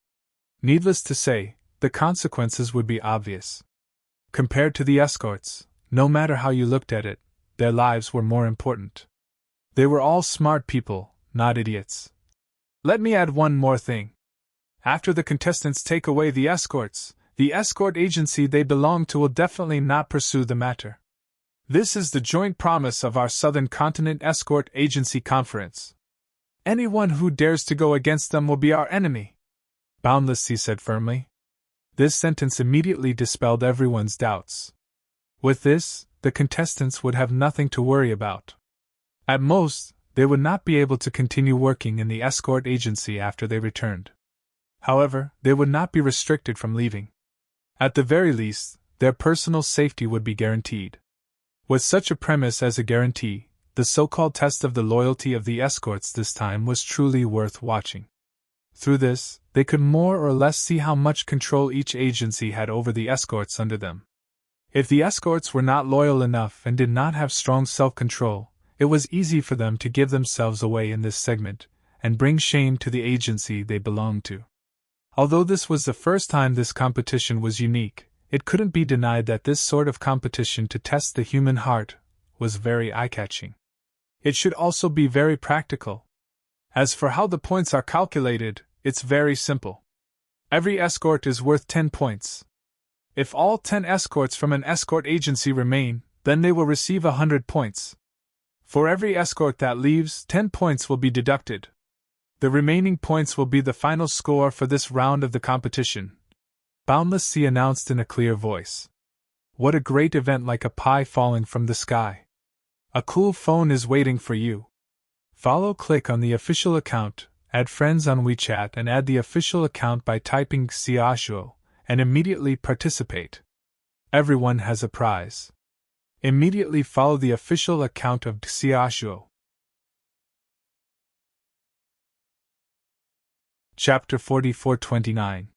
Needless to say, the consequences would be obvious. Compared to the escorts, no matter how you looked at it, their lives were more important. They were all smart people, not idiots. Let me add one more thing. After the contestants take away the escort agency they belong to will definitely not pursue the matter. This is the joint promise of our Southern Continent Escort Agency Conference. Anyone who dares to go against them will be our enemy. Boundless Sea said firmly. This sentence immediately dispelled everyone's doubts. With this, the contestants would have nothing to worry about. At most, they would not be able to continue working in the escort agency after they returned. However, they would not be restricted from leaving. At the very least, their personal safety would be guaranteed. With such a premise as a guarantee, the so-called test of the loyalty of the escorts this time was truly worth watching. Through this, they could more or less see how much control each agency had over the escorts under them. If the escorts were not loyal enough and did not have strong self-control, it was easy for them to give themselves away in this segment, and bring shame to the agency they belonged to. Although this was the first time this competition was unique, it couldn't be denied that this sort of competition to test the human heart was very eye-catching. It should also be very practical. As for how the points are calculated, it's very simple. Every escort is worth 10 points. If all 10 escorts from an escort agency remain, then they will receive 100 points. For every escort that leaves, 10 points will be deducted. The remaining points will be the final score for this round of the competition. Boundless Sea announced in a clear voice. What a great event, like a pie falling from the sky. A cool phone is waiting for you. Click on the official account, add friends on WeChat and add the official account by typing Xiaoshuo, and immediately participate. Everyone has a prize. Immediately follow the official account of Xiaoshuo. Chapter 44-29.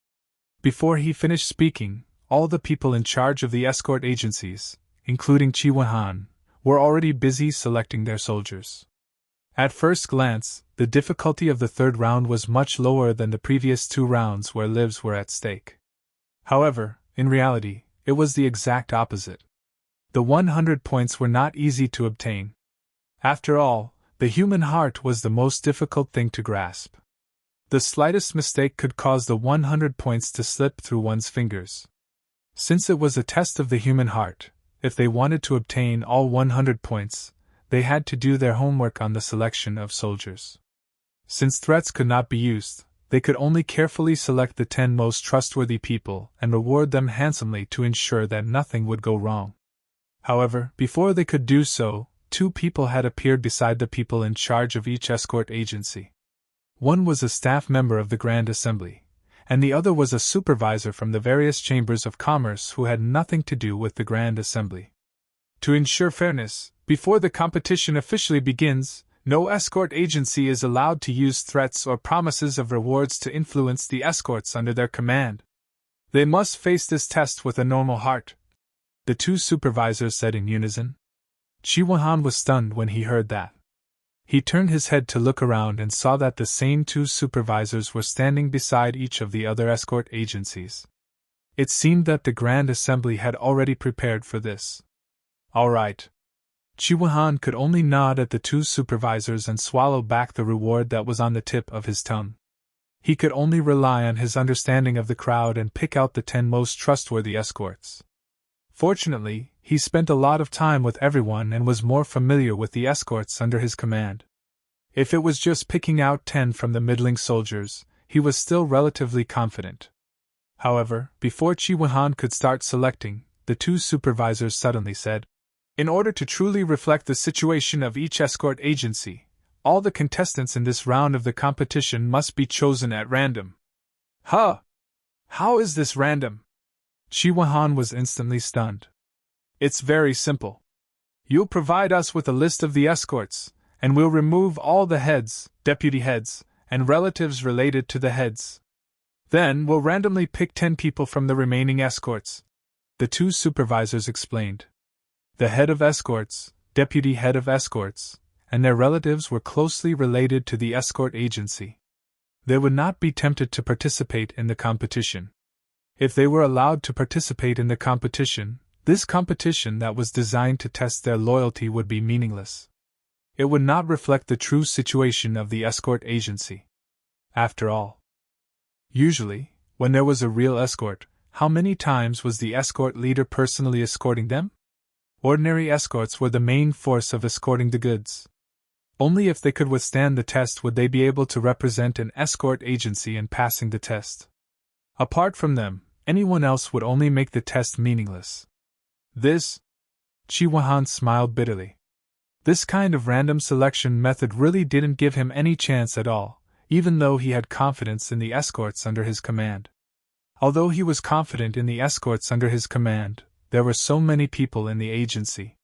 Before he finished speaking, all the people in charge of the escort agencies, including Qi Wenhan, were already busy selecting their soldiers. At first glance, the difficulty of the third round was much lower than the previous 2 rounds where lives were at stake. However, in reality, it was the exact opposite. The 100 points were not easy to obtain. After all, the human heart was the most difficult thing to grasp. The slightest mistake could cause the 100 points to slip through one's fingers. Since it was a test of the human heart, if they wanted to obtain all 100 points, they had to do their homework on the selection of soldiers. Since threats could not be used, they could only carefully select the 10 most trustworthy people and reward them handsomely to ensure that nothing would go wrong. However, before they could do so, 2 people had appeared beside the people in charge of each escort agency. One was a staff member of the Grand Assembly, and the other was a supervisor from the various chambers of commerce who had nothing to do with the Grand Assembly. To ensure fairness, before the competition officially begins, no escort agency is allowed to use threats or promises of rewards to influence the escorts under their command. They must face this test with a normal heart, the 2 supervisors said in unison. Qi Wenhan was stunned when he heard that. He turned his head to look around and saw that the same 2 supervisors were standing beside each of the other escort agencies. It seemed that the Grand Assembly had already prepared for this. All right. Qi Wenhan could only nod at the 2 supervisors and swallow back the reward that was on the tip of his tongue. He could only rely on his understanding of the crowd and pick out the 10 most trustworthy escorts. Fortunately, he spent a lot of time with everyone and was more familiar with the escorts under his command. If it was just picking out 10 from the middling soldiers, he was still relatively confident. However, before Qi Wenhan could start selecting, the 2 supervisors suddenly said, "In order to truly reflect the situation of each escort agency, all the contestants in this round of the competition must be chosen at random." Huh! How is this random? Qi Wenhan was instantly stunned. It's very simple. You'll provide us with a list of the escorts, and we'll remove all the heads, deputy heads, and relatives related to the heads. Then we'll randomly pick 10 people from the remaining escorts, the two supervisors explained. The head of escorts, deputy head of escorts, and their relatives were closely related to the escort agency. They would not be tempted to participate in the competition. If they were allowed to participate in the competition, this competition that was designed to test their loyalty would be meaningless. It would not reflect the true situation of the escort agency. After all, usually, when there was a real escort, how many times was the escort leader personally escorting them? Ordinary escorts were the main force of escorting the goods. Only if they could withstand the test would they be able to represent an escort agency in passing the test. Apart from them, anyone else would only make the test meaningless. Chi Huahan smiled bitterly. This kind of random selection method really didn't give him any chance at all, even though he had confidence in the escorts under his command. Although he was confident in the escorts under his command, there were so many people in the agency.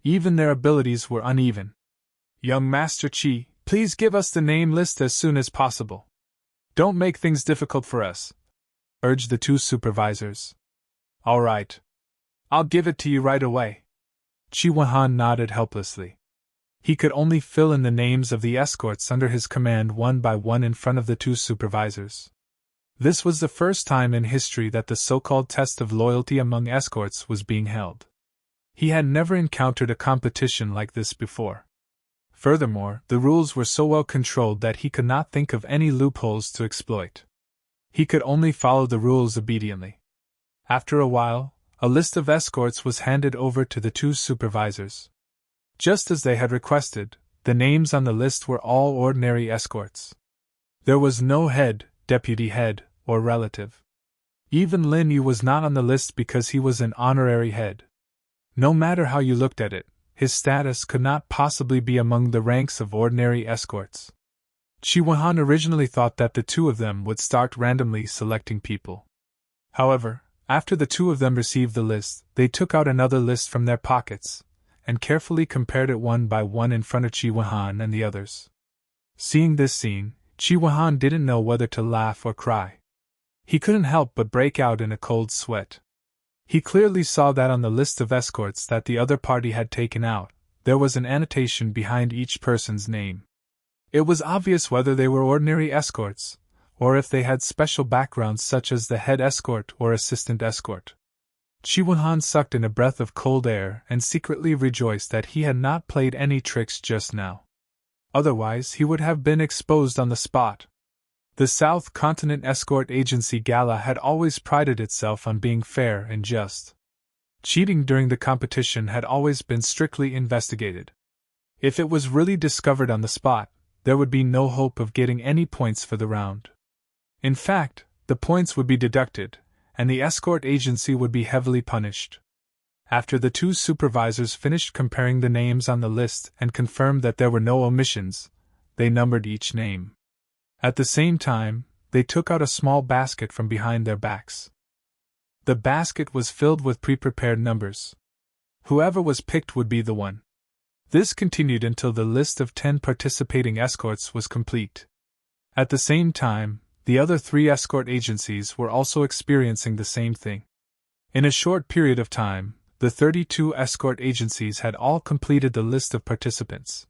Even their abilities were uneven. Young Master Qi, please give us the name list as soon as possible. Don't make things difficult for us, urged the two supervisors. All right. I'll give it to you right away. Qi Huahan nodded helplessly. He could only fill in the names of the escorts under his command one by one in front of the two supervisors. This was the first time in history that the so-called test of loyalty among escorts was being held. He had never encountered a competition like this before. Furthermore, the rules were so well controlled that he could not think of any loopholes to exploit. He could only follow the rules obediently. After a while, a list of escorts was handed over to the two supervisors. Just as they had requested, the names on the list were all ordinary escorts. There was no head, deputy head, or relative. Even Lin Yu was not on the list because he was an honorary head. No matter how you looked at it, his status could not possibly be among the ranks of ordinary escorts. Qi Huahan originally thought that the two of them would start randomly selecting people. However, after the two of them received the list, they took out another list from their pockets, and carefully compared it one by one in front of Qi Huahan and the others. Seeing this scene, Qi Huahan didn't know whether to laugh or cry. He couldn't help but break out in a cold sweat. He clearly saw that on the list of escorts that the other party had taken out, there was an annotation behind each person's name. It was obvious whether they were ordinary escorts, or if they had special backgrounds such as the head escort or assistant escort. Qi Huahan sucked in a breath of cold air and secretly rejoiced that he had not played any tricks just now. Otherwise, he would have been exposed on the spot. The South Continent Escort Agency Gala had always prided itself on being fair and just. Cheating during the competition had always been strictly investigated. If it was really discovered on the spot, there would be no hope of getting any points for the round. In fact, the points would be deducted, and the escort agency would be heavily punished. After the two supervisors finished comparing the names on the list and confirmed that there were no omissions, they numbered each name. At the same time, they took out a small basket from behind their backs. The basket was filled with pre-prepared numbers. Whoever was picked would be the one. This continued until the list of 10 participating escorts was complete. At the same time, the other 3 escort agencies were also experiencing the same thing. In a short period of time, the 32 escort agencies had all completed the list of participants.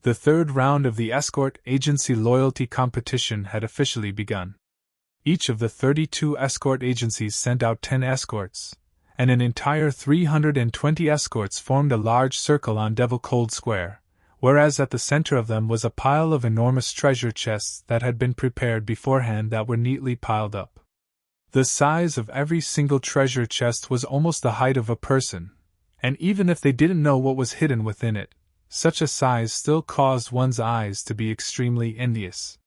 The third round of the escort agency loyalty competition had officially begun. Each of the 32 escort agencies sent out 10 escorts, and an entire 320 escorts formed a large circle on Devil Cold Square, whereas at the center of them was a pile of enormous treasure chests that had been prepared beforehand that were neatly piled up. The size of every single treasure chest was almost the height of a person, and even if they didn't know what was hidden within it, such a size still caused one's eyes to be extremely envious.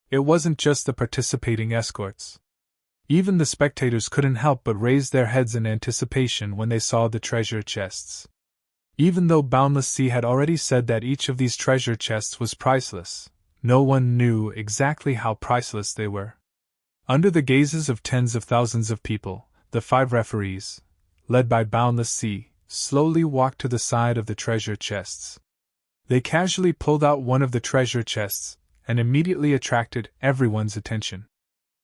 It wasn't just the participating escorts. Even the spectators couldn't help but raise their heads in anticipation when they saw the treasure chests. Even though Boundless Sea had already said that each of these treasure chests was priceless, no one knew exactly how priceless they were. Under the gazes of tens of thousands of people, the 5 referees, led by Boundless Sea, slowly walked to the side of the treasure chests. They casually pulled out one of the treasure chests, and immediately attracted everyone's attention.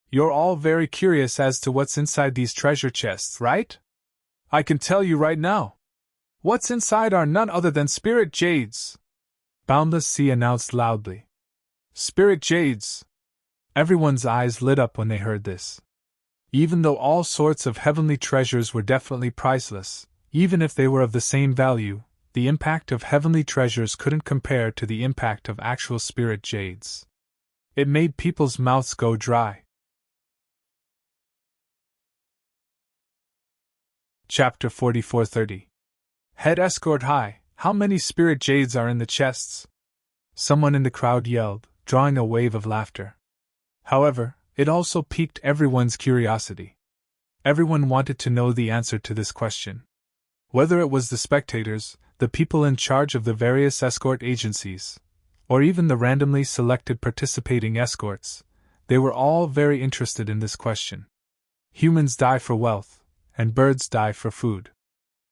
You're all very curious as to what's inside these treasure chests, right? I can tell you right now. What's inside are none other than spirit jades, Boundless Sea announced loudly. Spirit jades! Everyone's eyes lit up when they heard this. Even though all sorts of heavenly treasures were definitely priceless, even if they were of the same value, the impact of heavenly treasures couldn't compare to the impact of actual spirit jades. It made people's mouths go dry. Chapter 44:30. Head escort high, how many spirit jades are in the chests? Someone in the crowd yelled, drawing a wave of laughter. However, it also piqued everyone's curiosity. Everyone wanted to know the answer to this question. Whether it was the spectators, the people in charge of the various escort agencies, or even the randomly selected participating escorts, they were all very interested in this question. Humans die for wealth, and birds die for food.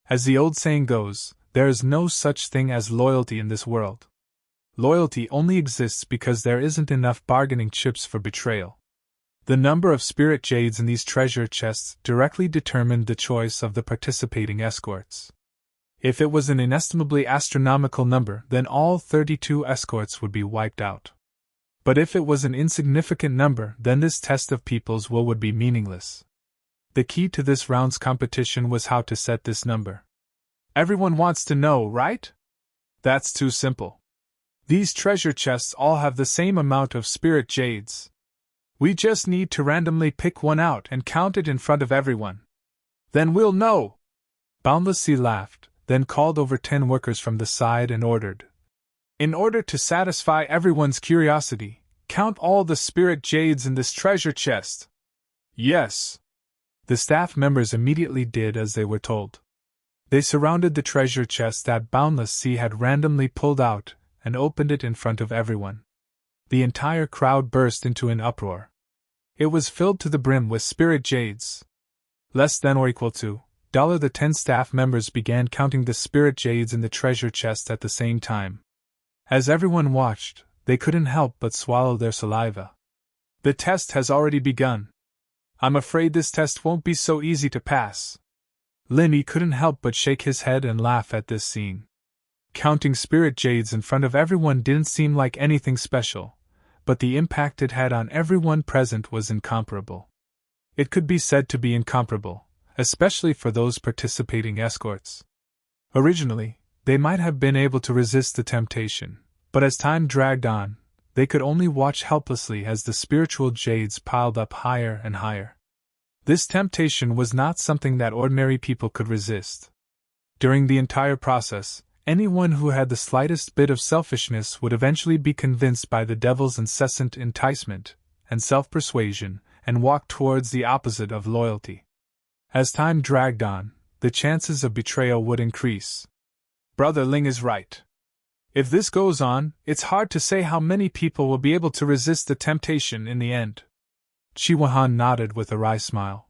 As the old saying goes, there is no such thing as loyalty in this world. Loyalty only exists because there isn't enough bargaining chips for betrayal. The number of spirit jades in these treasure chests directly determined the choice of the participating escorts. If it was an inestimably astronomical number, then all 32 escorts would be wiped out. But if it was an insignificant number, then this test of people's will would be meaningless. The key to this round's competition was how to set this number. Everyone wants to know, right? That's too simple. These treasure chests all have the same amount of spirit jades. We just need to randomly pick one out and count it in front of everyone. Then we'll know. Boundless Sea laughed, then called over 10 workers from the side and ordered. In order to satisfy everyone's curiosity, count all the spirit jades in this treasure chest. Yes. The staff members immediately did as they were told. They surrounded the treasure chest that Boundless Sea had randomly pulled out and opened it in front of everyone. The entire crowd burst into an uproar. It was filled to the brim with spirit jades. Less than or equal to the 10 staff members began counting the spirit jades in the treasure chest at the same time. As everyone watched, they couldn't help but swallow their saliva. The test has already begun. I'm afraid this test won't be so easy to pass. Linny couldn't help but shake his head and laugh at this scene. Counting spirit jades in front of everyone didn't seem like anything special, but the impact it had on everyone present was incomparable. It could be said to be incomparable, especially for those participating escorts. Originally, they might have been able to resist the temptation, but as time dragged on, they could only watch helplessly as the spiritual jades piled up higher and higher. This temptation was not something that ordinary people could resist. During the entire process, anyone who had the slightest bit of selfishness would eventually be convinced by the devil's incessant enticement and self-persuasion and walk towards the opposite of loyalty. As time dragged on, the chances of betrayal would increase. Brother Ling is right. If this goes on, it's hard to say how many people will be able to resist the temptation in the end. Chiwahan nodded with a wry smile.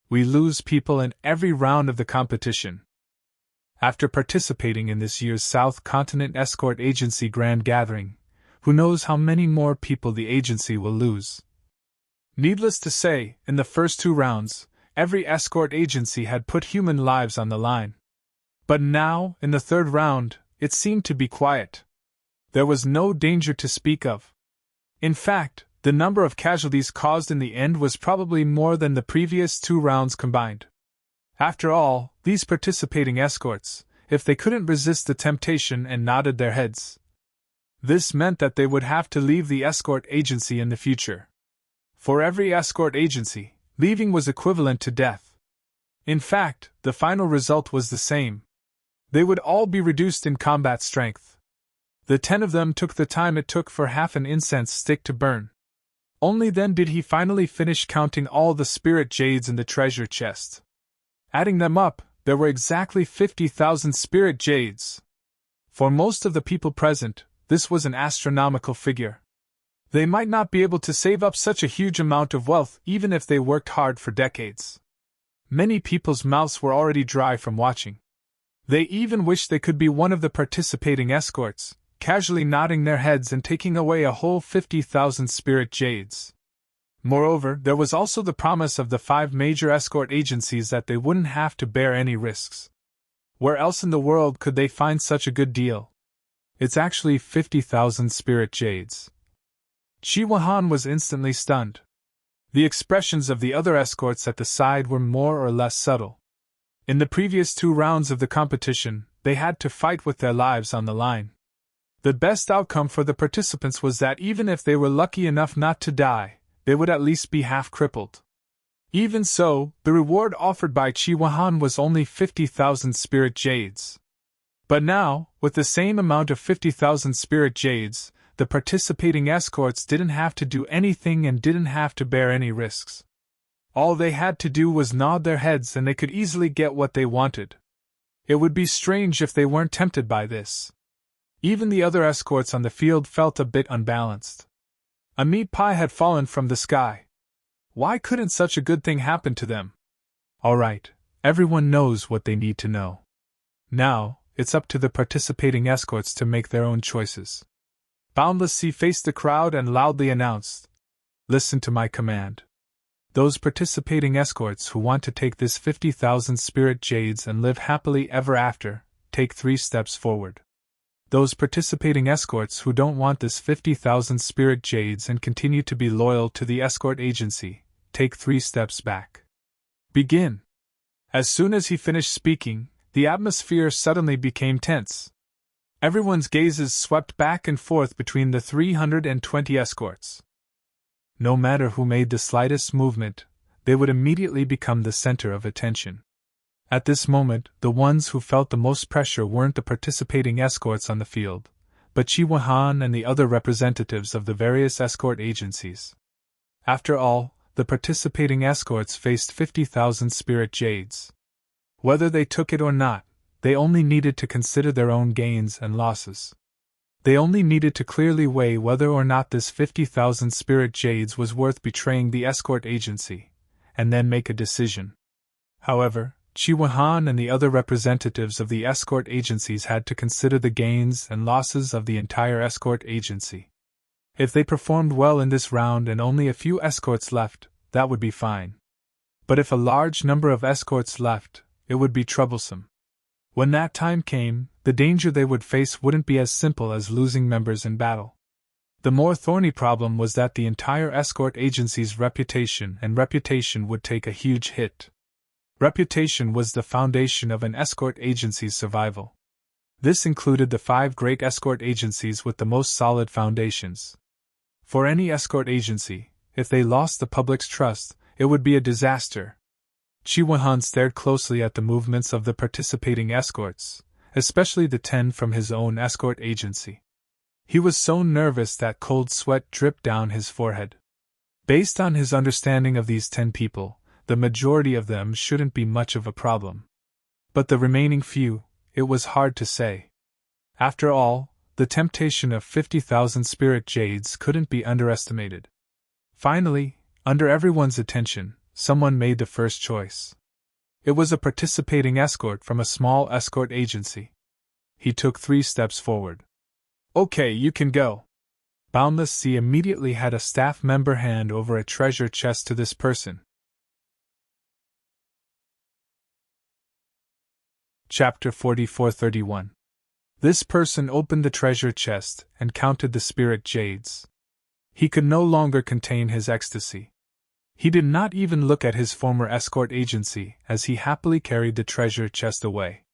We lose people in every round of the competition. After participating in this year's South Continent Escort Agency Grand Gathering, who knows how many more people the agency will lose. Needless to say, in the first 2 rounds, every escort agency had put human lives on the line. But now, in the 3rd round, it seemed to be quiet. There was no danger to speak of. In fact, the number of casualties caused in the end was probably more than the previous 2 rounds combined. After all, these participating escorts, if they couldn't resist the temptation and nodded their heads, this meant that they would have to leave the escort agency in the future. For every escort agency, leaving was equivalent to death. In fact, the final result was the same. They would all be reduced in combat strength. The 10 of them took the time it took for half an incense stick to burn. Only then did he finally finish counting all the spirit jades in the treasure chest. Adding them up, there were exactly 50,000 spirit jades. For most of the people present, this was an astronomical figure. They might not be able to save up such a huge amount of wealth even if they worked hard for decades. Many people's mouths were already dry from watching. They even wished they could be one of the participating escorts, casually nodding their heads and taking away a whole 50,000 spirit jades. Moreover, there was also the promise of the 5 major escort agencies that they wouldn't have to bear any risks. Where else in the world could they find such a good deal? It's actually 50,000 spirit jades. Chi Wahan was instantly stunned. The expressions of the other escorts at the side were more or less subtle. In the previous 2 rounds of the competition, they had to fight with their lives on the line. The best outcome for the participants was that even if they were lucky enough not to die, they would at least be half crippled. Even so, the reward offered by Chi Wahan was only 50,000 spirit jades. But now, with the same amount of 50,000 spirit jades, the participating escorts didn't have to do anything and didn't have to bear any risks. All they had to do was nod their heads and they could easily get what they wanted. It would be strange if they weren't tempted by this. Even the other escorts on the field felt a bit unbalanced. A meat pie had fallen from the sky. Why couldn't such a good thing happen to them? Alright, everyone knows what they need to know. Now, it's up to the participating escorts to make their own choices. Boundless Sea faced the crowd and loudly announced, "Listen to my command. Those participating escorts who want to take this 50,000 spirit jades and live happily ever after, take 3 steps forward. Those participating escorts who don't want this 50,000 spirit jades and continue to be loyal to the escort agency, take 3 steps back. Begin." As soon as he finished speaking, the atmosphere suddenly became tense. Everyone's gazes swept back and forth between the 320 escorts. No matter who made the slightest movement, they would immediately become the center of attention. At this moment, the ones who felt the most pressure weren't the participating escorts on the field, but Chi Wahan and the other representatives of the various escort agencies. After all, the participating escorts faced 50,000 spirit jades. Whether they took it or not, they only needed to consider their own gains and losses. They only needed to clearly weigh whether or not this 50,000 spirit jades was worth betraying the escort agency, and then make a decision. However, Chi Wahan and the other representatives of the escort agencies had to consider the gains and losses of the entire escort agency. If they performed well in this round and only a few escorts left, that would be fine. But if a large number of escorts left, it would be troublesome. When that time came, the danger they would face wouldn't be as simple as losing members in battle. The more thorny problem was that the entire escort agency's reputation would take a huge hit. Reputation was the foundation of an escort agency's survival. This included the 5 great escort agencies with the most solid foundations. For any escort agency, if they lost the public's trust, it would be a disaster. Chi Wahan stared closely at the movements of the participating escorts, especially the 10 from his own escort agency. He was so nervous that cold sweat dripped down his forehead. Based on his understanding of these 10 people, the majority of them shouldn't be much of a problem. But the remaining few, it was hard to say. After all, the temptation of 50,000 spirit jades couldn't be underestimated. Finally, under everyone's attention, someone made the first choice. It was a participating escort from a small escort agency. He took 3 steps forward. "Okay, you can go." Boundless Sea immediately had a staff member hand over a treasure chest to this person. Chapter 4431. This person opened the treasure chest and counted the spirit jades. He could no longer contain his ecstasy. He did not even look at his former escort agency as he happily carried the treasure chest away.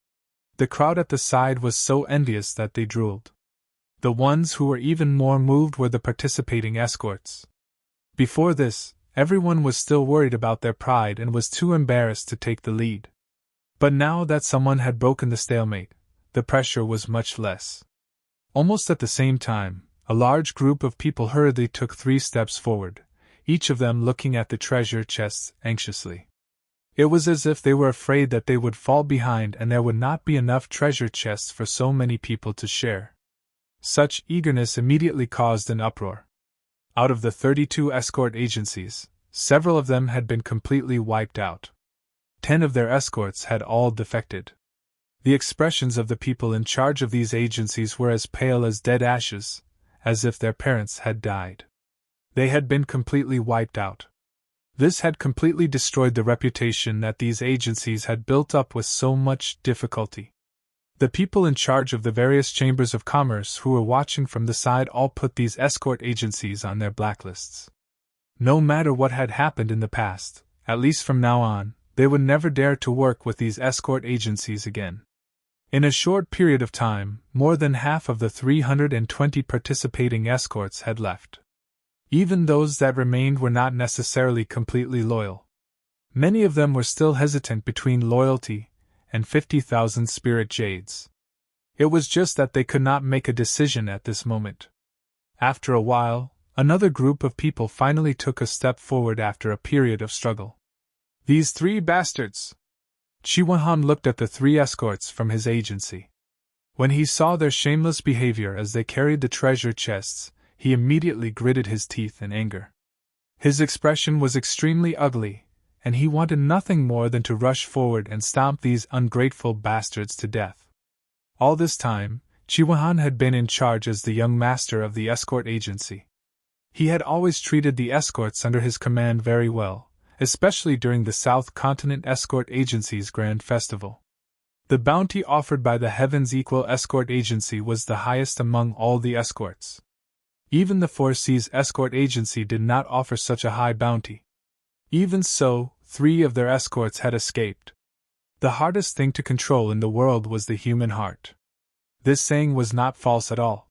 The crowd at the side was so envious that they drooled. The ones who were even more moved were the participating escorts. Before this, everyone was still worried about their pride and was too embarrassed to take the lead. But now that someone had broken the stalemate, the pressure was much less. Almost at the same time, a large group of people hurriedly took 3 steps forward, each of them looking at the treasure chests anxiously. It was as if they were afraid that they would fall behind and there would not be enough treasure chests for so many people to share. Such eagerness immediately caused an uproar. Out of the 32 escort agencies, several of them had been completely wiped out. 10 of their escorts had all defected. The expressions of the people in charge of these agencies were as pale as dead ashes, as if their parents had died. They had been completely wiped out. This had completely destroyed the reputation that these agencies had built up with so much difficulty. The people in charge of the various chambers of commerce who were watching from the side all put these escort agencies on their blacklists. No matter what had happened in the past, at least from now on, they would never dare to work with these escort agencies again. In a short period of time, more than half of the 320 participating escorts had left. Even those that remained were not necessarily completely loyal. Many of them were still hesitant between loyalty and 50,000 spirit jades. It was just that they could not make a decision at this moment. After a while, another group of people finally took a step forward after a period of struggle. These 3 bastards! Chiwahan looked at the 3 escorts from his agency. When he saw their shameless behavior as they carried the treasure chests, he immediately gritted his teeth in anger. His expression was extremely ugly, and he wanted nothing more than to rush forward and stomp these ungrateful bastards to death. All this time, Chiwahan had been in charge as the young master of the escort agency. He had always treated the escorts under his command very well, especially during the South Continent Escort Agency's Grand Festival. The bounty offered by the Heavens Equal Escort Agency was the highest among all the escorts. Even the Four Seas Escort Agency did not offer such a high bounty. Even so, 3 of their escorts had escaped. The hardest thing to control in the world was the human heart. This saying was not false at all.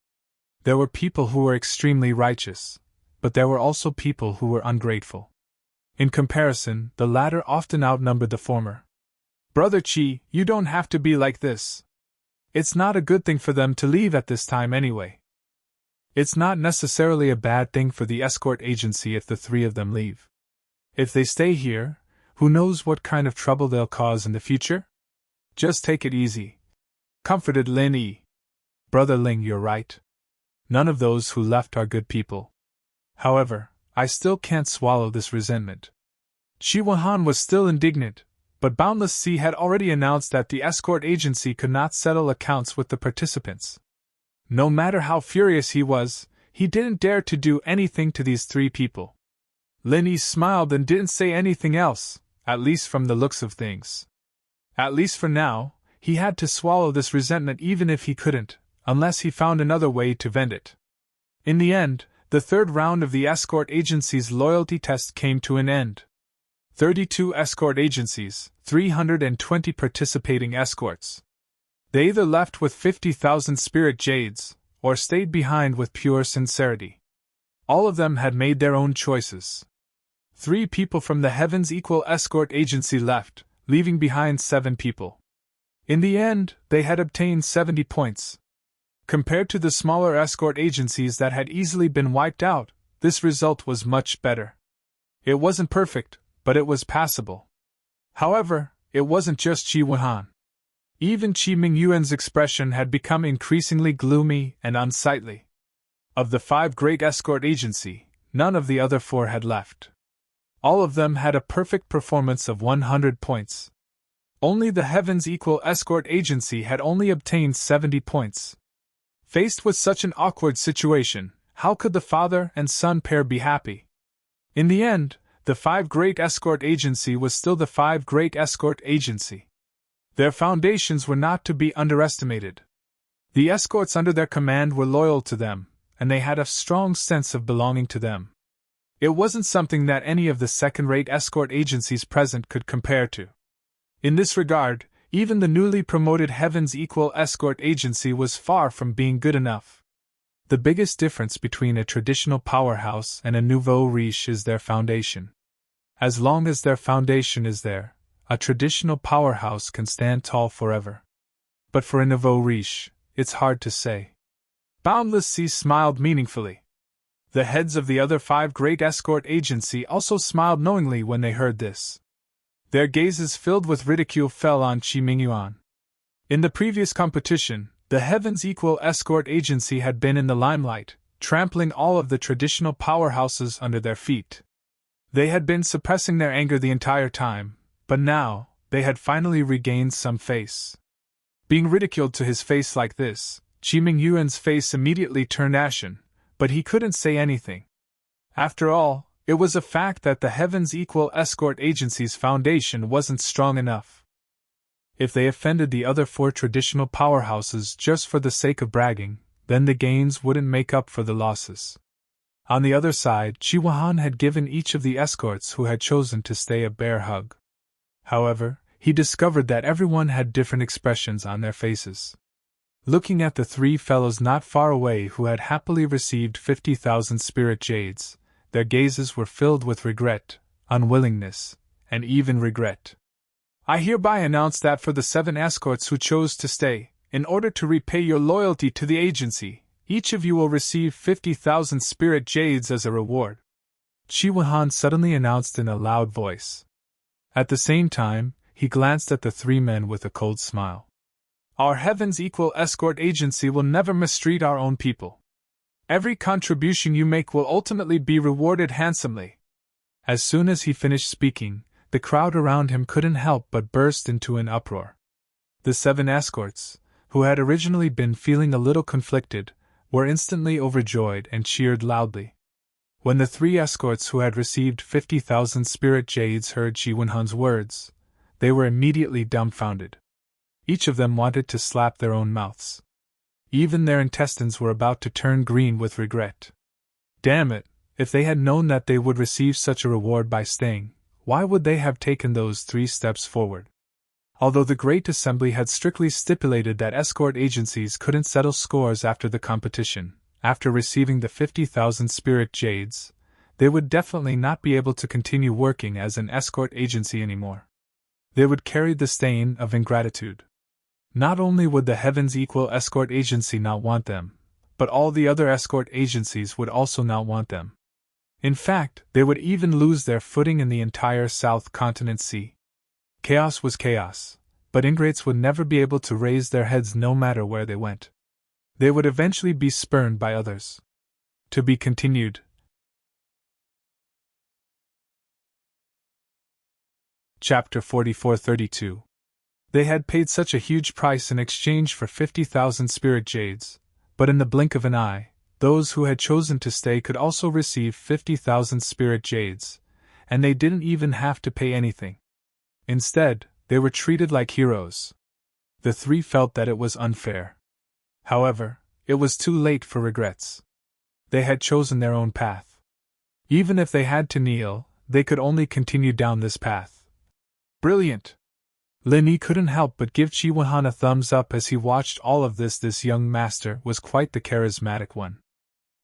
There were people who were extremely righteous, but there were also people who were ungrateful. In comparison, the latter often outnumbered the former. Brother Chi, you don't have to be like this. It's not a good thing for them to leave at this time anyway. It's not necessarily a bad thing for the escort agency if the 3 of them leave. If they stay here, who knows what kind of trouble they'll cause in the future? Just take it easy, comforted Lin Yi. Brother Ling, you're right. None of those who left are good people. However, I still can't swallow this resentment. Chiwahan was still indignant, but Boundless Sea had already announced that the escort agency could not settle accounts with the participants. No matter how furious he was, he didn't dare to do anything to these 3 people. Lin Yi smiled and didn't say anything else, at least from the looks of things. At least for now, he had to swallow this resentment even if he couldn't, unless he found another way to vent it. In the end, the 3rd round of the escort agency's loyalty test came to an end. 32 escort agencies, 320 participating escorts. They either left with 50,000 spirit jades, or stayed behind with pure sincerity. All of them had made their own choices. 3 people from the Heavens Equal Escort Agency left, leaving behind 7 people. In the end, they had obtained 70 points. Compared to the smaller escort agencies that had easily been wiped out, this result was much better. It wasn't perfect, but it was passable. However, it wasn't just Chi Wuhan. Even Qi Mingyuan's expression had become increasingly gloomy and unsightly. Of the 5 great escort agency, none of the other 4 had left. All of them had a perfect performance of 100 points. Only the Heavens Equal Escort Agency had only obtained 70 points. Faced with such an awkward situation, how could the father and son pair be happy? In the end, the 5 Great Escort Agency was still the 5 Great Escort Agency. Their foundations were not to be underestimated. The escorts under their command were loyal to them, and they had a strong sense of belonging to them. It wasn't something that any of the second-rate escort agencies present could compare to. In this regard, even the newly promoted Heavens Equal Escort Agency was far from being good enough. The biggest difference between a traditional powerhouse and a nouveau riche is their foundation. As long as their foundation is there, a traditional powerhouse can stand tall forever. But for a nouveau riche, it's hard to say. Boundless Sea smiled meaningfully. The heads of the other 5 Great Escort Agency also smiled knowingly when they heard this. Their gazes filled with ridicule fell on Qi Mingyuan. In the previous competition, the Heavens Equal Escort Agency had been in the limelight, trampling all of the traditional powerhouses under their feet. They had been suppressing their anger the entire time, but now, they had finally regained some face. Being ridiculed to his face like this, Qi Mingyuan's face immediately turned ashen, but he couldn't say anything. After all, it was a fact that the Heavens Equal Escort Agency's foundation wasn't strong enough. If they offended the other 4 traditional powerhouses just for the sake of bragging, then the gains wouldn't make up for the losses. On the other side, Chihuahan had given each of the escorts who had chosen to stay a bear hug. However, he discovered that everyone had different expressions on their faces. Looking at the 3 fellows not far away who had happily received 50,000 spirit jades, their gazes were filled with regret, unwillingness, and even regret. I hereby announce that for the 7 escorts who chose to stay, in order to repay your loyalty to the agency, each of you will receive 50,000 spirit jades as a reward. Chihuahan suddenly announced in a loud voice. At the same time, he glanced at the 3 men with a cold smile. Our Heavens Equal Escort Agency will never mistreat our own people. Every contribution you make will ultimately be rewarded handsomely. As soon as he finished speaking, the crowd around him couldn't help but burst into an uproar. The 7 escorts, who had originally been feeling a little conflicted, were instantly overjoyed and cheered loudly. When the 3 escorts who had received 50,000 spirit jades heard Chihuahan's words, they were immediately dumbfounded. Each of them wanted to slap their own mouths. Even their intestines were about to turn green with regret. Damn it, if they had known that they would receive such a reward by staying, why would they have taken those 3 steps forward? Although the Great Assembly had strictly stipulated that escort agencies couldn't settle scores after the competition, after receiving the 50,000 spirit jades, they would definitely not be able to continue working as an escort agency anymore. They would carry the stain of ingratitude. Not only would the Heavens Equal Escort Agency not want them, but all the other escort agencies would also not want them. In fact, they would even lose their footing in the entire South Continent Sea. Chaos was chaos, but ingrates would never be able to raise their heads no matter where they went. They would eventually be spurned by others. To be continued. Chapter 44-32. They had paid such a huge price in exchange for 50,000 spirit jades, but in the blink of an eye, those who had chosen to stay could also receive 50,000 spirit jades, and they didn't even have to pay anything. Instead, they were treated like heroes. The 3 felt that it was unfair. However, it was too late for regrets. They had chosen their own path. Even if they had to kneel, they could only continue down this path. Brilliant! Lin Yi couldn't help but give Chihuahan a thumbs up as he watched all of this. This young master was quite the charismatic one.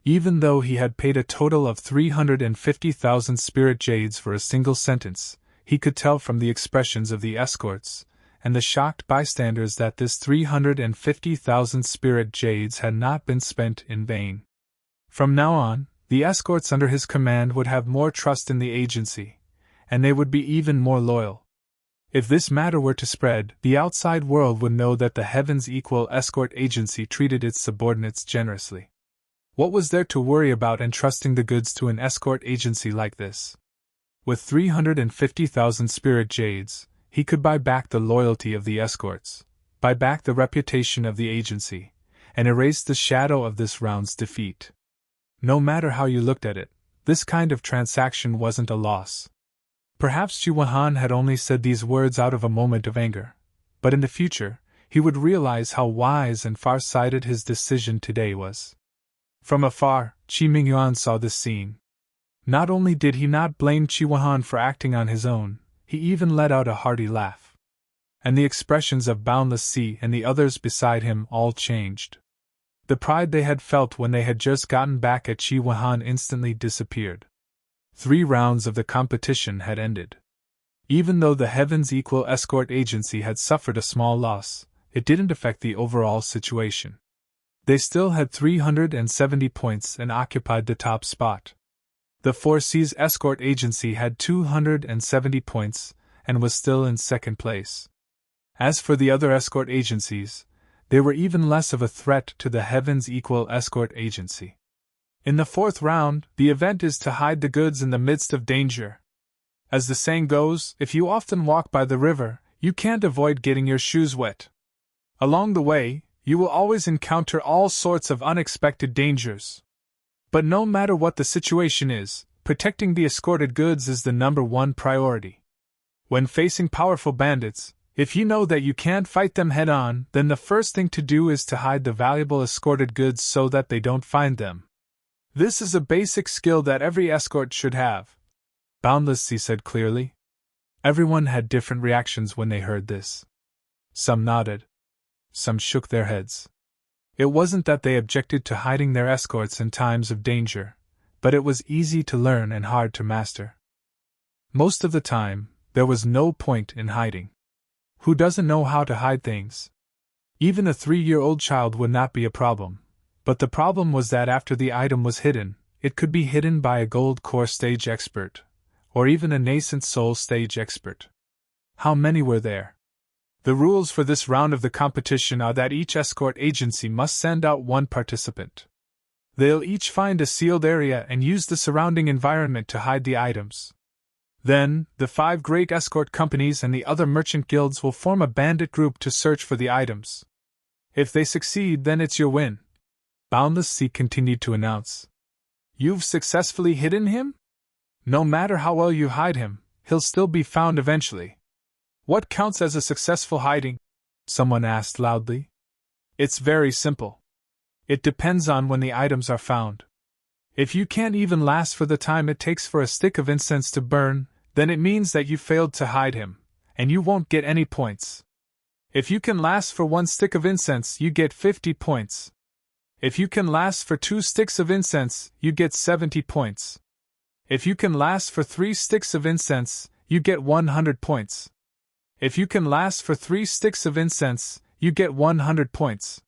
Even though he had paid a total of 350,000 spirit jades for a single sentence, he could tell from the expressions of the escorts and the shocked bystanders that this 350,000 spirit jades had not been spent in vain. From now on, the escorts under his command would have more trust in the agency, and they would be even more loyal. If this matter were to spread, the outside world would know that the Heavens Equal Escort Agency treated its subordinates generously. What was there to worry about entrusting the goods to an escort agency like this? With 350,000 spirit jades, he could buy back the loyalty of the escorts, buy back the reputation of the agency, and erase the shadow of this round's defeat. No matter how you looked at it, this kind of transaction wasn't a loss. Perhaps Chihuahan had only said these words out of a moment of anger, but in the future, he would realize how wise and far-sighted his decision today was. From afar, Qi Mingyuan saw this scene. Not only did he not blame Chihuahan for acting on his own, he even let out a hearty laugh. And the expressions of Boundless Sea and the others beside him all changed. The pride they had felt when they had just gotten back at Chihuahan instantly disappeared. 3 rounds of the competition had ended. Even though the Heavens Equal Escort Agency had suffered a small loss, it didn't affect the overall situation. They still had 370 points and occupied the top spot. The 4 Seas Escort Agency had 270 points and was still in second place. As for the other escort agencies, they were even less of a threat to the Heavens Equal Escort Agency. In the 4th round, the event is to hide the goods in the midst of danger. As the saying goes, if you often walk by the river, you can't avoid getting your shoes wet. Along the way, you will always encounter all sorts of unexpected dangers. But no matter what the situation is, protecting the escorted goods is the #1 priority. When facing powerful bandits, if you know that you can't fight them head-on, then the first thing to do is to hide the valuable escorted goods so that they don't find them. This is a basic skill that every escort should have, Boundless Sea said clearly. Everyone had different reactions when they heard this. Some nodded. Some shook their heads. It wasn't that they objected to hiding their escorts in times of danger, but it was easy to learn and hard to master. Most of the time, there was no point in hiding. Who doesn't know how to hide things? Even a 3-year-old child would not be a problem. But the problem was that after the item was hidden, it could be hidden by a gold core stage expert, or even a nascent soul stage expert. How many were there? The rules for this round of the competition are that each escort agency must send out 1 participant. They'll each find a sealed area and use the surrounding environment to hide the items. Then, the 5 great escort companies and the other merchant guilds will form a bandit group to search for the items. If they succeed, then it's your win, Boundless Sea continued to announce. You've successfully hidden him? No matter how well you hide him, he'll still be found eventually. What counts as a successful hiding? Someone asked loudly. It's very simple. It depends on when the items are found. If you can't even last for the time it takes for a stick of incense to burn, then it means that you failed to hide him, and you won't get any points. If you can last for 1 stick of incense, you get 50 points. If you can last for 2 sticks of incense, you get 70 points. If you can last for 3 sticks of incense, you get 100 points. If you can last for 3 sticks of incense, you get 100 points.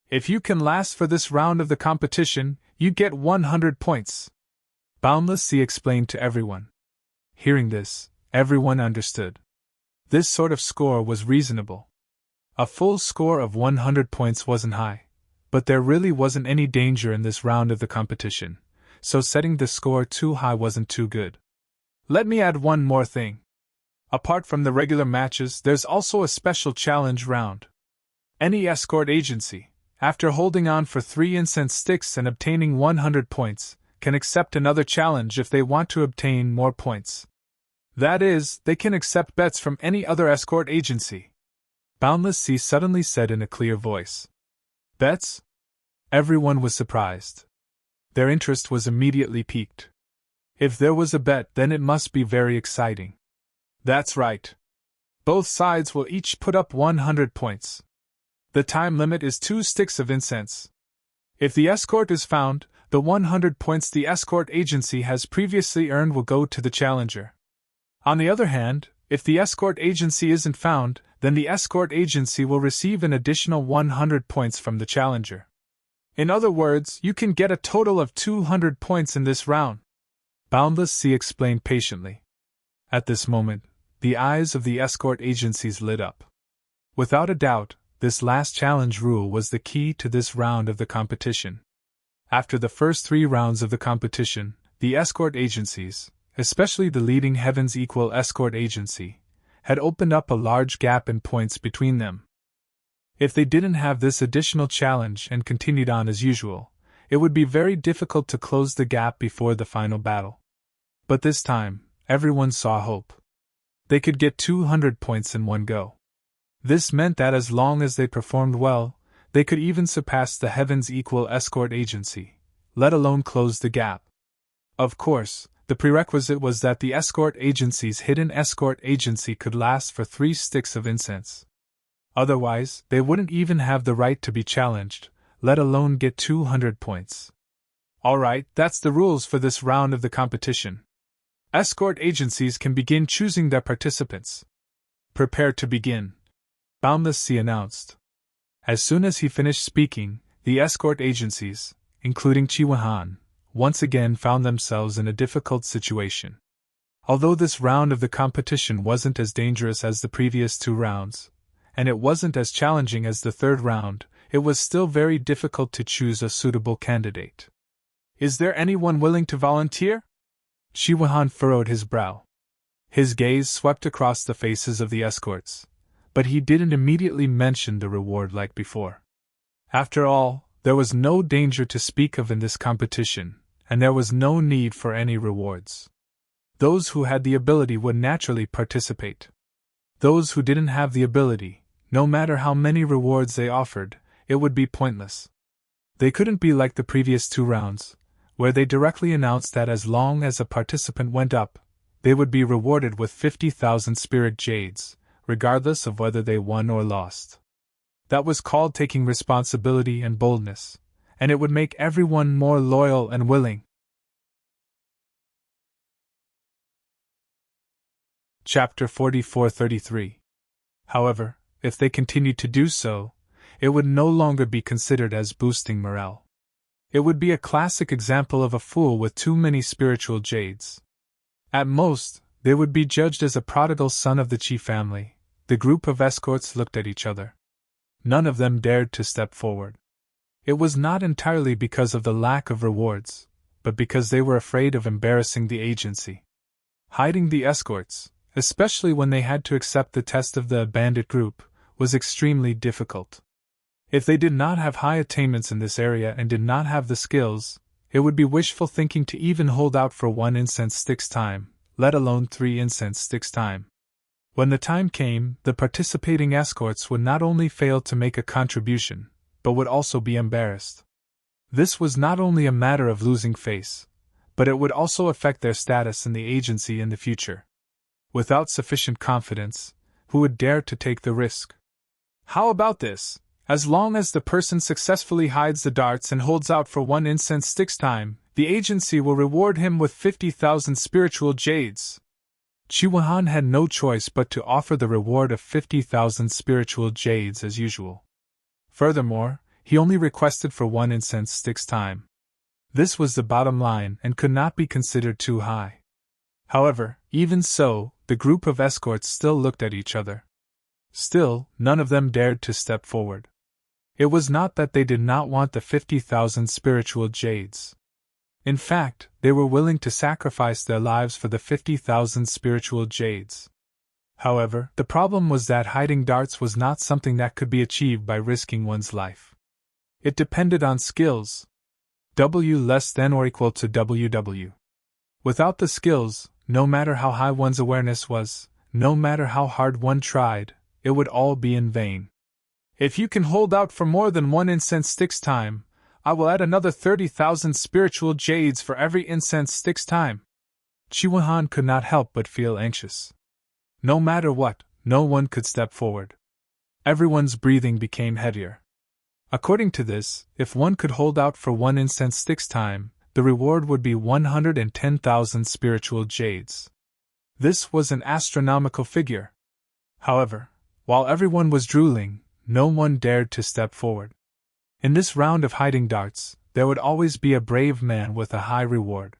If you can last for this round of the competition, you get 100 points. Boundless Sea explained to everyone. Hearing this, everyone understood. This sort of score was reasonable. A full score of 100 points wasn't high, but there really wasn't any danger in this round of the competition, so setting the score too high wasn't too good. Let me add one more thing. Apart from the regular matches, there's also a special challenge round. Any escort agency, after holding on for 3 incense sticks and obtaining 100 points, can accept another challenge if they want to obtain more points. That is, they can accept bets from any other escort agency. Boundless Sea suddenly said in a clear voice. Bets? Everyone was surprised. Their interest was immediately piqued. If there was a bet, then it must be very exciting. That's right. Both sides will each put up 100 points. The time limit is 2 sticks of incense. If the escort is found, the 100 points the escort agency has previously earned will go to the challenger. On the other hand, if the escort agency isn't found, then the escort agency will receive an additional 100 points from the challenger. In other words, you can get a total of 200 points in this round. Boundless Sea explained patiently. At this moment, the eyes of the escort agencies lit up. Without a doubt, this last challenge rule was the key to this round of the competition. After the first 3 rounds of the competition, the escort agencies, especially the leading Heaven's Equal escort agency, had opened up a large gap in points between them. If they didn't have this additional challenge and continued on as usual, it would be very difficult to close the gap before the final battle. But this time, everyone saw hope. They could get 200 points in one go. This meant that as long as they performed well, they could even surpass the Heaven's Equal escort agency, let alone close the gap. Of course, the prerequisite was that the escort agency's hidden escort agency could last for 3 sticks of incense. Otherwise, they wouldn't even have the right to be challenged, let alone get 200 points. Alright, that's the rules for this round of the competition. Escort agencies can begin choosing their participants. Prepare to begin, Boundless Sea announced. As soon as he finished speaking, the escort agencies, including Chiwahan, once again found themselves in a difficult situation. Although this round of the competition wasn't as dangerous as the previous 2 rounds, and it wasn't as challenging as the 3rd round, it was still very difficult to choose a suitable candidate. Is there anyone willing to volunteer? Chiwahan furrowed his brow. His gaze swept across the faces of the escorts, but he didn't immediately mention the reward like before. After all, There was no danger to speak of in this competition, and there was no need for any rewards. Those who had the ability would naturally participate. Those who didn't have the ability, no matter how many rewards they offered, it would be pointless. They couldn't be like the previous 2 rounds, where they directly announced that as long as a participant went up, they would be rewarded with 50,000 spirit jades, regardless of whether they won or lost. That was called taking responsibility and boldness, and it would make everyone more loyal and willing. Chapter 44-33. However, if they continued to do so, it would no longer be considered as boosting morale. It would be a classic example of a fool with too many spiritual jades. At most, they would be judged as a prodigal son of the Chi family. The group of escorts looked at each other. None of them dared to step forward. It was not entirely because of the lack of rewards, but because they were afraid of embarrassing the agency. Hiding the escorts, especially when they had to accept the test of the bandit group, was extremely difficult. If they did not have high attainments in this area and did not have the skills, it would be wishful thinking to even hold out for 1 incense stick's time, let alone 3 incense sticks' time. When the time came, the participating escorts would not only fail to make a contribution, but would also be embarrassed. This was not only a matter of losing face, but it would also affect their status in the agency in the future. Without sufficient confidence, who would dare to take the risk? How about this? As long as the person successfully hides the darts and holds out for 1 incense stick's time, the agency will reward him with 50,000 spiritual jades. Chiwahan had no choice but to offer the reward of 50,000 spiritual jades as usual. Furthermore, he only requested for 1 incense stick's time. This was the bottom line and could not be considered too high. However, even so, the group of escorts still looked at each other. Still, none of them dared to step forward. It was not that they did not want the 50,000 spiritual jades. In fact, they were willing to sacrifice their lives for the 50,000 spiritual jades. However, the problem was that hiding darts was not something that could be achieved by risking one's life. It depended on skills. W less than or equal to WW. Without the skills, no matter how high one's awareness was, no matter how hard one tried, it would all be in vain. If you can hold out for more than 1 incense stick's time, I will add another 30,000 spiritual jades for every incense stick's time. Chiwahan could not help but feel anxious. No matter what, no one could step forward. Everyone's breathing became heavier. According to this, if one could hold out for 1 incense stick's time, the reward would be 110,000 spiritual jades. This was an astronomical figure. However, while everyone was drooling, no one dared to step forward. In this round of hiding darts, there would always be a brave man with a high reward.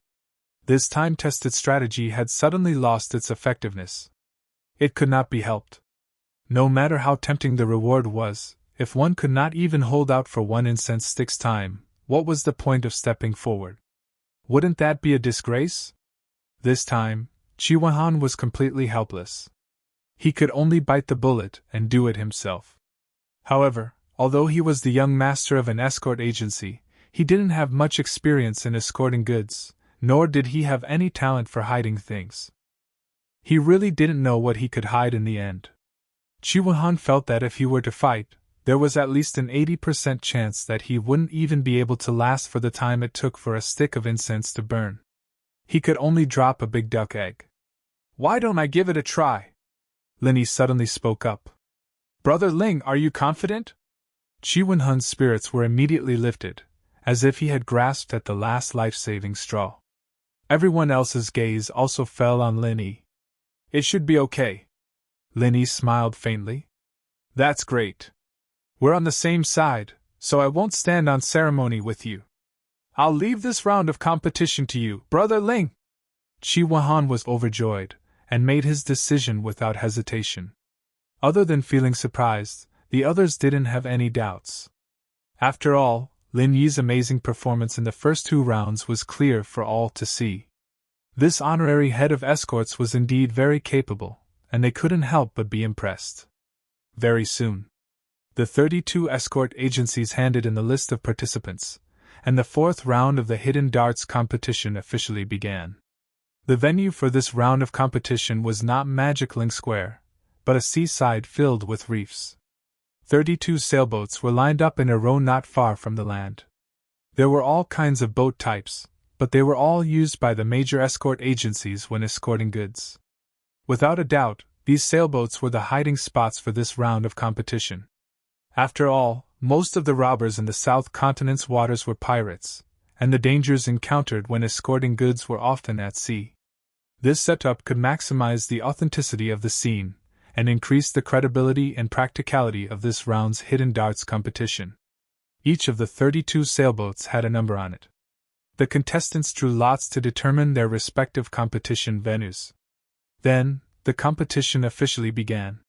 This time-tested strategy had suddenly lost its effectiveness. It could not be helped. No matter how tempting the reward was, if one could not even hold out for 1 incense stick's time, what was the point of stepping forward? Wouldn't that be a disgrace? This time, Chiwahan was completely helpless. He could only bite the bullet and do it himself. However, although he was the young master of an escort agency, he didn't have much experience in escorting goods, nor did he have any talent for hiding things. He really didn't know what he could hide in the end. Chiwahan felt that if he were to fight, there was at least an 80% chance that he wouldn't even be able to last for the time it took for a stick of incense to burn. He could only drop a big duck egg. "Why don't I give it a try?" Linny suddenly spoke up. "Brother Ling, are you confident?" Chiwahan's spirits were immediately lifted, as if he had grasped at the last life-saving straw. Everyone else's gaze also fell on Linny. "It should be okay." Linny smiled faintly. "That's great. We're on the same side, so I won't stand on ceremony with you. I'll leave this round of competition to you, Brother Ling." Chiwahan was overjoyed, and made his decision without hesitation. Other than feeling surprised, the others didn't have any doubts. After all, Lin Yi's amazing performance in the first 2 rounds was clear for all to see. This honorary head of escorts was indeed very capable, and they couldn't help but be impressed. Very soon, The 32 escort agencies handed in the list of participants, and the fourth round of the hidden darts competition officially began. The venue for this round of competition was not Magic Link Square, but a seaside filled with reefs. 32 sailboats were lined up in a row not far from the land. There were all kinds of boat types, but they were all used by the major escort agencies when escorting goods. Without a doubt, these sailboats were the hiding spots for this round of competition. After all, most of the robbers in the South Continent's waters were pirates, and the dangers encountered when escorting goods were often at sea. This setup could maximize the authenticity of the scene, and increase the credibility and practicality of this round's hidden darts competition. Each of the 32 sailboats had a number on it. The contestants drew lots to determine their respective competition venues. Then, the competition officially began.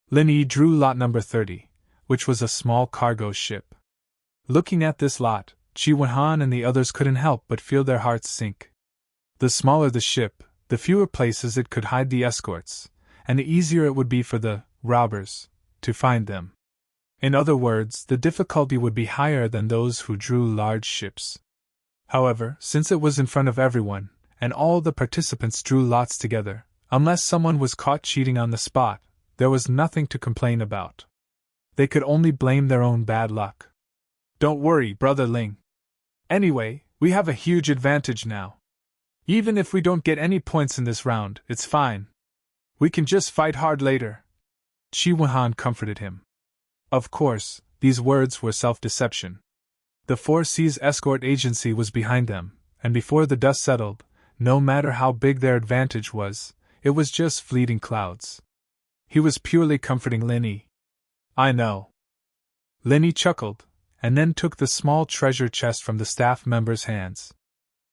Lin Yi drew lot number 30, which was a small cargo ship. Looking at this lot, Qi Wenhan and the others couldn't help but feel their hearts sink. The smaller the ship, the fewer places it could hide the escorts, and the easier it would be for the robbers to find them. In other words, the difficulty would be higher than those who drew large ships. However, since it was in front of everyone, and all the participants drew lots together, unless someone was caught cheating on the spot, there was nothing to complain about. They could only blame their own bad luck. Don't worry, Brother Ling. Anyway, we have a huge advantage now. Even if we don't get any points in this round, it's fine. We can just fight hard later. Qi Wenhan comforted him. Of course, these words were self-deception. The Four Seas Escort Agency was behind them, and before the dust settled, no matter how big their advantage was, it was just fleeting clouds. He was purely comforting Lin Yi. I know. Lin Yi chuckled, and then took the small treasure chest from the staff member's hands.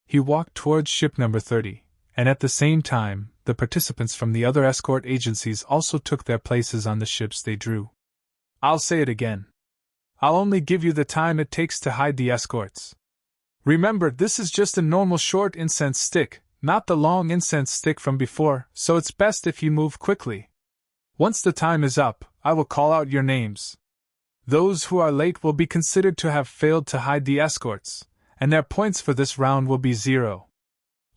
He walked towards ship number 30, and at the same time, the participants from the other escort agencies also took their places on the ships they drew. I'll say it again. I'll only give you the time it takes to hide the escorts. Remember, this is just a normal short incense stick, not the long incense stick from before, so it's best if you move quickly. Once the time is up, I will call out your names. Those who are late will be considered to have failed to hide the escorts, and their points for this round will be 0.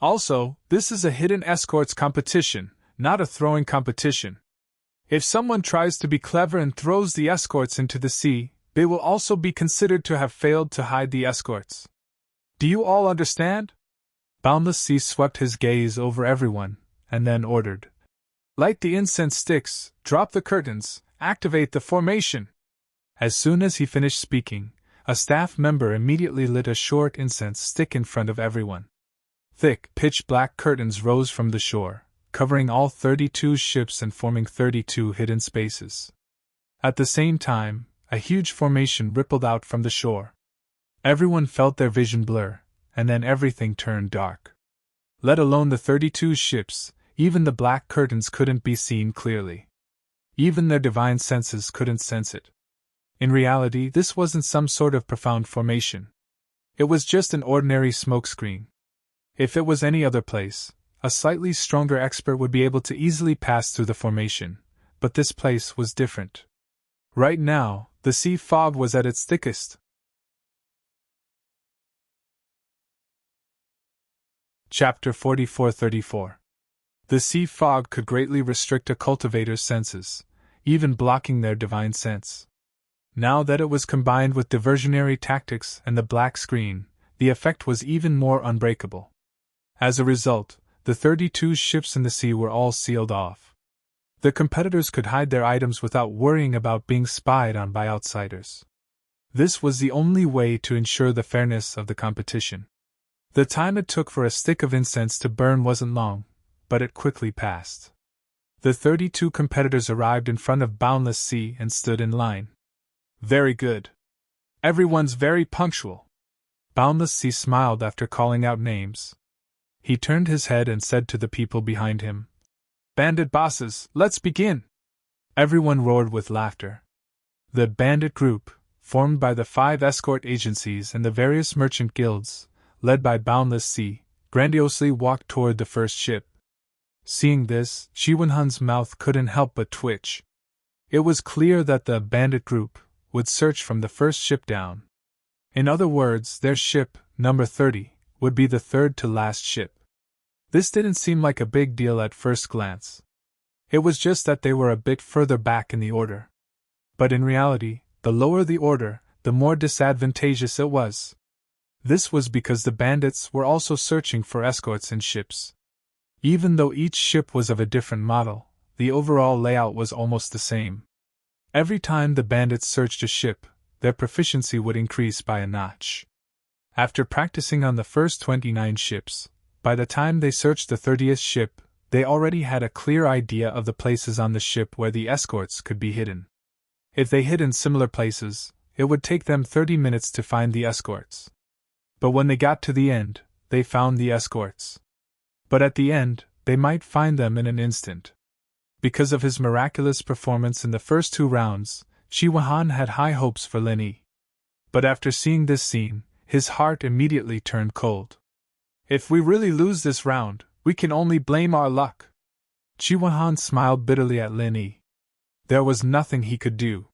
Also, this is a hidden escorts competition, not a throwing competition. If someone tries to be clever and throws the escorts into the sea, they will also be considered to have failed to hide the escorts. Do you all understand? Boundless Sea swept his gaze over everyone, and then ordered. Light the incense sticks, drop the curtains, activate the formation. As soon as he finished speaking, a staff member immediately lit a short incense stick in front of everyone. Thick, pitch-black curtains rose from the shore, covering all 32 ships and forming 32 hidden spaces. At the same time, a huge formation rippled out from the shore. Everyone felt their vision blur, and then everything turned dark. Let alone the 32 ships, even the black curtains couldn't be seen clearly. Even their divine senses couldn't sense it. In reality, this wasn't some sort of profound formation. It was just an ordinary smokescreen. If it was any other place, a slightly stronger expert would be able to easily pass through the formation, but this place was different. Right now, the sea fog was at its thickest. Chapter 44-34. The sea fog could greatly restrict a cultivator's senses, even blocking their divine sense. Now that it was combined with diversionary tactics and the black screen, the effect was even more unbreakable. As a result, the 32 ships in the sea were all sealed off. The competitors could hide their items without worrying about being spied on by outsiders. This was the only way to ensure the fairness of the competition. The time it took for a stick of incense to burn wasn't long, but it quickly passed. The 32 competitors arrived in front of Boundless Sea and stood in line. Very good. Everyone's very punctual. Boundless Sea smiled after calling out names. He turned his head and said to the people behind him, Bandit bosses, let's begin! Everyone roared with laughter. The bandit group, formed by the 5 escort agencies and the various merchant guilds, led by Boundless Sea, grandiosely walked toward the first ship. Seeing this, Qi Wenhan's mouth couldn't help but twitch. It was clear that the bandit group, would search from the first ship down. In other words, their ship, number 30, would be the third to last ship. This didn't seem like a big deal at first glance. It was just that they were a bit further back in the order. But in reality, the lower the order, the more disadvantageous it was. This was because the bandits were also searching for escorts in ships. Even though each ship was of a different model, the overall layout was almost the same. Every time the bandits searched a ship, their proficiency would increase by a notch. After practicing on the first 29 ships, by the time they searched the 30th ship, they already had a clear idea of the places on the ship where the escorts could be hidden. If they hid in similar places, it would take them 30 minutes to find the escorts. But when they got to the end, they found the escorts. But at the end, they might find them in an instant. Because of his miraculous performance in the first 2 rounds, Chi Wan had high hopes for Lin Yi. But after seeing this scene, his heart immediately turned cold. If we really lose this round, we can only blame our luck. Chi Wan smiled bitterly at Lin Yi. There was nothing he could do.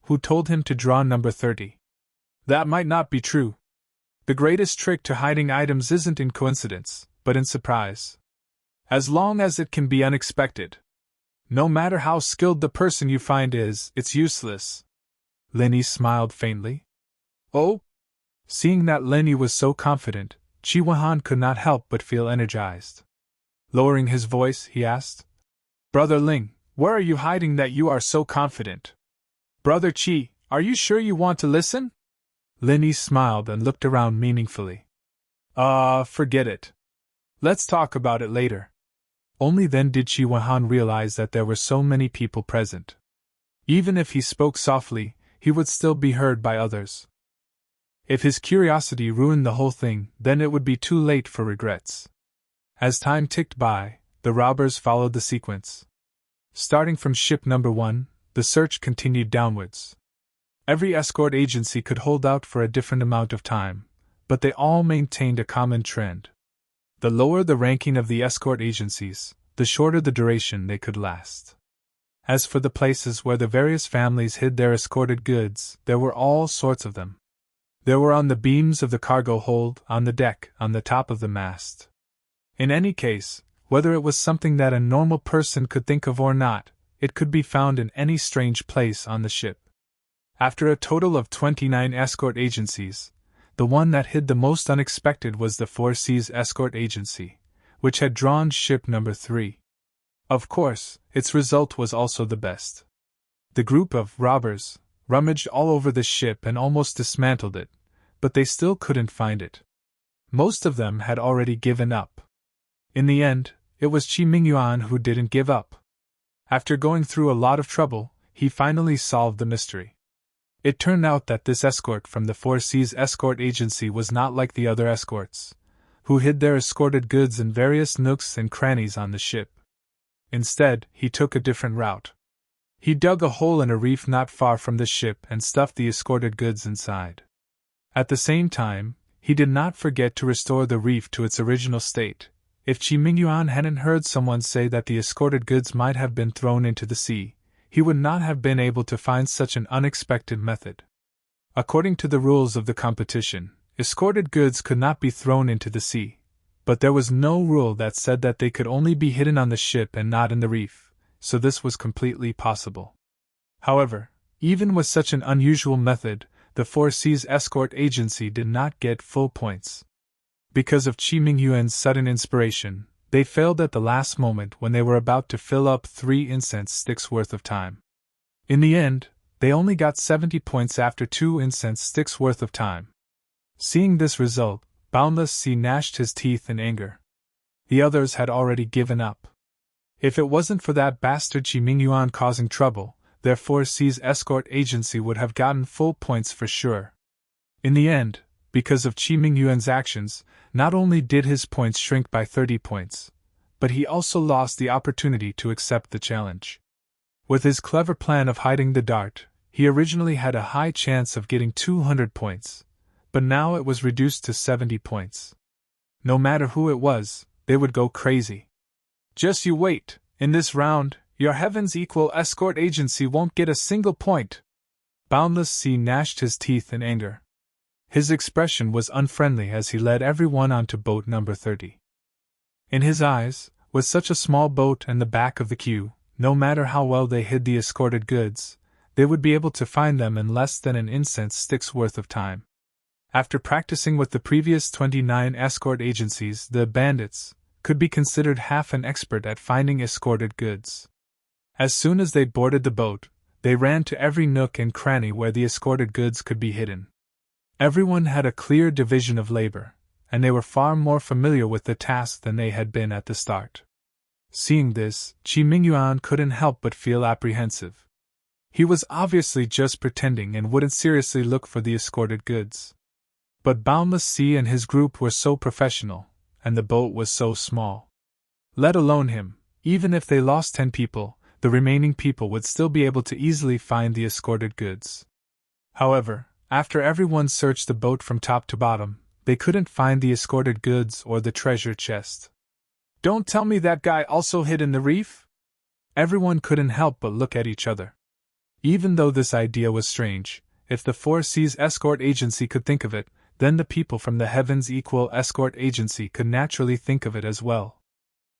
Who told him to draw number 30? That might not be true. The greatest trick to hiding items isn't in coincidence, but in surprise. As long as it can be unexpected. No matter how skilled the person you find is, it's useless. Lin Yi smiled faintly. Oh? Seeing that Lin Yi was so confident, Chi Wan could not help but feel energized. Lowering his voice, he asked, Brother Ling, where are you hiding that you are so confident? Brother Chi, are you sure you want to listen? Lin Yi smiled and looked around meaningfully. Forget it. Let's talk about it later. Only then did Chi Wan realize that there were so many people present. Even if he spoke softly, he would still be heard by others. If his curiosity ruined the whole thing, then it would be too late for regrets. As time ticked by, the robbers followed the sequence. Starting from ship number 1, the search continued downwards. Every escort agency could hold out for a different amount of time, but they all maintained a common trend. The lower the ranking of the escort agencies, the shorter the duration they could last. As for the places where the various families hid their escorted goods, there were all sorts of them. There were on the beams of the cargo hold, on the deck, on the top of the mast. In any case, whether it was something that a normal person could think of or not, it could be found in any strange place on the ship. After a total of 29 escort agencies, the one that hid the most unexpected was the Four Seas Escort Agency, which had drawn ship number 3. Of course, its result was also the best. The group of robbers rummaged all over the ship and almost dismantled it, but they still couldn't find it. Most of them had already given up. In the end, it was Chi Mingyuan who didn't give up. After going through a lot of trouble, he finally solved the mystery. It turned out that this escort from the Four Seas Escort Agency was not like the other escorts, who hid their escorted goods in various nooks and crannies on the ship. Instead, he took a different route. He dug a hole in a reef not far from the ship and stuffed the escorted goods inside. At the same time, he did not forget to restore the reef to its original state. If Chi Mingyuan hadn't heard someone say that the escorted goods might have been thrown into the sea, he would not have been able to find such an unexpected method. According to the rules of the competition, escorted goods could not be thrown into the sea, but there was no rule that said that they could only be hidden on the ship and not in the reef, so this was completely possible. However, even with such an unusual method, the Four Seas Escort Agency did not get full points. Because of Chi Mingyuan's sudden inspiration, they failed at the last moment when they were about to fill up 3 incense sticks worth of time. In the end, they only got 70 points after 2 incense sticks worth of time. Seeing this result, Boundless Sea gnashed his teeth in anger. The others had already given up. If it wasn't for that bastard Chi Mingyuan causing trouble, their Four Seas Escort Agency would have gotten full points for sure. In the end, because of Chi Mingyuan's actions, not only did his points shrink by 30 points, but he also lost the opportunity to accept the challenge. With his clever plan of hiding the dart, he originally had a high chance of getting 200 points, but now it was reduced to 70 points. No matter who it was, they would go crazy. Just you wait, in this round, your Heavens Equal Escort Agency won't get a single point. Boundless Sea gnashed his teeth in anger. His expression was unfriendly as he led everyone onto boat number 30. In his eyes, with such a small boat and the back of the queue, no matter how well they hid the escorted goods, they would be able to find them in less than an incense stick's worth of time. After practicing with the previous 29 escort agencies, the bandits could be considered half an expert at finding escorted goods. As soon as they boarded the boat, they ran to every nook and cranny where the escorted goods could be hidden. Everyone had a clear division of labor, and they were far more familiar with the task than they had been at the start. Seeing this, Qi Mingyuan couldn't help but feel apprehensive. He was obviously just pretending and wouldn't seriously look for the escorted goods. But Boundless Sea and his group were so professional, and the boat was so small. Let alone him, even if they lost 10 people, the remaining people would still be able to easily find the escorted goods. However, after everyone searched the boat from top to bottom, they couldn't find the escorted goods or the treasure chest. Don't tell me that guy also hid in the reef? Everyone couldn't help but look at each other. Even though this idea was strange, if the Four Seas Escort Agency could think of it, then the people from the Heavens Equal Escort Agency could naturally think of it as well.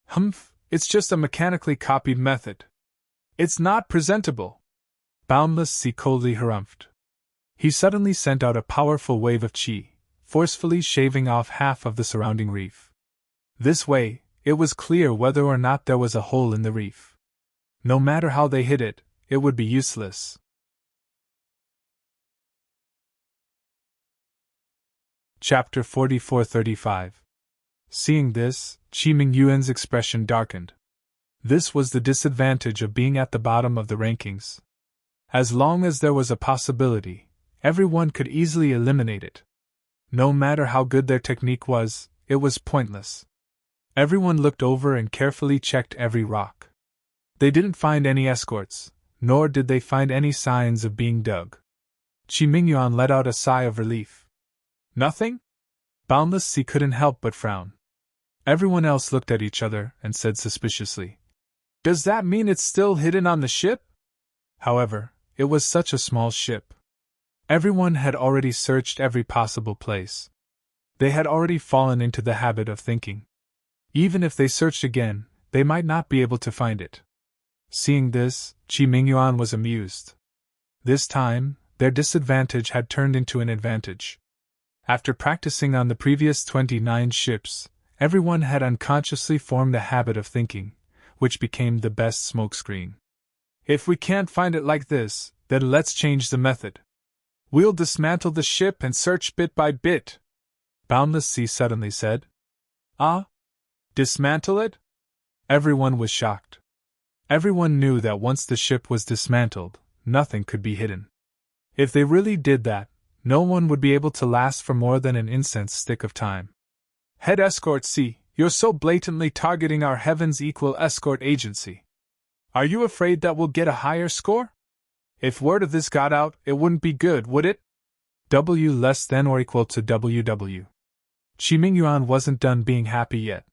Humph, it's just a mechanically copied method. It's not presentable. Boundless Sea coldly harumphed. He suddenly sent out a powerful wave of qi, forcefully shaving off half of the surrounding reef. This way, it was clear whether or not there was a hole in the reef. No matter how they hid it, it would be useless. Chapter 44-35. Seeing this, Qi Mingyuan's expression darkened. This was the disadvantage of being at the bottom of the rankings. As long as there was a possibility, everyone could easily eliminate it. No matter how good their technique was, it was pointless. Everyone looked over and carefully checked every rock. They didn't find any escorts, nor did they find any signs of being dug. Qi Mingyuan let out a sigh of relief. Nothing? Boundless Sea couldn't help but frown. Everyone else looked at each other and said suspiciously, "Does that mean it's still hidden on the ship?" However, it was such a small ship. Everyone had already searched every possible place. They had already fallen into the habit of thinking. Even if they searched again, they might not be able to find it. Seeing this, Qi Mingyuan was amused. This time, their disadvantage had turned into an advantage. After practicing on the previous 29 ships, everyone had unconsciously formed the habit of thinking, which became the best smokescreen. If we can't find it like this, then let's change the method. We'll dismantle the ship and search bit by bit, Boundless Sea suddenly said. Ah? Dismantle it? Everyone was shocked. Everyone knew that once the ship was dismantled, nothing could be hidden. If they really did that, no one would be able to last for more than an incense stick of time. Head Escort C, you're so blatantly targeting our Heavens Equal Escort Agency. Are you afraid that we'll get a higher score? If word of this got out, it wouldn't be good, would it? W less than or equal to WW. Qi Mingyuan wasn't done being happy yet.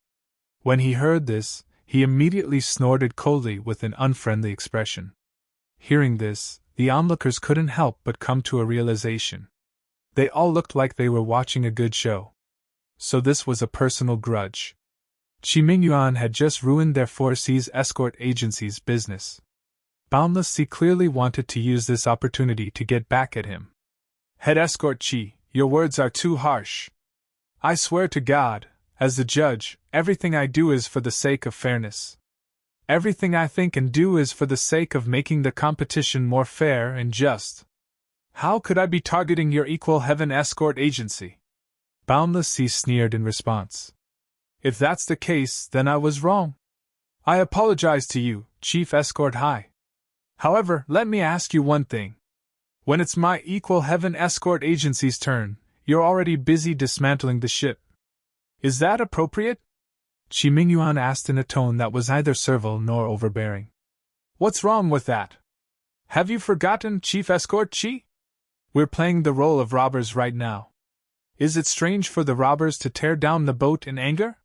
When he heard this, he immediately snorted coldly with an unfriendly expression. Hearing this, the onlookers couldn't help but come to a realization. They all looked like they were watching a good show. So this was a personal grudge. Qi Mingyuan had just ruined their Four Seas Escort Agency's business. Boundless Sea clearly wanted to use this opportunity to get back at him. Head Escort Qi, your words are too harsh. I swear to God, as the judge, everything I do is for the sake of fairness. Everything I think and do is for the sake of making the competition more fair and just. How could I be targeting your Equal Heaven Escort Agency? Boundless Sea sneered in response. If that's the case, then I was wrong. I apologize to you, Chief Escort High. However, let me ask you one thing. When it's my Equal Heaven Escort Agency's turn, you're already busy dismantling the ship. Is that appropriate? Qi Mingyuan asked in a tone that was neither servile nor overbearing. What's wrong with that? Have you forgotten, Chief Escort Qi? We're playing the role of robbers right now. Is it strange for the robbers to tear down the boat in anger?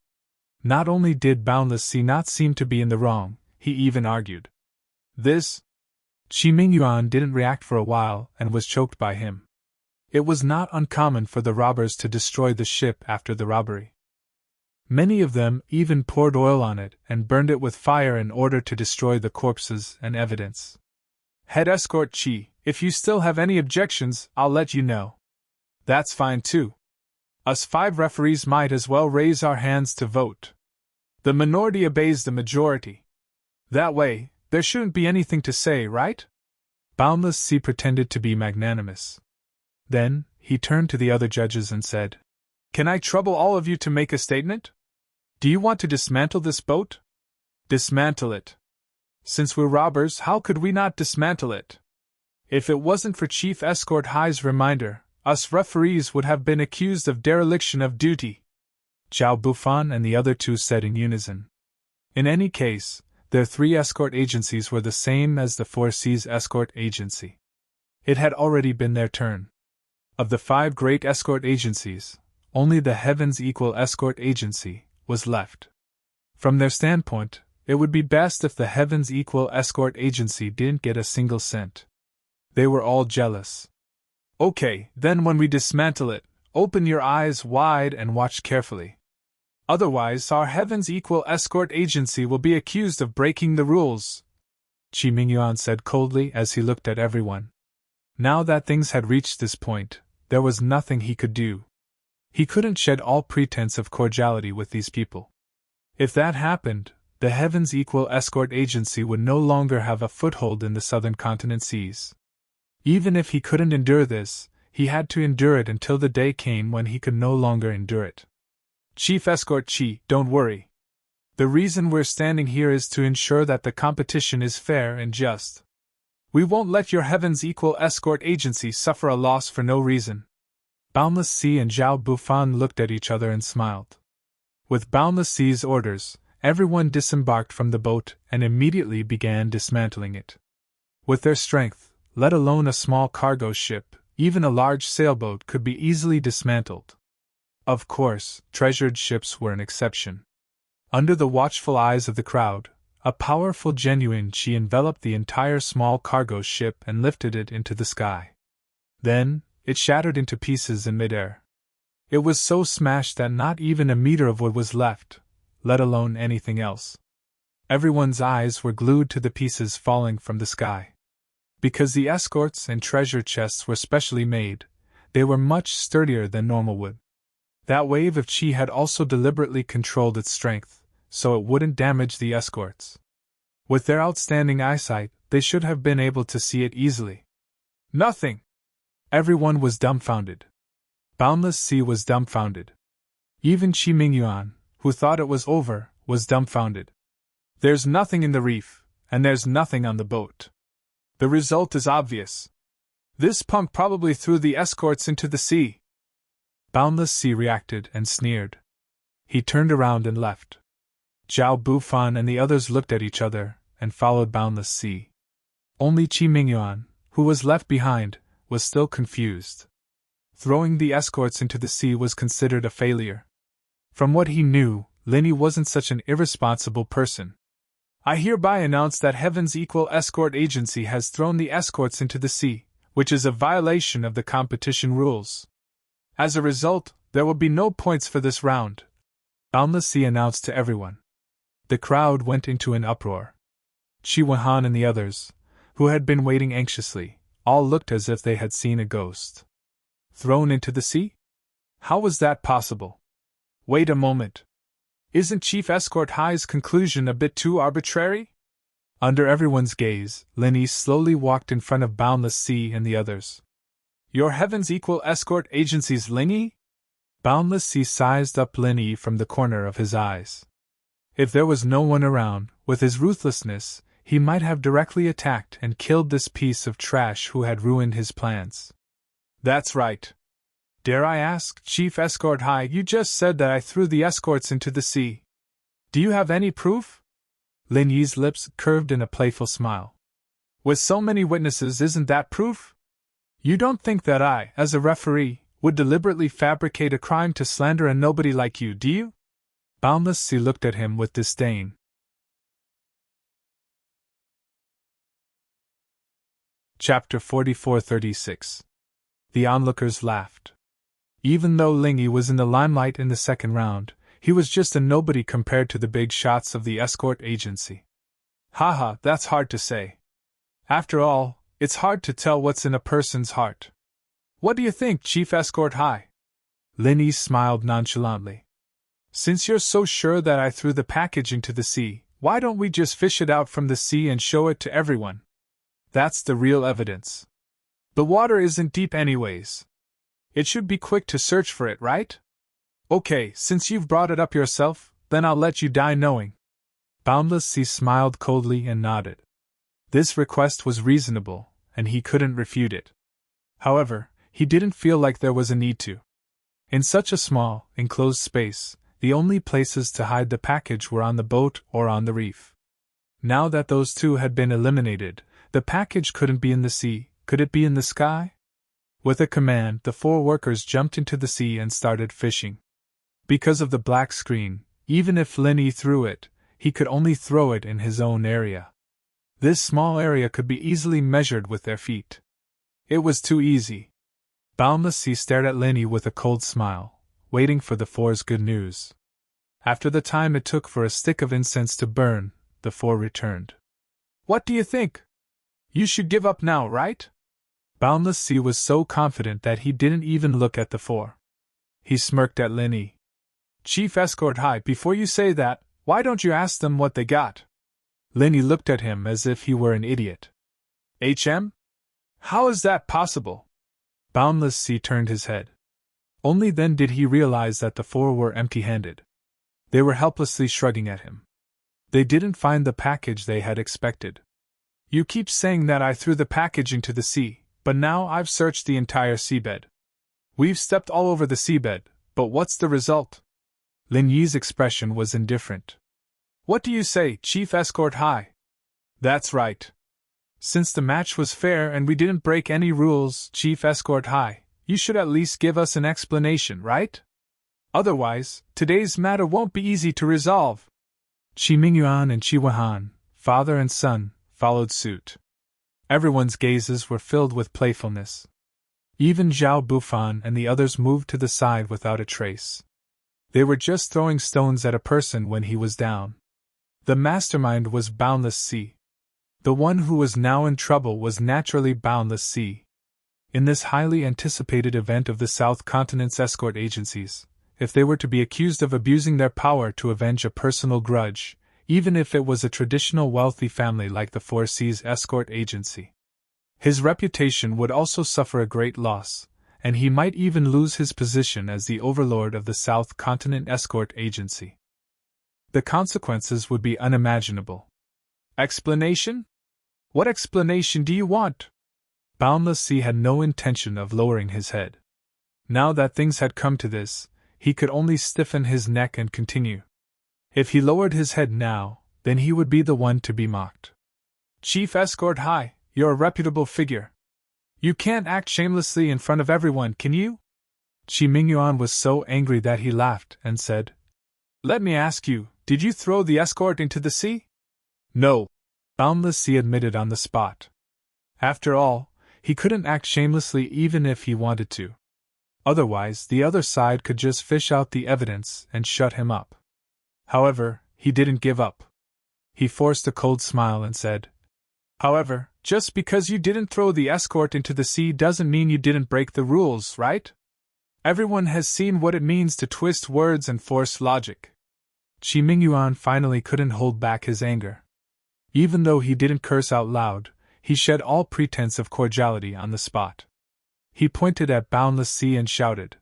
Not only did Boundless Sea not seem to be in the wrong, he even argued. This Qi Mingyuan didn't react for a while and was choked by him. It was not uncommon for the robbers to destroy the ship after the robbery. Many of them even poured oil on it and burned it with fire in order to destroy the corpses and evidence. Head Escort Qi, if you still have any objections, I'll let you know. That's fine too. Us 5 referees might as well raise our hands to vote. The minority obeys the majority. That way, there shouldn't be anything to say, right? Boundless Sea pretended to be magnanimous. Then, he turned to the other judges and said, Can I trouble all of you to make a statement? Do you want to dismantle this boat? Dismantle it. Since we're robbers, how could we not dismantle it? If it wasn't for Chief Escort High's reminder, us referees would have been accused of dereliction of duty. Zhao Bufan and the other 2 said in unison. In any case, their 3 escort agencies were the same as the 4 Seas Escort Agency. It had already been their turn. Of the 5 great escort agencies, only the Heavens Equal Escort Agency was left. From their standpoint, it would be best if the Heavens Equal Escort Agency didn't get a single cent. They were all jealous. Okay, then when we dismantle it, open your eyes wide and watch carefully. Otherwise, our Heavens Equal Escort Agency will be accused of breaking the rules, Qi Mingyuan said coldly as he looked at everyone. Now that things had reached this point, there was nothing he could do. He couldn't shed all pretense of cordiality with these people. If that happened, the Heavens Equal Escort Agency would no longer have a foothold in the southern continent seas. Even if he couldn't endure this, he had to endure it until the day came when he could no longer endure it. Chief Escort Qi, don't worry. The reason we're standing here is to ensure that the competition is fair and just. We won't let your Heavens Equal Escort Agency suffer a loss for no reason. Boundless Sea and Zhao Bufan looked at each other and smiled. With Boundless Sea's orders, everyone disembarked from the boat and immediately began dismantling it. With their strength, let alone a small cargo ship, even a large sailboat could be easily dismantled. Of course, treasured ships were an exception. Under the watchful eyes of the crowd, a powerful genuine Qi enveloped the entire small cargo ship and lifted it into the sky. Then, it shattered into pieces in midair. It was so smashed that not even a meter of wood was left, let alone anything else. Everyone's eyes were glued to the pieces falling from the sky. Because the escorts and treasure chests were specially made, they were much sturdier than normal wood. That wave of Qi had also deliberately controlled its strength, so it wouldn't damage the escorts. With their outstanding eyesight, they should have been able to see it easily. Nothing! Everyone was dumbfounded. Boundless Sea was dumbfounded. Even Qi Mingyuan, who thought it was over, was dumbfounded. There's nothing in the reef, and there's nothing on the boat. The result is obvious. This punk probably threw the escorts into the sea. Boundless Sea reacted and sneered. He turned around and left. Zhao Bufan and the others looked at each other and followed Boundless Sea. Only Qi Mingyuan, who was left behind, was still confused. Throwing the escorts into the sea was considered a failure. From what he knew, Linny wasn't such an irresponsible person. I hereby announce that Heaven's Equal Escort Agency has thrown the escorts into the sea, which is a violation of the competition rules. As a result, there will be no points for this round, Boundless Sea announced to everyone. The crowd went into an uproar. Qi Wuhan and the others, who had been waiting anxiously, all looked as if they had seen a ghost. Thrown into the sea? How was that possible? Wait a moment. Isn't Chief Escort High's conclusion a bit too arbitrary? Under everyone's gaze, Linny slowly walked in front of Boundless Sea and the others. Your Heaven's Equal Escort Agency's Linny? Boundless Sea sized up Linny from the corner of his eyes. If there was no one around, with his ruthlessness, he might have directly attacked and killed this piece of trash who had ruined his plans. That's right. Dare I ask, Chief Escort High, you just said that I threw the escorts into the sea. Do you have any proof? Lin Yi's lips curved in a playful smile. With so many witnesses, isn't that proof? You don't think that I, as a referee, would deliberately fabricate a crime to slander a nobody like you, do you? Boundless Sea looked at him with disdain. Chapter 44-36. The onlookers laughed. Even though Lingy was in the limelight in the second round, he was just a nobody compared to the big shots of the escort agency. Haha, that's hard to say. After all, it's hard to tell what's in a person's heart. What do you think, Chief Escort High? Lingy smiled nonchalantly. Since you're so sure that I threw the package into the sea, why don't we just fish it out from the sea and show it to everyone? That's the real evidence. The water isn't deep anyways. It should be quick to search for it, right? Okay, since you've brought it up yourself, then I'll let you die knowing. Boundless Sea smiled coldly and nodded. This request was reasonable, and he couldn't refute it. However, he didn't feel like there was a need to. In such a small, enclosed space, the only places to hide the package were on the boat or on the reef. Now that those two had been eliminated, the package couldn't be in the sea. Could it be in the sky? With a command, the four workers jumped into the sea and started fishing. Because of the black screen, even if Lingy threw it, he could only throw it in his own area. This small area could be easily measured with their feet. It was too easy. Boundless Sea stared at Lingy with a cold smile, waiting for the four's good news. After the time it took for a stick of incense to burn, the four returned. What do you think? You should give up now, right? Boundless Sea was so confident that he didn't even look at the four. He smirked at Lingy. Chief Escort High, before you say that, why don't you ask them what they got? Lingy looked at him as if he were an idiot. HM? How is that possible? Boundless Sea turned his head. Only then did he realize that the four were empty-handed. They were helplessly shrugging at him. They didn't find the package they had expected. You keep saying that I threw the package into the sea, but now I've searched the entire seabed. We've stepped all over the seabed, but what's the result? Lingy's expression was indifferent. What do you say, Chief Escort High? That's right. Since the match was fair and we didn't break any rules, Chief Escort High, you should at least give us an explanation, right? Otherwise, today's matter won't be easy to resolve. Chi Mingyuan and Chi Wahan, father and son, followed suit. Everyone's gazes were filled with playfulness. Even Zhao Bufan and the others moved to the side without a trace. They were just throwing stones at a person when he was down. The mastermind was Boundless Sea. The one who was now in trouble was naturally Boundless Sea. In this highly anticipated event of the South Continent's escort agencies, if they were to be accused of abusing their power to avenge a personal grudge, even if it was a traditional wealthy family like the Four Seas Escort Agency, his reputation would also suffer a great loss, and he might even lose his position as the overlord of the South Continent Escort Agency. The consequences would be unimaginable. Explanation? What explanation do you want? Boundless Sea had no intention of lowering his head. Now that things had come to this, he could only stiffen his neck and continue. If he lowered his head now, then he would be the one to be mocked. Chief Escort High, you're a reputable figure. You can't act shamelessly in front of everyone, can you? Chi Mingyuan was so angry that he laughed and said, Let me ask you, did you throw the escort into the sea? No, Boundless Sea admitted on the spot. After all, he couldn't act shamelessly even if he wanted to. Otherwise, the other side could just fish out the evidence and shut him up. However, he didn't give up. He forced a cold smile and said, However, just because you didn't throw the escort into the sea doesn't mean you didn't break the rules, right? Everyone has seen what it means to twist words and force logic. Chi Mingyuan finally couldn't hold back his anger. Even though he didn't curse out loud, he shed all pretense of cordiality on the spot. He pointed at Boundless Sea and shouted,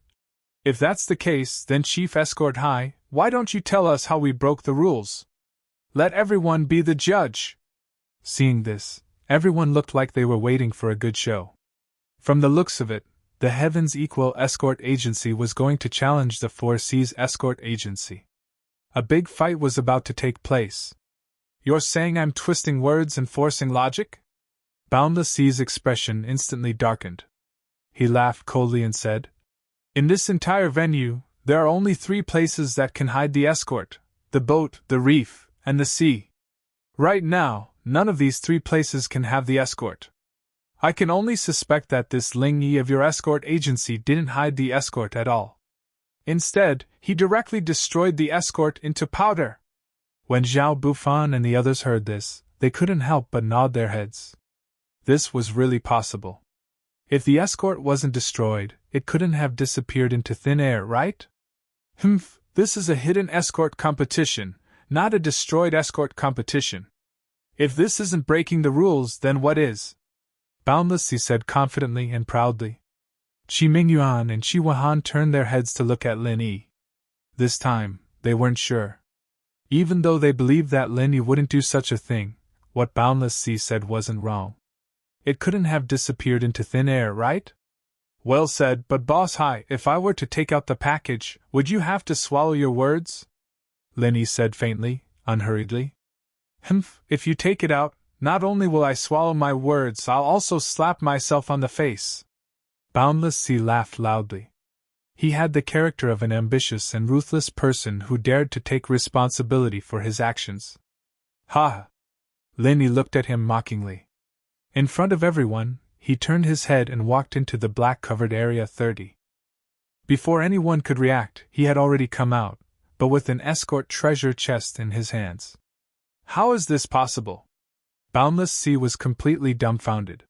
If that's the case, then Chief Escort High, why don't you tell us how we broke the rules? Let everyone be the judge. Seeing this, everyone looked like they were waiting for a good show. From the looks of it, the Heavens Equal Escort Agency was going to challenge the Four Seas Escort Agency. A big fight was about to take place. You're saying I'm twisting words and forcing logic? Boundless Sea's expression instantly darkened. He laughed coldly and said, In this entire venue, there are only 3 places that can hide the escort: the boat, the reef, and the sea. Right now, none of these 3 places can have the escort. I can only suspect that this Ling Yi of your escort agency didn't hide the escort at all. Instead, he directly destroyed the escort into powder. When Zhao Bufan and the others heard this, they couldn't help but nod their heads. This was really possible. If the escort wasn't destroyed, it couldn't have disappeared into thin air, right? This is a hidden escort competition, not a destroyed escort competition. If this isn't breaking the rules, then what is? Boundless, he said confidently and proudly. Qi Mingyuan and Qi Wuhan turned their heads to look at Lin Yi. This time, they weren't sure. Even though they believed that Lin Yi wouldn't do such a thing, what Boundless Sea said wasn't wrong. It couldn't have disappeared into thin air, right? Well said, but Boss Hai, if I were to take out the package, would you have to swallow your words? Lin Yi said faintly, unhurriedly. If you take it out, not only will I swallow my words, I'll also slap myself on the face. Boundless Sea laughed loudly. He had the character of an ambitious and ruthless person who dared to take responsibility for his actions. Ha! Lin Yi looked at him mockingly. In front of everyone, he turned his head and walked into the black-covered Area 30. Before anyone could react, he had already come out, but with an escort treasure chest in his hands. How is this possible? Boundless Sea was completely dumbfounded.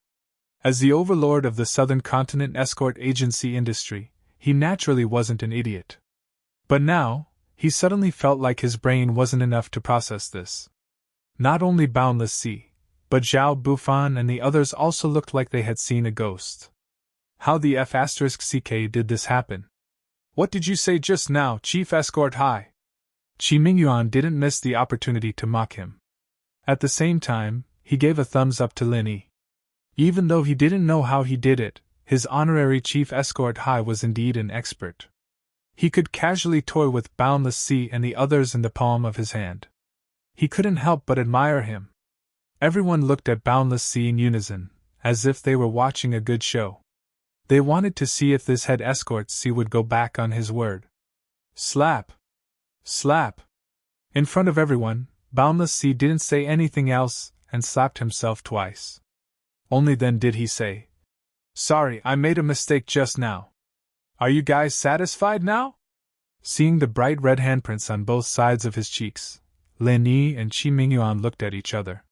As the overlord of the Southern Continent escort agency industry, he naturally wasn't an idiot. But now, he suddenly felt like his brain wasn't enough to process this. Not only Boundless Sea, but Zhao Bufan and the others also looked like they had seen a ghost. How the F***CK did this happen? What did you say just now, Chief Escort Hai? Qi Mingyuan didn't miss the opportunity to mock him. At the same time, he gave a thumbs up to Lin Yi. Even though he didn't know how he did it, his honorary Chief Escort Hai was indeed an expert. He could casually toy with Boundless Sea and the others in the palm of his hand. He couldn't help but admire him. Everyone looked at Boundless Sea in unison, as if they were watching a good show. They wanted to see if this head escort Sea would go back on his word. Slap! Slap! In front of everyone, Boundless Sea didn't say anything else and slapped himself twice. Only then did he say, "Sorry, I made a mistake just now. Are you guys satisfied now?" Seeing the bright red handprints on both sides of his cheeks, Lin Yi and Qi Mingyuan looked at each other.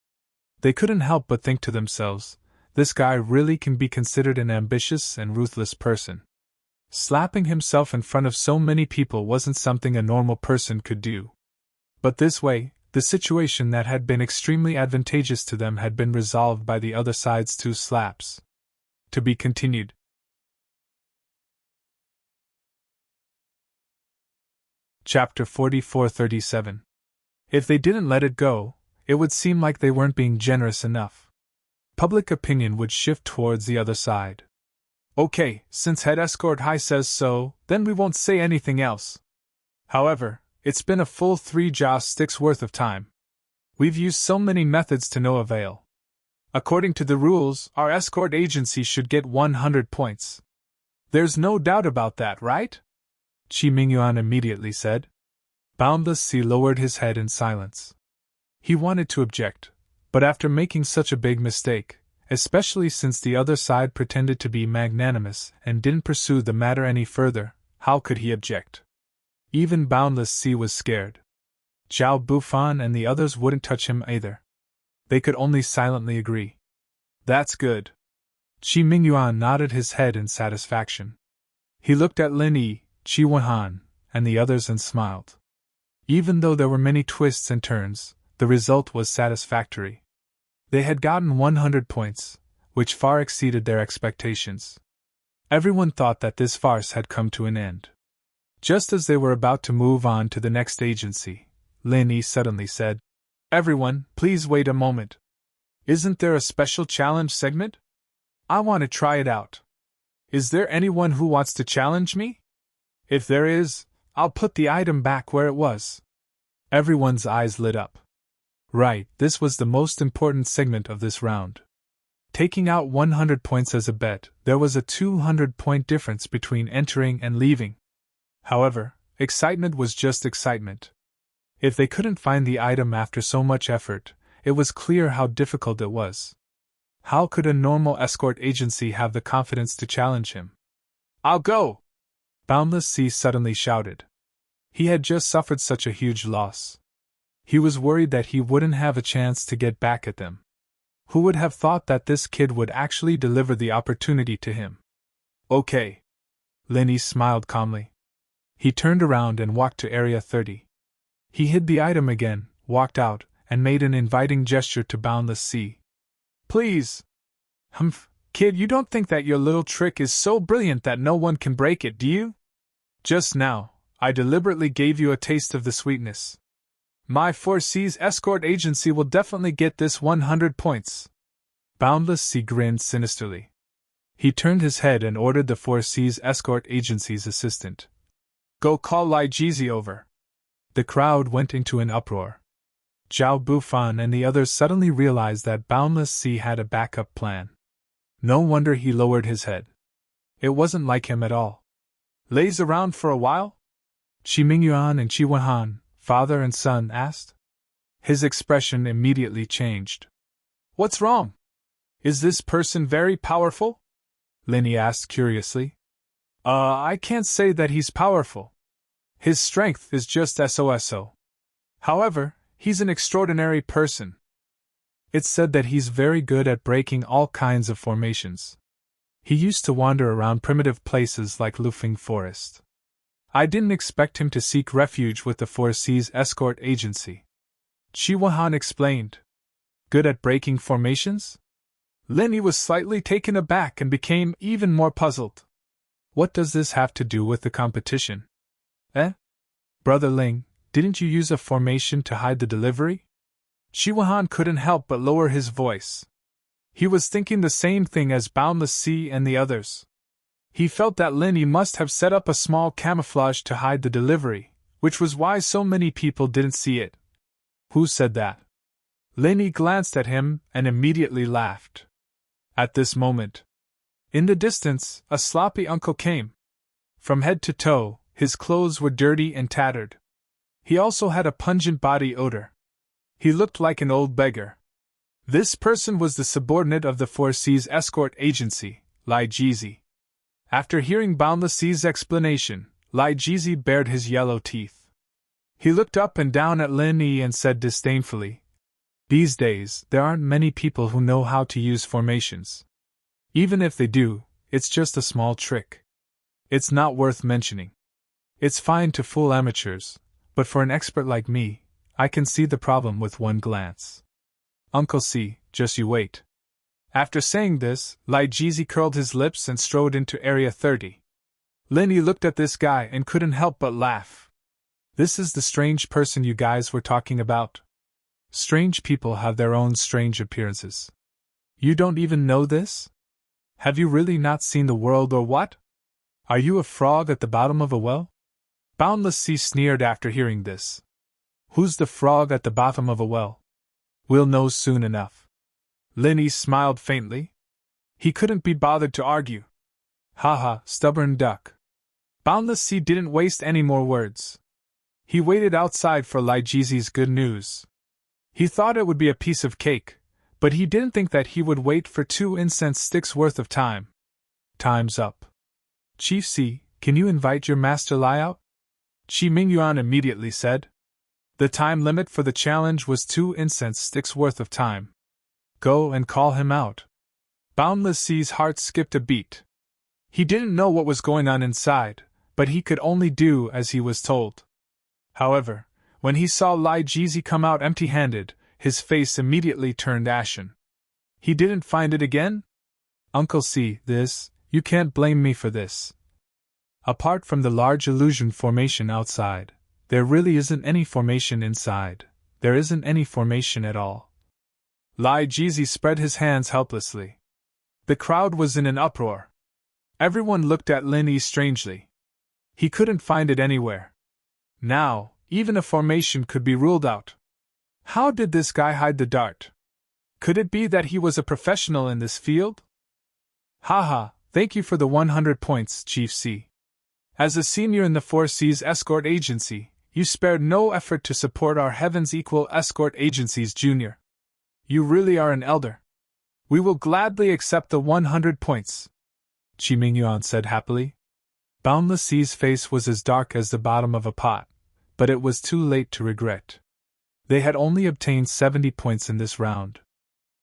They couldn't help but think to themselves, this guy really can be considered an ambitious and ruthless person. Slapping himself in front of so many people wasn't something a normal person could do. But this way, the situation that had been extremely advantageous to them had been resolved by the other side's 2 slaps. To be continued. Chapter 44-37. If they didn't let it go, it would seem like they weren't being generous enough. Public opinion would shift towards the other side. Okay, since Head Escort High says so, then we won't say anything else. However, it's been a full 3 joysticks worth of time. We've used so many methods to no avail. According to the rules, our escort agency should get 100 points. There's no doubt about that, right? Qi Mingyuan immediately said. Boundless Sea lowered his head in silence. He wanted to object, but after making such a big mistake, especially since the other side pretended to be magnanimous and didn't pursue the matter any further, how could he object? Even Boundless Sea was scared. Zhao Bufan and the others wouldn't touch him either. They could only silently agree. That's good. Qi Mingyuan nodded his head in satisfaction. He looked at Lin Yi, Qi Wuhan, and the others and smiled. Even though there were many twists and turns, the result was satisfactory. They had gotten 100 points, which far exceeded their expectations. Everyone thought that this farce had come to an end. Just as they were about to move on to the next agency, Lin Yi suddenly said, "Everyone, please wait a moment. Isn't there a special challenge segment? I want to try it out. Is there anyone who wants to challenge me? If there is, I'll put the item back where it was." Everyone's eyes lit up. Right, this was the most important segment of this round. Taking out 100 points as a bet, there was a 200-point difference between entering and leaving. However, excitement was just excitement. If they couldn't find the item after so much effort, it was clear how difficult it was. How could a normal escort agency have the confidence to challenge him? "I'll go!" Boundless Sea suddenly shouted. He had just suffered such a huge loss. He was worried that he wouldn't have a chance to get back at them. Who would have thought that this kid would actually deliver the opportunity to him? "Okay." Lenny smiled calmly. He turned around and walked to Area 30. He hid the item again, walked out, and made an inviting gesture to Boundless Sea. "Please." "Humph, kid, you don't think that your little trick is so brilliant that no one can break it, do you? Just now, I deliberately gave you a taste of the sweetness. My 4C's escort agency will definitely get this 100 points. Boundless Sea grinned sinisterly. He turned his head and ordered the 4C's escort agency's assistant. "Go call Lai Jizi over." The crowd went into an uproar. Zhao Bufan and the others suddenly realized that Boundless Sea had a backup plan. No wonder he lowered his head. It wasn't like him at all. "Lays around for a while?" Qi Mingyuan and Qi Wenhan, father and son, asked. His expression immediately changed. "What's wrong? Is this person very powerful?" Linny asked curiously. I can't say that he's powerful. His strength is just so. However, he's an extraordinary person. It's said that he's very good at breaking all kinds of formations. He used to wander around primitive places like Lufeng Forest. I didn't expect him to seek refuge with the 4C's escort agency. Qi Wenhan explained. Good at breaking formations? Linny was slightly taken aback and became even more puzzled. What does this have to do with the competition? Brother Ling, didn't you use a formation to hide the delivery? Qi Wenhan couldn't help but lower his voice. He was thinking the same thing as Boundless Sea and the others. He felt that Linny must have set up a small camouflage to hide the delivery, which was why so many people didn't see it. Who said that? Linny glanced at him and immediately laughed. At this moment, in the distance, a sloppy uncle came. From head to toe, his clothes were dirty and tattered. He also had a pungent body odor. He looked like an old beggar. This person was the subordinate of the 4C's escort agency, Lai Jizi. After hearing Boundless Sea's explanation, Lai Jizi bared his yellow teeth. He looked up and down at Lin Yi and said disdainfully, "These days, there aren't many people who know how to use formations. Even if they do, it's just a small trick. It's not worth mentioning. It's fine to fool amateurs, but for an expert like me, I can see the problem with one glance. Uncle C, just you wait." After saying this, Lai Jizi curled his lips and strode into Area 30. Linny looked at this guy and couldn't help but laugh. This is the strange person you guys were talking about. Strange people have their own strange appearances. You don't even know this? Have you really not seen the world or what? Are you a frog at the bottom of a well? Boundless Sea sneered after hearing this. Who's the frog at the bottom of a well? We'll know soon enough. Linny smiled faintly. He couldn't be bothered to argue. Haha, stubborn duck. Boundless Sea didn't waste any more words. He waited outside for Lai Jizi's good news. He thought it would be a piece of cake, but he didn't think that he would wait for 2 incense sticks worth of time. Time's up. Chief C, can you invite your master Lai out? Qi Mingyuan immediately said. The time limit for the challenge was 2 incense sticks worth of time. Go and call him out. Boundless Sea's heart skipped a beat. He didn't know what was going on inside, but he could only do as he was told. However, when he saw Lai Jizi come out empty-handed, his face immediately turned ashen. He didn't find it again? Uncle C, you can't blame me for this. Apart from the large illusion formation outside, there really isn't any formation inside. There isn't any formation at all. Lai Jizi spread his hands helplessly. The crowd was in an uproar. Everyone looked at Lin Yi strangely. He couldn't find it anywhere. Now, even a formation could be ruled out. How did this guy hide the dart? Could it be that he was a professional in this field? Haha, thank you for the 100 points, Chief C. As a senior in the 4C's escort agency, you spared no effort to support our Heavens Equal escort agency's junior. You really are an elder. We will gladly accept the 100 points, Qi Mingyuan said happily. Boundless Sea's face was as dark as the bottom of a pot, but it was too late to regret. They had only obtained 70 points in this round.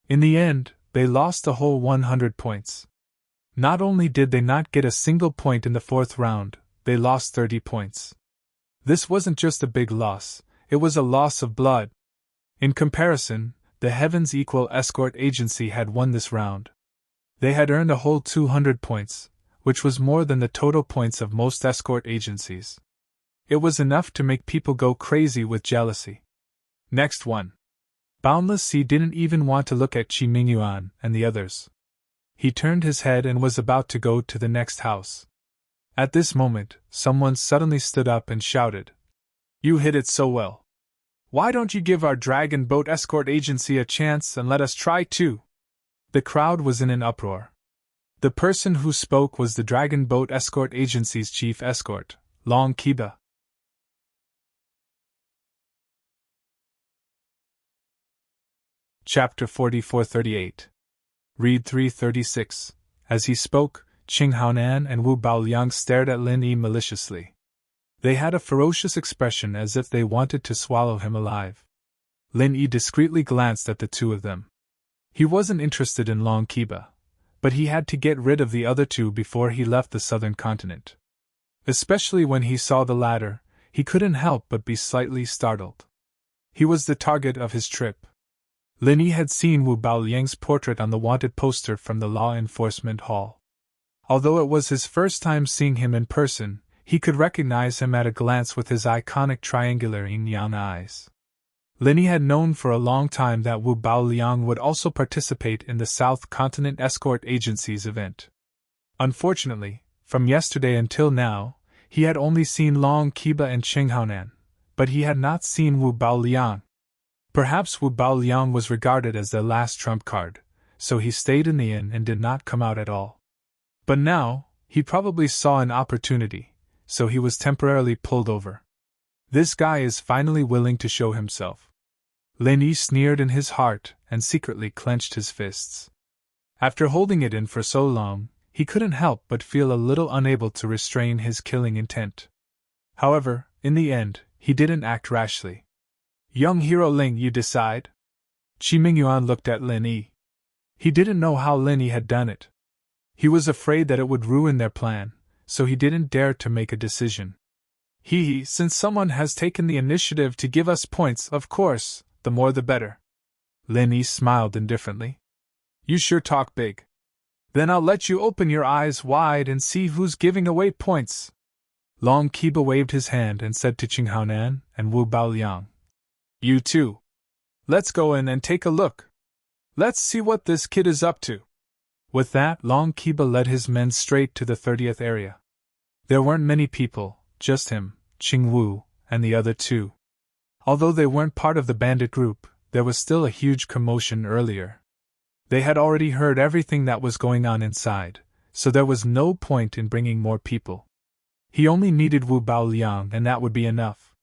In the end, they lost the whole 100 points. Not only did they not get a single point in the fourth round, they lost 30 points. This wasn't just a big loss, it was a loss of blood. In comparison, the Heaven's Equal Escort Agency had won this round. They had earned a whole 200 points, which was more than the total points of most escort agencies. It was enough to make people go crazy with jealousy. Next one. Boundless Sea didn't even want to look at Qi Mingyuan and the others. He turned his head and was about to go to the next house. At this moment, someone suddenly stood up and shouted, "You hit it so well. Why don't you give our Dragon Boat Escort Agency a chance and let us try too?" The crowd was in an uproar. The person who spoke was the Dragon Boat Escort Agency's chief escort, Long Kiba. Chapter 4438. Read 336. As he spoke, Qing Haonan and Wu Baoliang stared at Lin Yi maliciously. They had a ferocious expression as if they wanted to swallow him alive. Lin Yi discreetly glanced at the two of them. He wasn't interested in Long Kiba, but he had to get rid of the other two before he left the southern continent. Especially when he saw the latter, he couldn't help but be slightly startled. He was the target of his trip. Lin Yi had seen Wu Baoliang's portrait on the wanted poster from the law enforcement hall. Although it was his first time seeing him in person, he could recognize him at a glance with his iconic triangular yin-yang eyes. Lin Yi had known for a long time that Wu Baoliang would also participate in the South Continent Escort Agency's event. Unfortunately, from yesterday until now, he had only seen Long Kiba and Qing Haonan, but he had not seen Wu Baoliang. Perhaps Wu Baoliang was regarded as their last trump card, so he stayed in the inn and did not come out at all. But now, he probably saw an opportunity, so he was temporarily pulled over. This guy is finally willing to show himself. Lin Yi sneered in his heart and secretly clenched his fists. After holding it in for so long, he couldn't help but feel a little unable to restrain his killing intent. However, in the end, he didn't act rashly. "Young hero Ling, you decide?" Qi Mingyuan looked at Lin Yi. He didn't know how Lin Yi had done it. He was afraid that it would ruin their plan, so he didn't dare to make a decision. Since someone has taken the initiative to give us points, of course, the more the better." Lin Yi smiled indifferently. "You sure talk big. Then I'll let you open your eyes wide and see who's giving away points." Long Kiba waved his hand and said to Qing Haonan and Wu Baoliang, "You too. Let's go in and take a look. Let's see what this kid is up to." With that, Long Kiba led his men straight to the 30th area. There weren't many people, just him, Qing Wu, and the other two. Although they weren't part of the bandit group, there was still a huge commotion earlier. They had already heard everything that was going on inside, so there was no point in bringing more people. He only needed Wu Baoliang and that would be enough.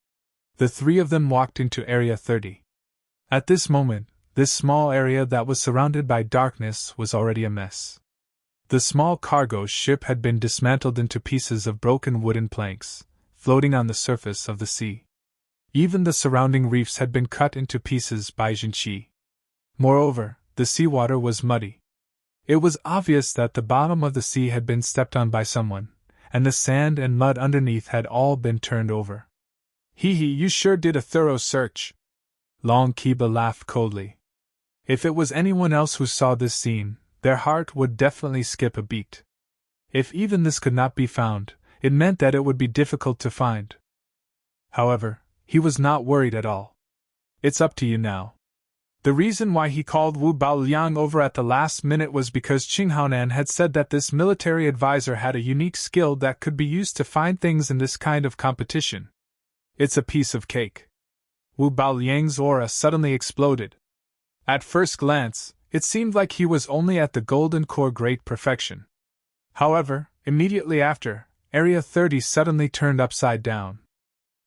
The three of them walked into Area 30. At this moment, this small area that was surrounded by darkness was already a mess. The small cargo ship had been dismantled into pieces of broken wooden planks, floating on the surface of the sea. Even the surrounding reefs had been cut into pieces by Jinqi. Moreover, the seawater was muddy. It was obvious that the bottom of the sea had been stepped on by someone, and the sand and mud underneath had all been turned over. You sure did a thorough search." Long Kiba laughed coldly. If it was anyone else who saw this scene, their heart would definitely skip a beat. If even this could not be found, it meant that it would be difficult to find. However, he was not worried at all. "It's up to you now." The reason why he called Wu Baoliang over at the last minute was because Qing Haonan had said that this military advisor had a unique skill that could be used to find things in this kind of competition. It's a piece of cake. Wu Baoliang's aura suddenly exploded. At first glance, it seemed like he was only at the golden core great perfection. However, immediately after, Area 30 suddenly turned upside down.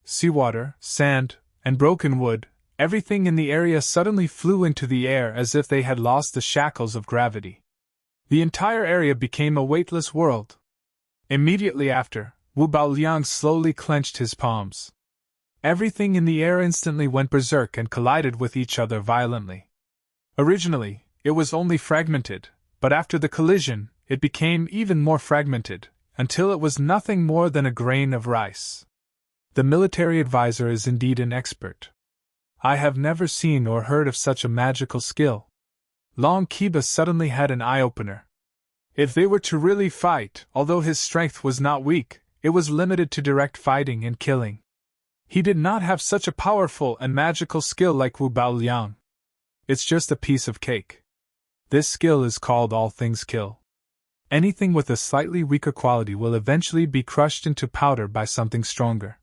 Seawater, sand, and broken wood, Everything in the area suddenly flew into the air as if they had lost the shackles of gravity. The entire area became a weightless world. Immediately after, Wu Baoliang slowly clenched his palms. Everything in the air instantly went berserk and collided with each other violently. Originally, it was only fragmented, but after the collision, it became even more fragmented, until it was nothing more than a grain of rice. The military advisor is indeed an expert. I have never seen or heard of such a magical skill. Long Kiba suddenly had an eye-opener. If they were to really fight, although his strength was not weak, it was limited to direct fighting and killing. He did not have such a powerful and magical skill like Wu Baoliang. It's just a piece of cake. This skill is called all things kill. Anything with a slightly weaker quality will eventually be crushed into powder by something stronger.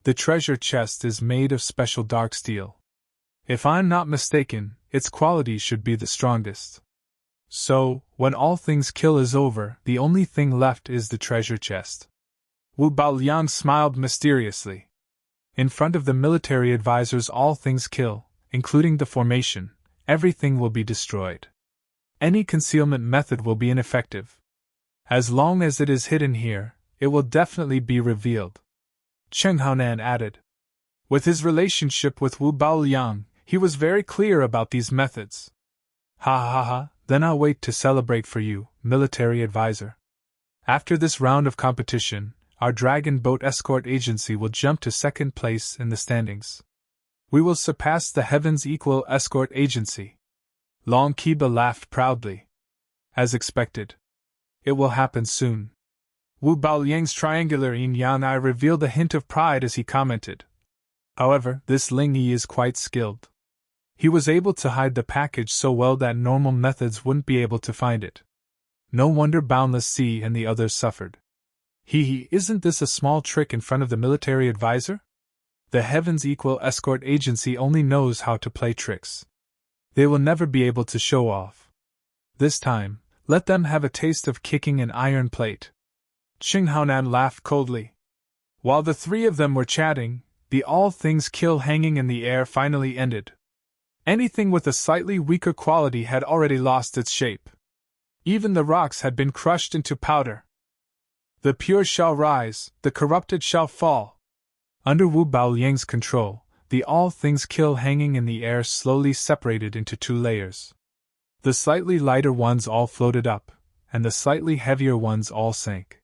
The treasure chest is made of special dark steel. If I'm not mistaken, its quality should be the strongest. So, when all things kill is over, the only thing left is the treasure chest. Wu Baoliang smiled mysteriously. In front of the military advisors, all things kill, including the formation, everything will be destroyed. Any concealment method will be ineffective. As long as it is hidden here, it will definitely be revealed. Cheng Haonan added. With his relationship with Wu Baoliang, he was very clear about these methods. Ha ha ha, then I'll wait to celebrate for you, military advisor. After this round of competition, our Dragon Boat Escort Agency will jump to second place in the standings. We will surpass the Heavens Equal Escort Agency. Long Kiba laughed proudly. As expected. It will happen soon. Wu Baoliang's triangular yin-yang eye revealed a hint of pride as he commented. However, this Ling Yi is quite skilled. He was able to hide the package so well that normal methods wouldn't be able to find it. No wonder Boundless Sea and the others suffered. Isn't this a small trick in front of the military advisor? The Heavens Equal Escort Agency only knows how to play tricks. They will never be able to show off. This time, let them have a taste of kicking an iron plate. Cheng Haonan laughed coldly. While the three of them were chatting, the all things kill hanging in the air finally ended. Anything with a slightly weaker quality had already lost its shape. Even the rocks had been crushed into powder. The pure shall rise, the corrupted shall fall. Under Wu Baoliang's control, the all things kill hanging in the air slowly separated into two layers. The slightly lighter ones all floated up, and the slightly heavier ones all sank.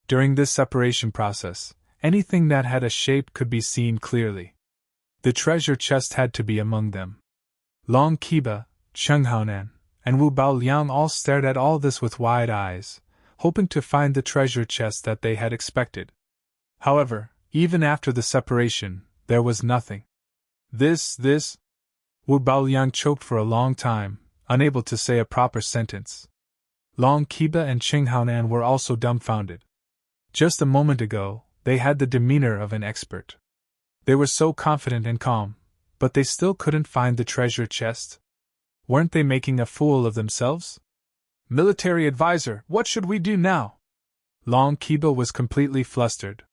During this separation process, anything that had a shape could be seen clearly. The treasure chest had to be among them. Long Kiba, Cheng Haonan, and Wu Baoliang all stared at all this with wide eyes, hoping to find the treasure chest that they had expected. However, even after the separation, there was nothing. This. Wu Baoliang choked for a long time, unable to say a proper sentence. Long Kiba and Cheng Haonan were also dumbfounded. Just a moment ago, they had the demeanor of an expert. They were so confident and calm, but they still couldn't find the treasure chest. Weren't they making a fool of themselves? Military advisor, what should we do now? Long Kiba was completely flustered.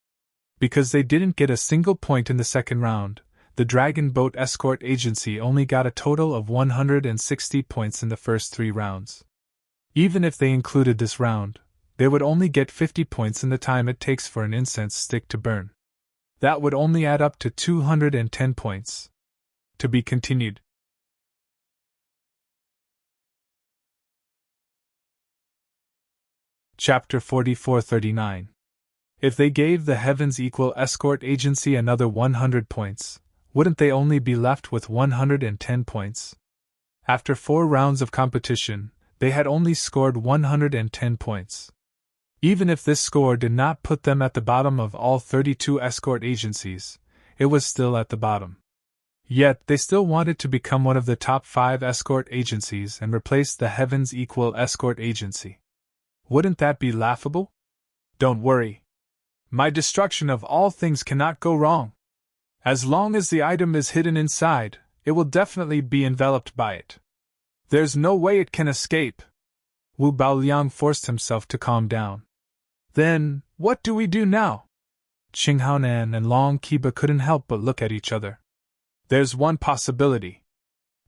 Because they didn't get a single point in the second round, the Dragon Boat Escort Agency only got a total of 160 points in the first 3 rounds. Even if they included this round, they would only get 50 points in the time it takes for an incense stick to burn. That would only add up to 210 points. To be continued. Chapter 4439. If they gave the Heavens Equal Escort Agency another 100 points, wouldn't they only be left with 110 points? After 4 rounds of competition, they had only scored 110 points. Even if this score did not put them at the bottom of all 32 escort agencies, it was still at the bottom. Yet they still wanted to become one of the top 5 escort agencies and replace the Heavens Equal Escort Agency. Wouldn't that be laughable? Don't worry. My destruction of all things cannot go wrong. As long as the item is hidden inside, it will definitely be enveloped by it. There's no way it can escape. Wu Baoliang forced himself to calm down. Then, what do we do now? Cheng Haonan and Long Kiba couldn't help but look at each other. There's one possibility.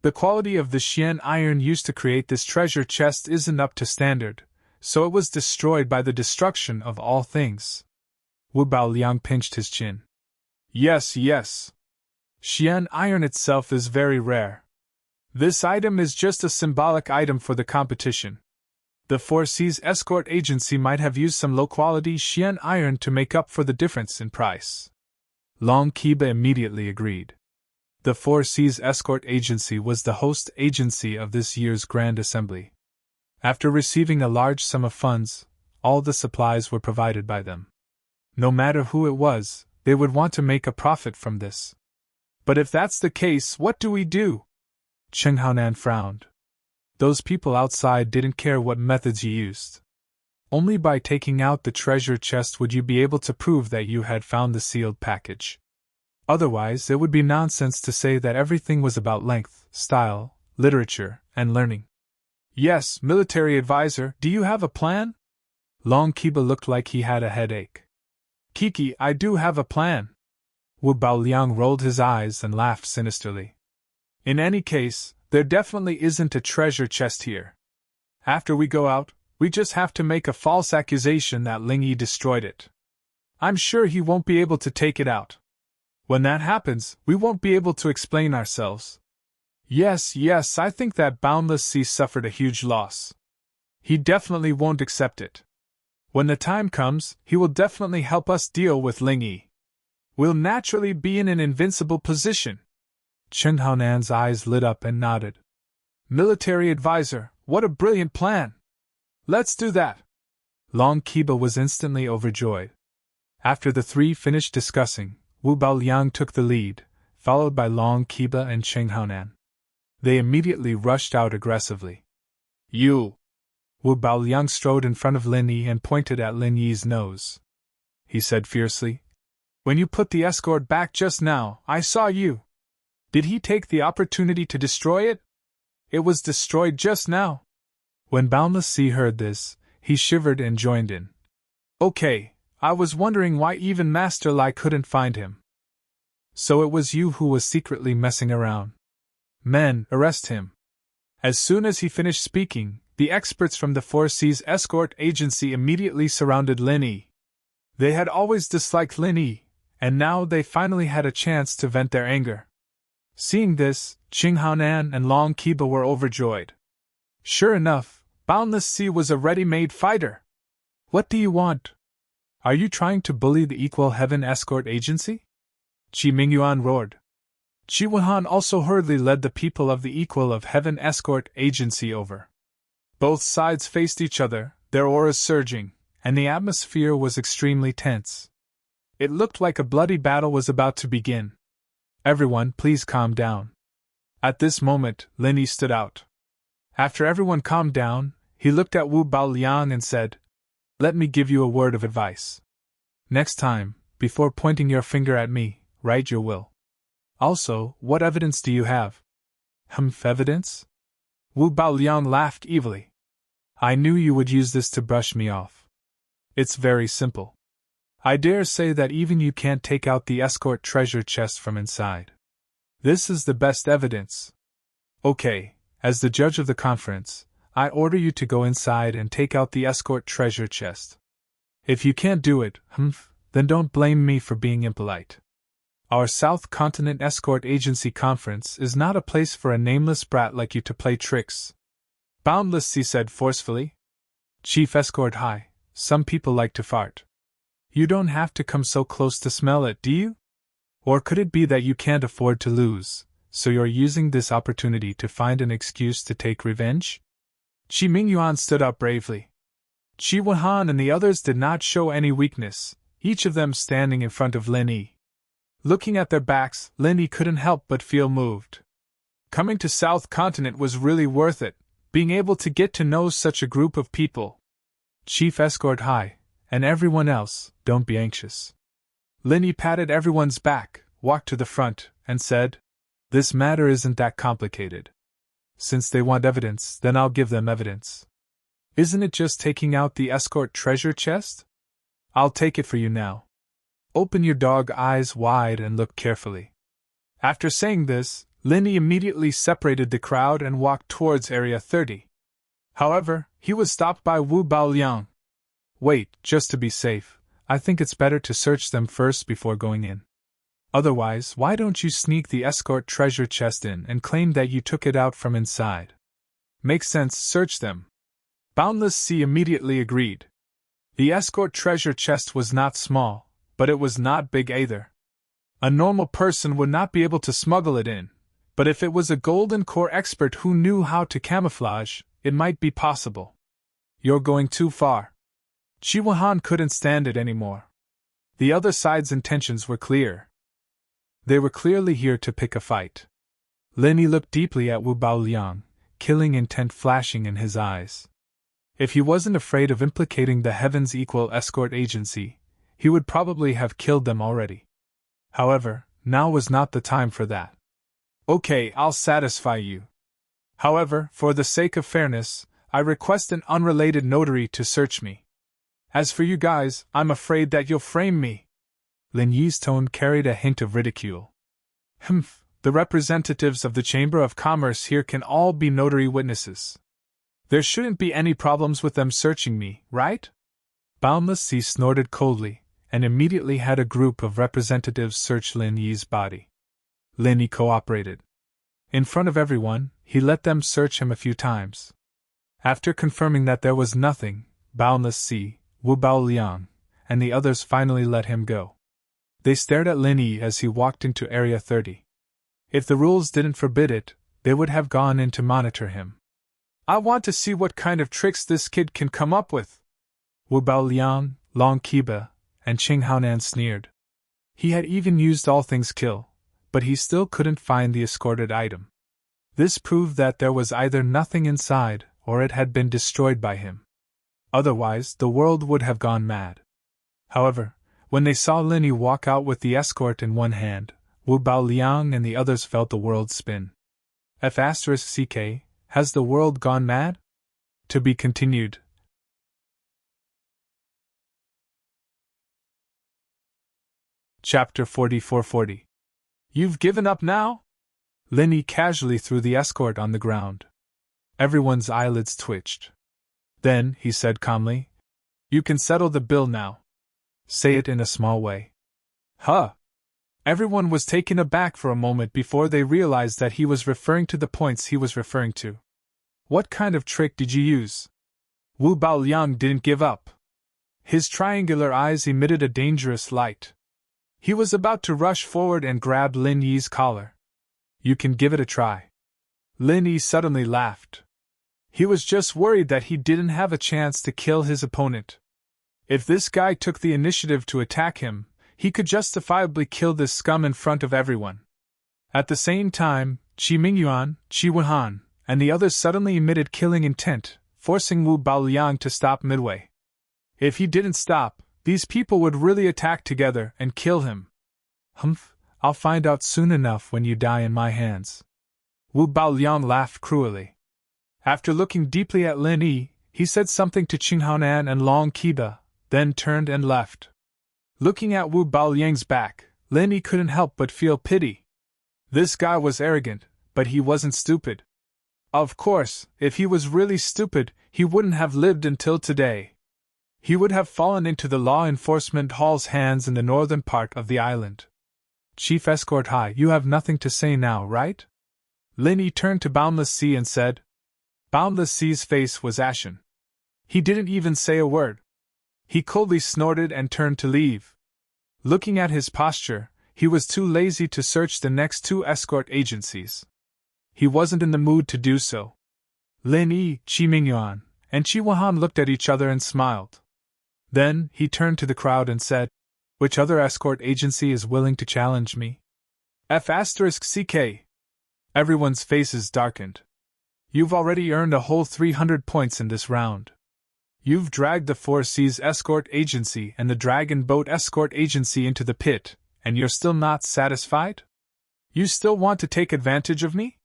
The quality of the Xian iron used to create this treasure chest isn't up to standard, so it was destroyed by the destruction of all things. Wu Baoliang pinched his chin. Yes. Xian iron itself is very rare. This item is just a symbolic item for the competition. The Four Seas Escort Agency might have used some low-quality Xian iron to make up for the difference in price. Long Kiba immediately agreed. The Four Seas Escort Agency was the host agency of this year's Grand Assembly. After receiving a large sum of funds, all the supplies were provided by them. No matter who it was, they would want to make a profit from this. But if that's the case, what do we do? Cheng Haonan frowned. Those people outside didn't care what methods you used. Only by taking out the treasure chest would you be able to prove that you had found the sealed package. Otherwise, it would be nonsense to say that everything was about length, style, literature, and learning. Yes, military advisor, do you have a plan? Long Kiba looked like he had a headache. Kiki, I do have a plan. Wu Baoliang rolled his eyes and laughed sinisterly. In any case, there definitely isn't a treasure chest here. After we go out, we just have to make a false accusation that Ling Yi destroyed it. I'm sure he won't be able to take it out. When that happens, we won't be able to explain ourselves. Yes, I think that Boundless Sea suffered a huge loss. He definitely won't accept it. When the time comes, he will definitely help us deal with Ling Yi. We'll naturally be in an invincible position. Cheng Haonan's eyes lit up and nodded. Military advisor, what a brilliant plan! Let's do that! Long Kiba was instantly overjoyed. After the three finished discussing, Wu Baoliang took the lead, followed by Long Kiba and Cheng Haonan. They immediately rushed out aggressively. You! Wu Baoliang strode in front of Lin Yi and pointed at Lin Yi's nose. He said fiercely, When you put the escort back just now, I saw you. Did he take the opportunity to destroy it? It was destroyed just now. When Boundless Sea heard this, he shivered and joined in. Okay, I was wondering why even Master Lai couldn't find him. So it was you who was secretly messing around. Men, arrest him. As soon as he finished speaking, the experts from the Four Seas Escort Agency immediately surrounded Lin Yi. They had always disliked Lin Yi, and now they finally had a chance to vent their anger. Seeing this, Cheng Haonan and Long Kiba were overjoyed. Sure enough, Boundless Sea was a ready-made fighter. What do you want? Are you trying to bully the Equal Heaven Escort Agency? Qi Mingyuan roared. Qi Wuhan also hurriedly led the people of the Equal of Heaven Escort Agency over. Both sides faced each other, their auras surging, and the atmosphere was extremely tense. It looked like a bloody battle was about to begin. Everyone, please calm down. At this moment, Lin Yi stood out. After everyone calmed down, he looked at Wu Baoliang and said, Let me give you a word of advice. Next time, before pointing your finger at me, write your will. Also, what evidence do you have? Evidence? Wu Baoliang laughed evilly. I knew you would use this to brush me off. It's very simple. I dare say that even you can't take out the escort treasure chest from inside. This is the best evidence. Okay, as the judge of the conference, I order you to go inside and take out the escort treasure chest. If you can't do it, then don't blame me for being impolite. Our South Continent Escort Agency conference is not a place for a nameless brat like you to play tricks. Boundless Sea said forcefully. Chief Escort High, some people like to fart. You don't have to come so close to smell it, do you? Or could it be that you can't afford to lose, so you're using this opportunity to find an excuse to take revenge? Qi Mingyuan stood up bravely. Qi Wuhan and the others did not show any weakness, each of them standing in front of Lin Yi. Looking at their backs, Lin Yi couldn't help but feel moved. Coming to South Continent was really worth it, being able to get to know such a group of people. Chief Escort High, and everyone else, don't be anxious. Lin Yi patted everyone's back, walked to the front, and said, This matter isn't that complicated. Since they want evidence, then I'll give them evidence. Isn't it just taking out the escort treasure chest? I'll take it for you now. Open your dog eyes wide and look carefully. After saying this, Lin Yi immediately separated the crowd and walked towards Area 30. However, he was stopped by Wu Baoliang. Wait, just to be safe, I think it's better to search them first before going in. Otherwise, why don't you sneak the escort treasure chest in and claim that you took it out from inside? Makes sense, search them. Boundless Sea immediately agreed. The escort treasure chest was not small, but it was not big either. A normal person would not be able to smuggle it in, but if it was a golden core expert who knew how to camouflage, it might be possible. You're going too far. Qi Wuhan couldn't stand it anymore. The other side's intentions were clear. They were clearly here to pick a fight. Lin Yi looked deeply at Wu Baoliang, killing intent flashing in his eyes. If he wasn't afraid of implicating the Heaven's Equal Escort Agency, he would probably have killed them already. However, now was not the time for that. Okay, I'll satisfy you. However, for the sake of fairness, I request an unrelated notary to search me. As for you guys, I'm afraid that you'll frame me. Lin Yi's tone carried a hint of ridicule. The representatives of the Chamber of Commerce here can all be notary witnesses. There shouldn't be any problems with them searching me, right? Boundless Sea snorted coldly, and immediately had a group of representatives search Lin Yi's body. Lin Yi cooperated. In front of everyone, he let them search him a few times. After confirming that there was nothing, Boundless Sea, Wu Baoliang, and the others finally let him go. They stared at Lin Yi as he walked into Area 30. If the rules didn't forbid it, they would have gone in to monitor him. I want to see what kind of tricks this kid can come up with. Wu Baoliang, Long Kiba, and Qing Haonan sneered. He had even used all things kill, but he still couldn't find the escorted item. This proved that there was either nothing inside, or it had been destroyed by him. Otherwise, the world would have gone mad. However, when they saw Lin Yi walk out with the escort in one hand, Wu Baoliang and the others felt the world spin. F***CK, has the world gone mad? To be continued. Chapter 4440. You've given up now? Lin Yi casually threw the escort on the ground. Everyone's eyelids twitched. Then, he said calmly, you can settle the bill now. Say it in a small way. Huh? Everyone was taken aback for a moment before they realized that he was referring to the points he was referring to. What kind of trick did you use? Wu Baoliang didn't give up. His triangular eyes emitted a dangerous light. He was about to rush forward and grab Lin Yi's collar. You can give it a try. Lin Yi suddenly laughed. He was just worried that he didn't have a chance to kill his opponent. If this guy took the initiative to attack him, he could justifiably kill this scum in front of everyone. At the same time, Qi Mingyuan, Qi Wuhan, and the others suddenly emitted killing intent, forcing Wu Baoliang to stop midway. If he didn't stop, these people would really attack together and kill him. I'll find out soon enough when you die in my hands. Wu Baoliang laughed cruelly. After looking deeply at Lin Yi, he said something to Qing Haonan and Long Kiba, then turned and left. Looking at Wu Baoliang's back, Lin Yi couldn't help but feel pity. This guy was arrogant, but he wasn't stupid. Of course, if he was really stupid, he wouldn't have lived until today. He would have fallen into the law enforcement hall's hands in the northern part of the island. Chief Escort High, you have nothing to say now, right? Lin Yi turned to Boundless Sea and said. Boundless Sea's face was ashen. He didn't even say a word. He coldly snorted and turned to leave. Looking at his posture, he was too lazy to search the next two escort agencies. He wasn't in the mood to do so. Lin Yi, Qi Mingyuan, and Qi Wuhan looked at each other and smiled. Then, he turned to the crowd and said, which other escort agency is willing to challenge me? F***CK. Everyone's faces darkened. You've already earned a whole 300 points in this round. You've dragged the Four Seas Escort Agency and the Dragon Boat Escort Agency into the pit, and you're still not satisfied? You still want to take advantage of me?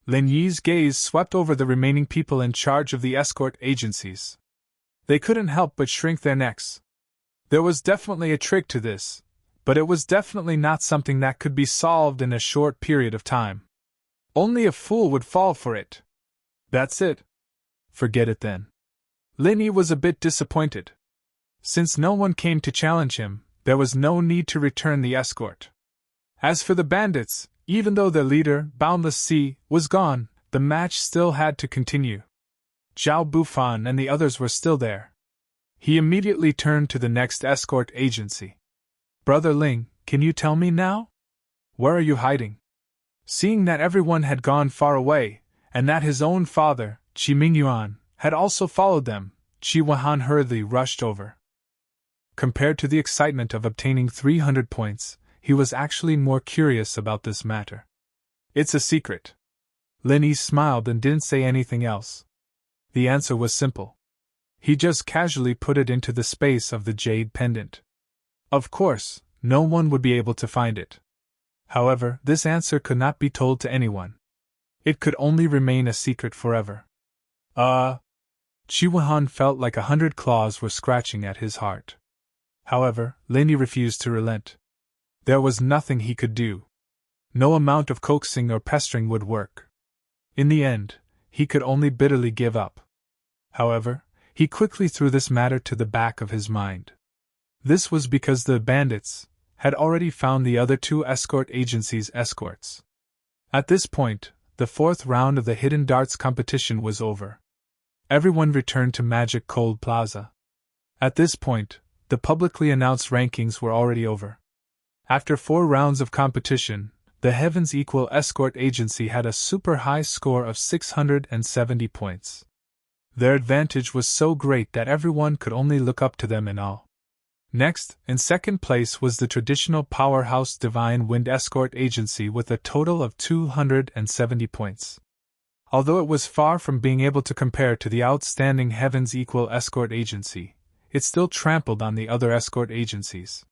Lin Yi's gaze swept over the remaining people in charge of the escort agencies. They couldn't help but shrink their necks. There was definitely a trick to this, but it was definitely not something that could be solved in a short period of time. Only a fool would fall for it. That's it. Forget it then. Linny was a bit disappointed. Since no one came to challenge him, there was no need to return the escort. As for the bandits, even though their leader, Boundless Sea, was gone, the match still had to continue. Zhao Bufan and the others were still there. He immediately turned to the next escort agency. Brother Ling, can you tell me now? Where are you hiding? Seeing that everyone had gone far away, and that his own father, Qi Mingyuan, had also followed them, Qi Wahan hurriedly rushed over. Compared to the excitement of obtaining 300 points, he was actually more curious about this matter. It's a secret. Lin Yi smiled and didn't say anything else. The answer was simple. He just casually put it into the space of the jade pendant. Of course, no one would be able to find it. However, this answer could not be told to anyone. It could only remain a secret forever. Qi Wahan felt like 100 claws were scratching at his heart. However, Lin Yi refused to relent. There was nothing he could do. No amount of coaxing or pestering would work. In the end, he could only bitterly give up. However, he quickly threw this matter to the back of his mind. This was because the bandits had already found the other two escort agencies' escorts. At this point, the fourth round of the Hidden Darts competition was over. Everyone returned to Magic Cold Plaza. At this point, the publicly announced rankings were already over. After 4 rounds of competition, the Heavens Equal Escort Agency had a super high score of 670 points. Their advantage was so great that everyone could only look up to them in awe. Next, in second place was the traditional powerhouse Divine Wind Escort Agency with a total of 270 points. Although it was far from being able to compare to the outstanding Heavens Equal Escort Agency, it still trampled on the other escort agencies.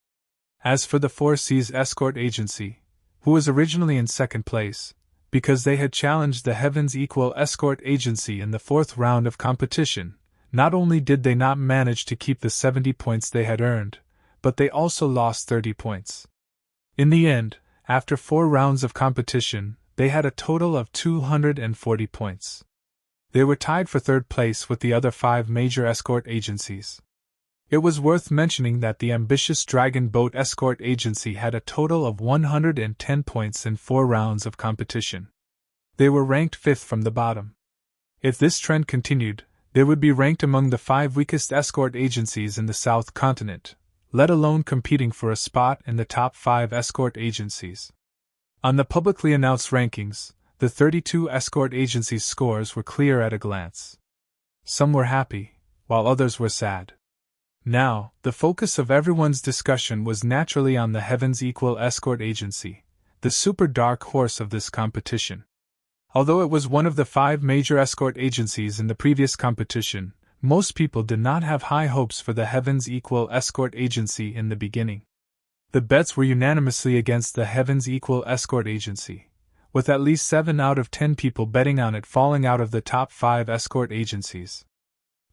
As for the Four Seas Escort Agency, who was originally in second place, because they had challenged the Heavens Equal Escort Agency in the 4th round of competition, not only did they not manage to keep the 70 points they had earned, but they also lost 30 points. In the end, after 4 rounds of competition, they had a total of 240 points. They were tied for 3rd place with the other 5 major escort agencies. It was worth mentioning that the ambitious Dragon Boat Escort Agency had a total of 110 points in 4 rounds of competition. They were ranked 5th from the bottom. If this trend continued, they would be ranked among the 5 weakest escort agencies in the South Continent, let alone competing for a spot in the top 5 escort agencies. On the publicly announced rankings, the 32 escort agencies' scores were clear at a glance. Some were happy, while others were sad. Now, the focus of everyone's discussion was naturally on the Heavens Equal Escort Agency, the super dark horse of this competition. Although it was one of the 5 major escort agencies in the previous competition, most people did not have high hopes for the Heavens Equal Escort Agency in the beginning. The bets were unanimously against the Heavens Equal Escort Agency, with at least 7 out of 10 people betting on it falling out of the top 5 escort agencies.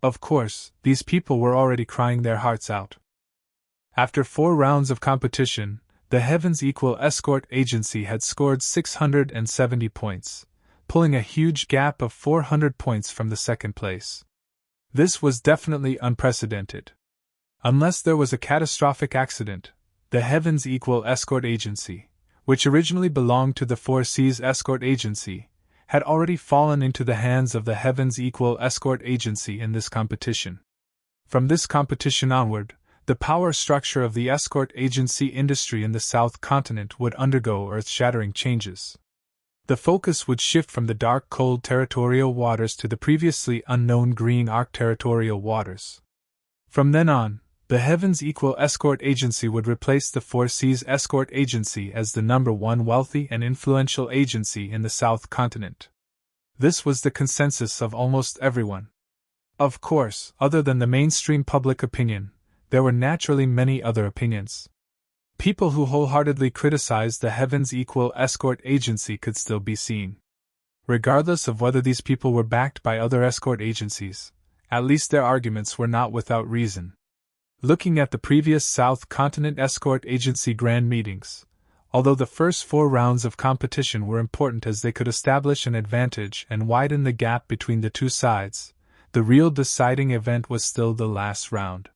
Of course, these people were already crying their hearts out. After 4 rounds of competition, the Heavens Equal Escort Agency had scored 670 points, pulling a huge gap of 400 points from the second place. This was definitely unprecedented. Unless there was a catastrophic accident, the Heavens Equal Escort Agency, which originally belonged to the Four Seas Escort Agency, had already fallen into the hands of the Heavens Equal Escort Agency in this competition. From this competition onward, the power structure of the escort agency industry in the South Continent would undergo earth-shattering changes. The focus would shift from the dark cold territorial waters to the previously unknown green arc territorial waters. From then on, the Heavens Equal Escort Agency would replace the Four Seas Escort Agency as the #1 wealthy and influential agency in the South Continent. This was the consensus of almost everyone. Of course, other than the mainstream public opinion, there were naturally many other opinions. People who wholeheartedly criticized the Heavens Equal Escort Agency could still be seen. Regardless of whether these people were backed by other escort agencies, at least their arguments were not without reason. Looking at the previous South Continent Escort Agency Grand Meetings, although the first 4 rounds of competition were important as they could establish an advantage and widen the gap between the two sides, the real deciding event was still the last round.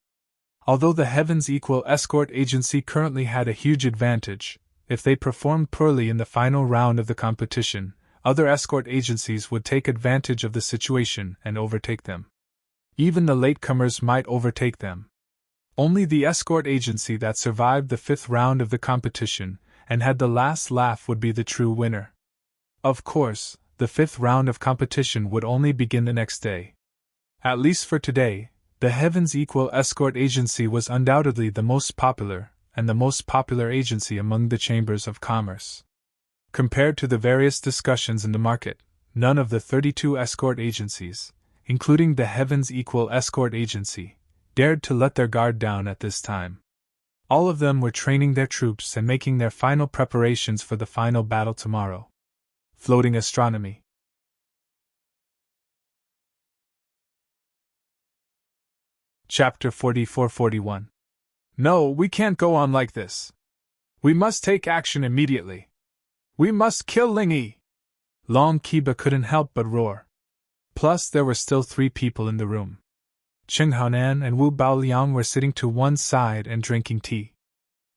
Although the Heavens Equal Escort Agency currently had a huge advantage, if they performed poorly in the final round of the competition, other escort agencies would take advantage of the situation and overtake them. Even the latecomers might overtake them. Only the escort agency that survived the 5th round of the competition and had the last laugh would be the true winner. Of course, the 5th round of competition would only begin the next day. At least for today, the Heavens Equal Escort Agency was undoubtedly the most popular, and the most popular agency among the chambers of commerce. Compared to the various discussions in the market, none of the 32 escort agencies, including the Heavens Equal Escort Agency, dared to let their guard down at this time. All of them were training their troops and making their final preparations for the final battle tomorrow. Floating astronomy. Chapter 44-41. No, we can't go on like this. We must take action immediately. We must kill Ling Yi. Long Kiba couldn't help but roar. Plus, there were still 3 people in the room. Cheng Haonan and Wu Baoliang were sitting to one side and drinking tea.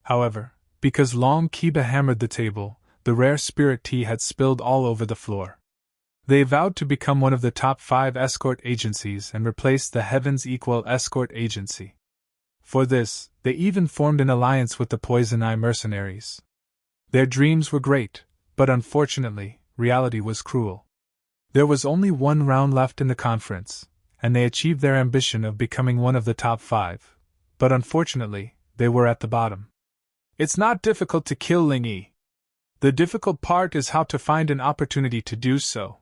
However, because Long Kiba hammered the table, the rare spirit tea had spilled all over the floor. They vowed to become one of the top 5 escort agencies and replace the Heavens Equal Escort Agency. For this, they even formed an alliance with the Poison Eye mercenaries. Their dreams were great, but unfortunately, reality was cruel. There was only 1 round left in the conference, and they achieved their ambition of becoming one of the top 5, but unfortunately, they were at the bottom. It's not difficult to kill Ling Yi. The difficult part is how to find an opportunity to do so,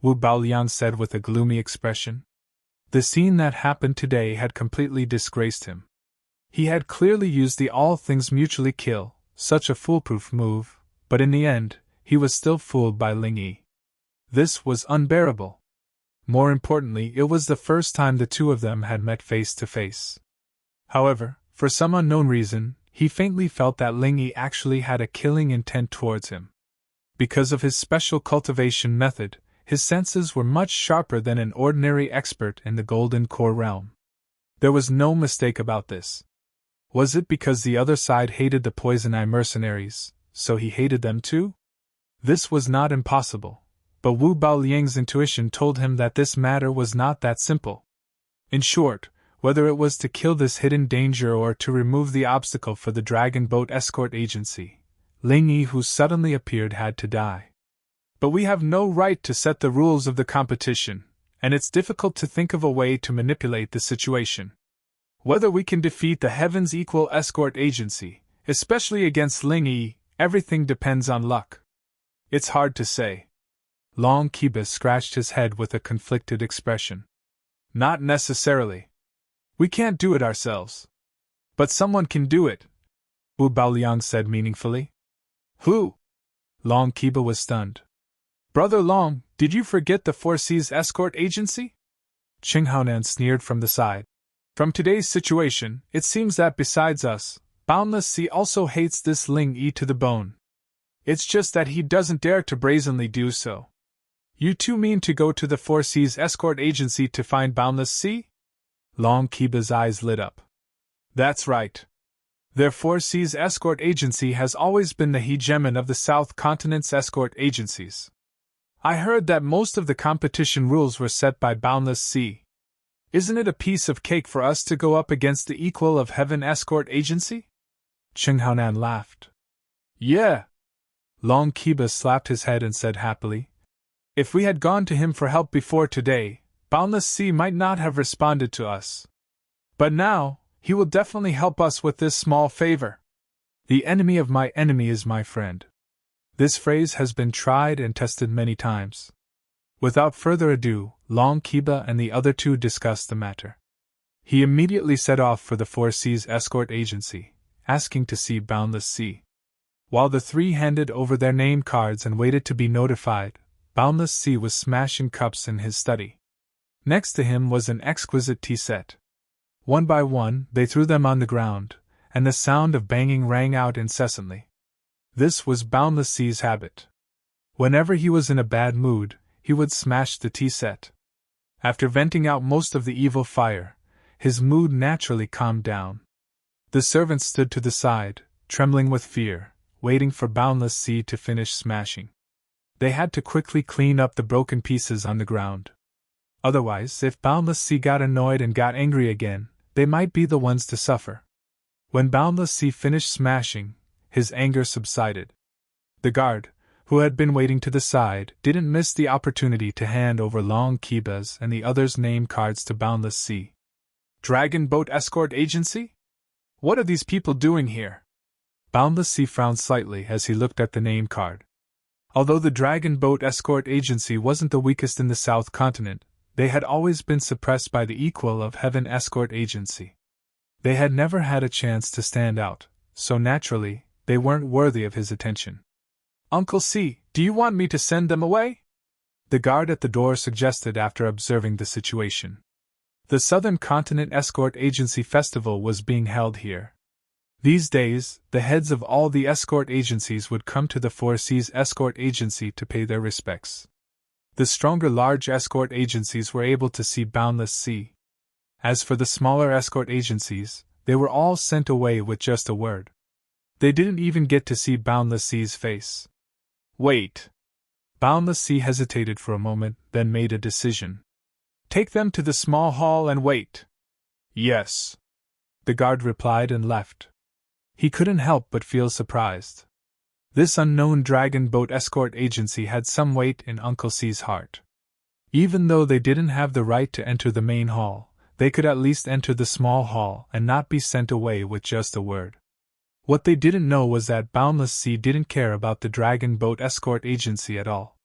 Wu Baoliang said with a gloomy expression. The scene that happened today had completely disgraced him. He had clearly used the all things mutually kill, such a foolproof move, but in the end, he was still fooled by Ling Yi. This was unbearable. More importantly, it was the first time the two of them had met face to face. However, for some unknown reason, he faintly felt that Ling Yi actually had a killing intent towards him. Because of his special cultivation method, his senses were much sharper than an ordinary expert in the Golden Core realm. There was no mistake about this. Was it because the other side hated the Poison Eye mercenaries, so he hated them too? This was not impossible, but Wu Baoliang's intuition told him that this matter was not that simple. In short, whether it was to kill this hidden danger or to remove the obstacle for the Dragon Boat Escort Agency, Ling Yi who suddenly appeared had to die. But we have no right to set the rules of the competition, and it's difficult to think of a way to manipulate the situation. Whether we can defeat the Heavens Equal Escort Agency, especially against Ling Yi, everything depends on luck. It's hard to say. Long Kiba scratched his head with a conflicted expression. Not necessarily. We can't do it ourselves. But someone can do it, Wu Baoliang said meaningfully. Who? Long Kiba was stunned. Brother Long, did you forget the Four Seas Escort Agency? Cheng Haonan sneered from the side. From today's situation, it seems that besides us, Boundless Sea also hates this Ling Yi to the bone. It's just that he doesn't dare to brazenly do so. You two mean to go to the Four Seas Escort Agency to find Boundless Sea? Long Kiba's eyes lit up. That's right. Their Four Seas Escort Agency has always been the hegemon of the South Continent's escort agencies. I heard that most of the competition rules were set by Boundless Sea. Isn't it a piece of cake for us to go up against the equal of Heaven Escort Agency? Cheng Haonan laughed. Yeah. Long Kiba slapped his head and said happily, if we had gone to him for help before today, Boundless Sea might not have responded to us. But now, he will definitely help us with this small favor. The enemy of my enemy is my friend. This phrase has been tried and tested many times. Without further ado, Long Kiba and the other two discussed the matter. He immediately set off for the Four Seas Escort Agency, asking to see Boundless Sea. While the three handed over their name cards and waited to be notified, Boundless Sea was smashing cups in his study. Next to him was an exquisite tea set. One by one, they threw them on the ground, and the sound of banging rang out incessantly. This was Boundless Sea's habit. Whenever he was in a bad mood, he would smash the tea set. After venting out most of the evil fire, his mood naturally calmed down. The servants stood to the side, trembling with fear, waiting for Boundless Sea to finish smashing. They had to quickly clean up the broken pieces on the ground. Otherwise, if Boundless Sea got annoyed and got angry again, they might be the ones to suffer. When Boundless Sea finished smashing, his anger subsided. The guard, who had been waiting to the side, didn't miss the opportunity to hand over Long Kiba's and the others' name cards to Boundless Sea. Dragon Boat Escort Agency? What are these people doing here? Boundless Sea frowned slightly as he looked at the name card. Although the Dragon Boat Escort Agency wasn't the weakest in the South Continent, they had always been suppressed by the equal of Heaven Escort Agency. They had never had a chance to stand out, so naturally, they weren't worthy of his attention. Uncle C, do you want me to send them away? The guard at the door suggested after observing the situation. The Southern Continent Escort Agency Festival was being held here. These days, the heads of all the escort agencies would come to the Four Seas Escort Agency to pay their respects. The stronger large escort agencies were able to see Boundless Sea. As for the smaller escort agencies, they were all sent away with just a word. They didn't even get to see Boundless Sea's face. Wait. Boundless Sea hesitated for a moment, then made a decision. Take them to the small hall and wait. Yes. The guard replied and left. He couldn't help but feel surprised. This unknown Dragon Boat Escort Agency had some weight in Uncle C's heart. Even though they didn't have the right to enter the main hall, they could at least enter the small hall and not be sent away with just a word. What they didn't know was that Boundless Sea didn't care about the Dragon Boat Escort Agency at all.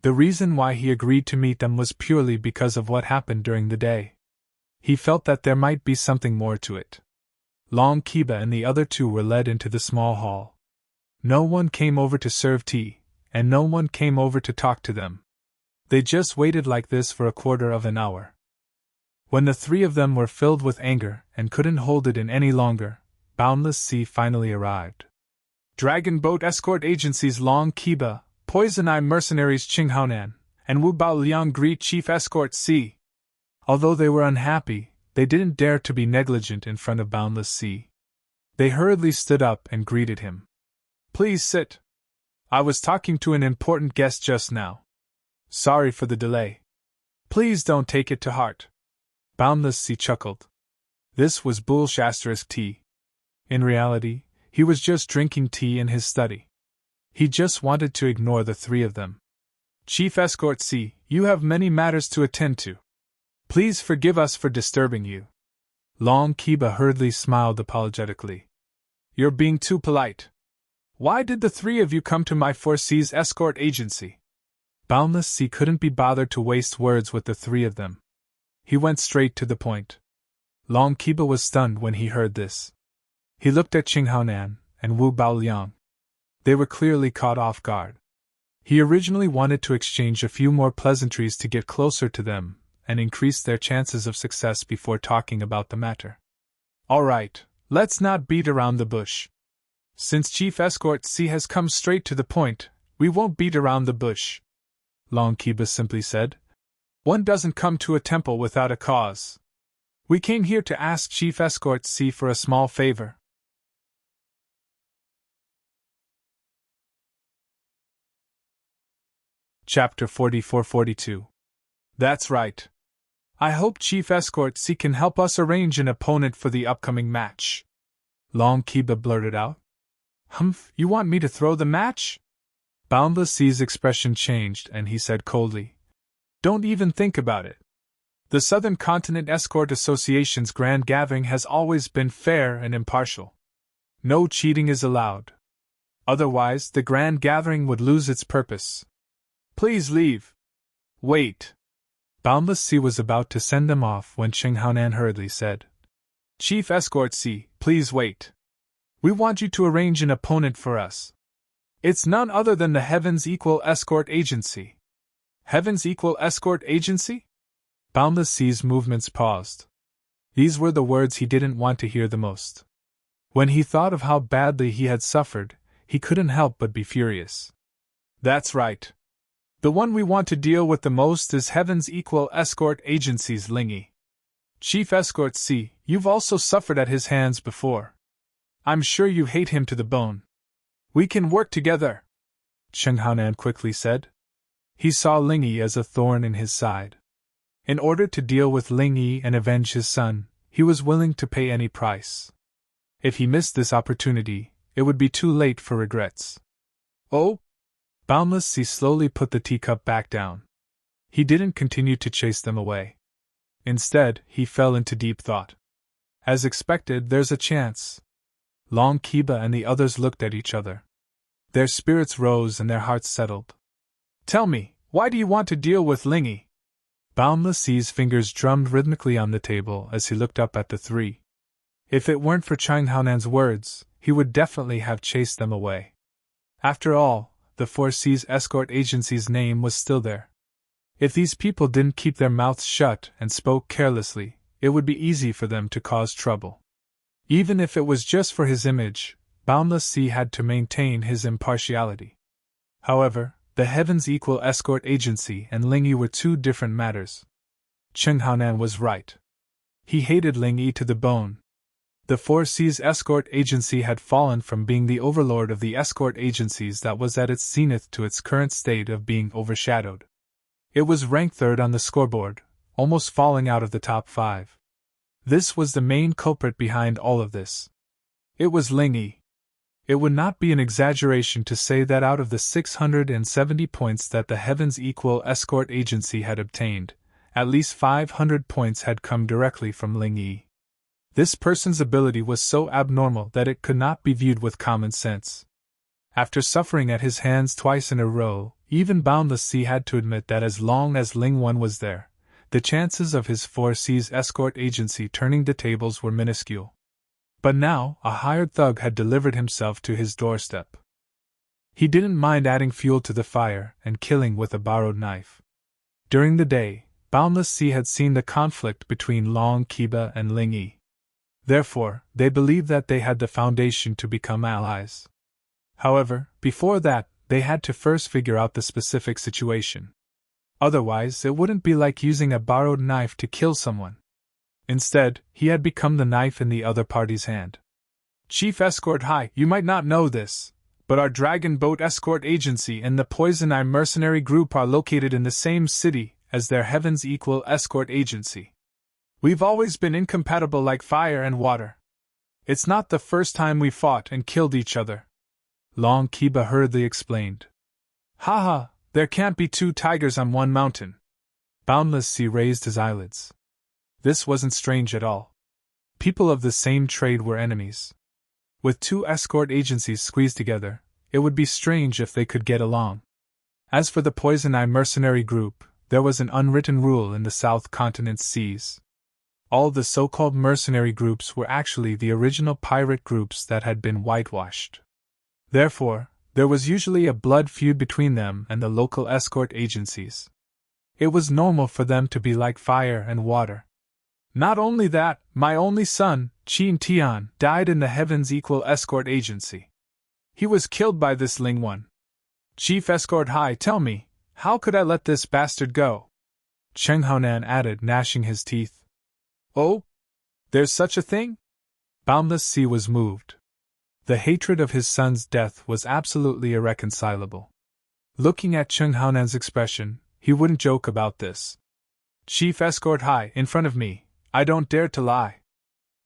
The reason why he agreed to meet them was purely because of what happened during the day. He felt that there might be something more to it. Long Kiba and the other two were led into the small hall. No one came over to serve tea, and no one came over to talk to them. They just waited like this for a quarter of an hour. When the three of them were filled with anger and couldn't hold it in any longer, Boundless Sea finally arrived. Dragon Boat Escort Agency's Long Kiba, Poison Eye Mercenaries Qinghaonan, and Wu Bao Liang greet Chief Escort C. Although they were unhappy, they didn't dare to be negligent in front of Boundless Sea. They hurriedly stood up and greeted him. Please sit. I was talking to an important guest just now. Sorry for the delay. Please don't take it to heart. Boundless Sea chuckled. This was bullshit tea. In reality, he was just drinking tea in his study. He just wanted to ignore the three of them. Chief Escort C, you have many matters to attend to. Please forgive us for disturbing you. Long Kiba hurriedly smiled apologetically. You're being too polite. Why did the three of you come to my Four Seas Escort Agency? Boundless Sea couldn't be bothered to waste words with the three of them. He went straight to the point. Long Kiba was stunned when he heard this. He looked at Qinghaonan and Wu Baoliang. They were clearly caught off guard. He originally wanted to exchange a few more pleasantries to get closer to them and increase their chances of success before talking about the matter. All right, let's not beat around the bush. Since Chief Escort C has come straight to the point, we won't beat around the bush. Long Kiba simply said. One doesn't come to a temple without a cause. We came here to ask Chief Escort C for a small favor. Chapter 44-42. That's right. I hope Chief Escort C can help us arrange an opponent for the upcoming match. Long Kiba blurted out. Humph, you want me to throw the match? Boundless Sea's expression changed and he said coldly. Don't even think about it. The Southern Continent Escort Association's grand gathering has always been fair and impartial. No cheating is allowed. Otherwise, the grand gathering would lose its purpose. Please leave. Wait. Boundless Sea was about to send them off when Qinghaonan hurriedly said, Chief Escort C, please wait. We want you to arrange an opponent for us. It's none other than the Heaven's Equal Escort Agency. Heaven's Equal Escort Agency? Boundless Sea's movements paused. These were the words he didn't want to hear the most. When he thought of how badly he had suffered, he couldn't help but be furious. That's right. The one we want to deal with the most is Heaven's Equal Escort Agency's Lingy. Chief Escort C, you've also suffered at his hands before. I'm sure you hate him to the bone. We can work together, Cheng Haonan quickly said. He saw Lingy as a thorn in his side. In order to deal with Lingy and avenge his son, he was willing to pay any price. If he missed this opportunity, it would be too late for regrets. Oh? Boundless Sea slowly put the teacup back down. He didn't continue to chase them away. Instead, he fell into deep thought. As expected, there's a chance. Long Kiba and the others looked at each other. Their spirits rose and their hearts settled. Tell me, why do you want to deal with Lingy? Boundless Sea's fingers drummed rhythmically on the table as he looked up at the three. If it weren't for Cheng Haonan's words, he would definitely have chased them away. After all, the Four Seas Escort Agency's name was still there. If these people didn't keep their mouths shut and spoke carelessly, it would be easy for them to cause trouble. Even if it was just for his image, Boundless Sea had to maintain his impartiality. However, the Heaven's Equal Escort Agency and Lingy were two different matters. Cheng Haonan was right. He hated Lingy to the bone. The Four Seas Escort Agency had fallen from being the overlord of the escort agencies that was at its zenith to its current state of being overshadowed. It was ranked third on the scoreboard, almost falling out of the top 5. This was the main culprit behind all of this. It was Lingy. It would not be an exaggeration to say that out of the 670 points that the Heaven's Equal Escort Agency had obtained, at least 500 points had come directly from Lingy. This person's ability was so abnormal that it could not be viewed with common sense. After suffering at his hands twice in a row, even Boundless Sea had to admit that as long as Ling One was there, the chances of his Four Seas Escort Agency turning the tables were minuscule. But now, a hired thug had delivered himself to his doorstep. He didn't mind adding fuel to the fire and killing with a borrowed knife. During the day, Boundless Sea had seen the conflict between Long Kiba and Lingy. Therefore, they believed that they had the foundation to become allies. However, before that, they had to first figure out the specific situation. Otherwise, it wouldn't be like using a borrowed knife to kill someone. Instead, he had become the knife in the other party's hand. Chief Escort High, you might not know this, but our Dragon Boat Escort Agency and the Poison Eye Mercenary Group are located in the same city as their Heaven's Equal Escort Agency. We've always been incompatible like fire and water. It's not the first time we fought and killed each other. Long Kiba hurriedly explained. Haha, there can't be two tigers on one mountain. Boundless Sea raised his eyelids. This wasn't strange at all. People of the same trade were enemies. With two escort agencies squeezed together, it would be strange if they could get along. As for the Poison Eye Mercenary Group, there was an unwritten rule in the South Continent's seas. All the so-called mercenary groups were actually the original pirate groups that had been whitewashed. Therefore, there was usually a blood feud between them and the local escort agencies. It was normal for them to be like fire and water. Not only that, my only son, Qin Tian, died in the Heaven's Equal Escort Agency. He was killed by this Ling One. Chief Escort High, tell me, how could I let this bastard go? Cheng Haonan added, gnashing his teeth. Oh? There's such a thing? Boundless Sea was moved. The hatred of his son's death was absolutely irreconcilable. Looking at Cheng Haonan's expression, he wouldn't joke about this. Chief Escort High, in front of me, I don't dare to lie.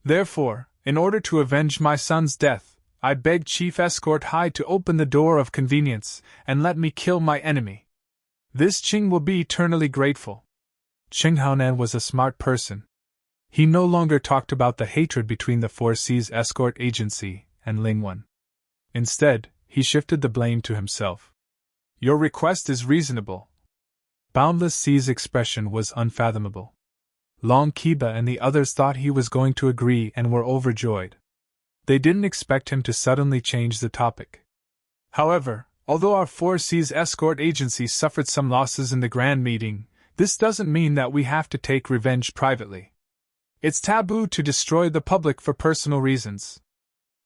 Therefore, in order to avenge my son's death, I beg Chief Escort High to open the door of convenience and let me kill my enemy. This Qing will be eternally grateful. Cheng Haonan was a smart person. He no longer talked about the hatred between the Four Seas Escort Agency and Ling One. Instead, he shifted the blame to himself. Your request is reasonable. Boundless Sea's expression was unfathomable. Long Kiba and the others thought he was going to agree and were overjoyed. They didn't expect him to suddenly change the topic. However, although our Four Seas Escort Agency suffered some losses in the grand meeting, this doesn't mean that we have to take revenge privately. It's taboo to destroy the public for personal reasons.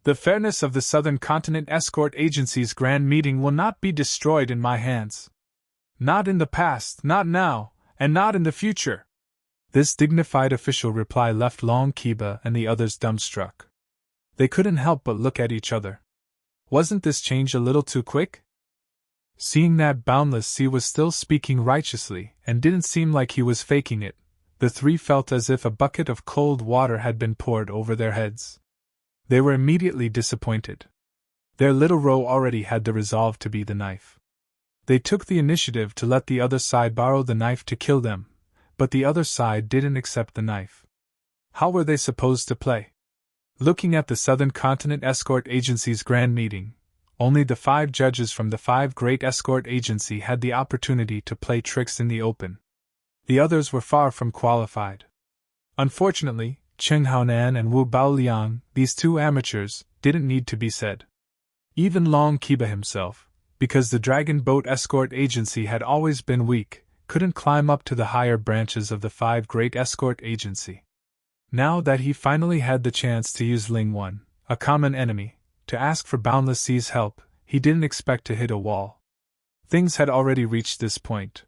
The fairness of the Southern Continent Escort Agency's grand meeting will not be destroyed in my hands. Not in the past, not now, and not in the future. This dignified official reply left Long Kiba and the others dumbstruck. They couldn't help but look at each other. Wasn't this change a little too quick? Seeing that Boundless Sea was still speaking righteously and didn't seem like he was faking it, the three felt as if a bucket of cold water had been poured over their heads. They were immediately disappointed. Their little row already had the resolve to be the knife. They took the initiative to let the other side borrow the knife to kill them, but the other side didn't accept the knife. How were they supposed to play? Looking at the Southern Continent Escort Agency's grand meeting, only the 5 judges from the 5 great escort agency had the opportunity to play tricks in the open. The others were far from qualified. Unfortunately, Cheng Haonan and Wu Baoliang, these 2 amateurs, didn't need to be said. Even Long Kiba himself, because the Dragon Boat Escort Agency had always been weak, couldn't climb up to the higher branches of the 5 great escort agency. Now that he finally had the chance to use Ling One, a common enemy, to ask for Boundless Sea's help, he didn't expect to hit a wall. Things had already reached this point.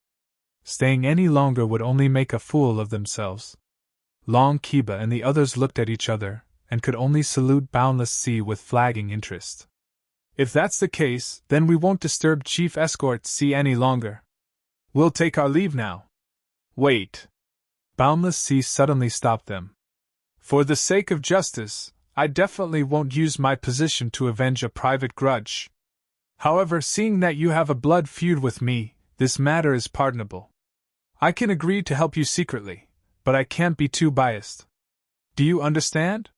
Staying any longer would only make a fool of themselves. Long Kiba and the others looked at each other, and could only salute Boundless Sea with flagging interest. If that's the case, then we won't disturb Chief Escort Sea any longer. We'll take our leave now. Wait. Boundless Sea suddenly stopped them. For the sake of justice, I definitely won't use my position to avenge a private grudge. However, seeing that you have a blood feud with me, this matter is pardonable. I can agree to help you secretly, but I can't be too biased. Do you understand?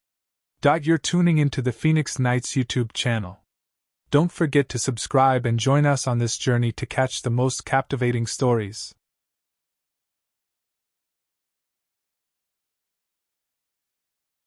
You're tuning into the Phoenix Knights YouTube channel. Don't forget to subscribe and join us on this journey to catch the most captivating stories.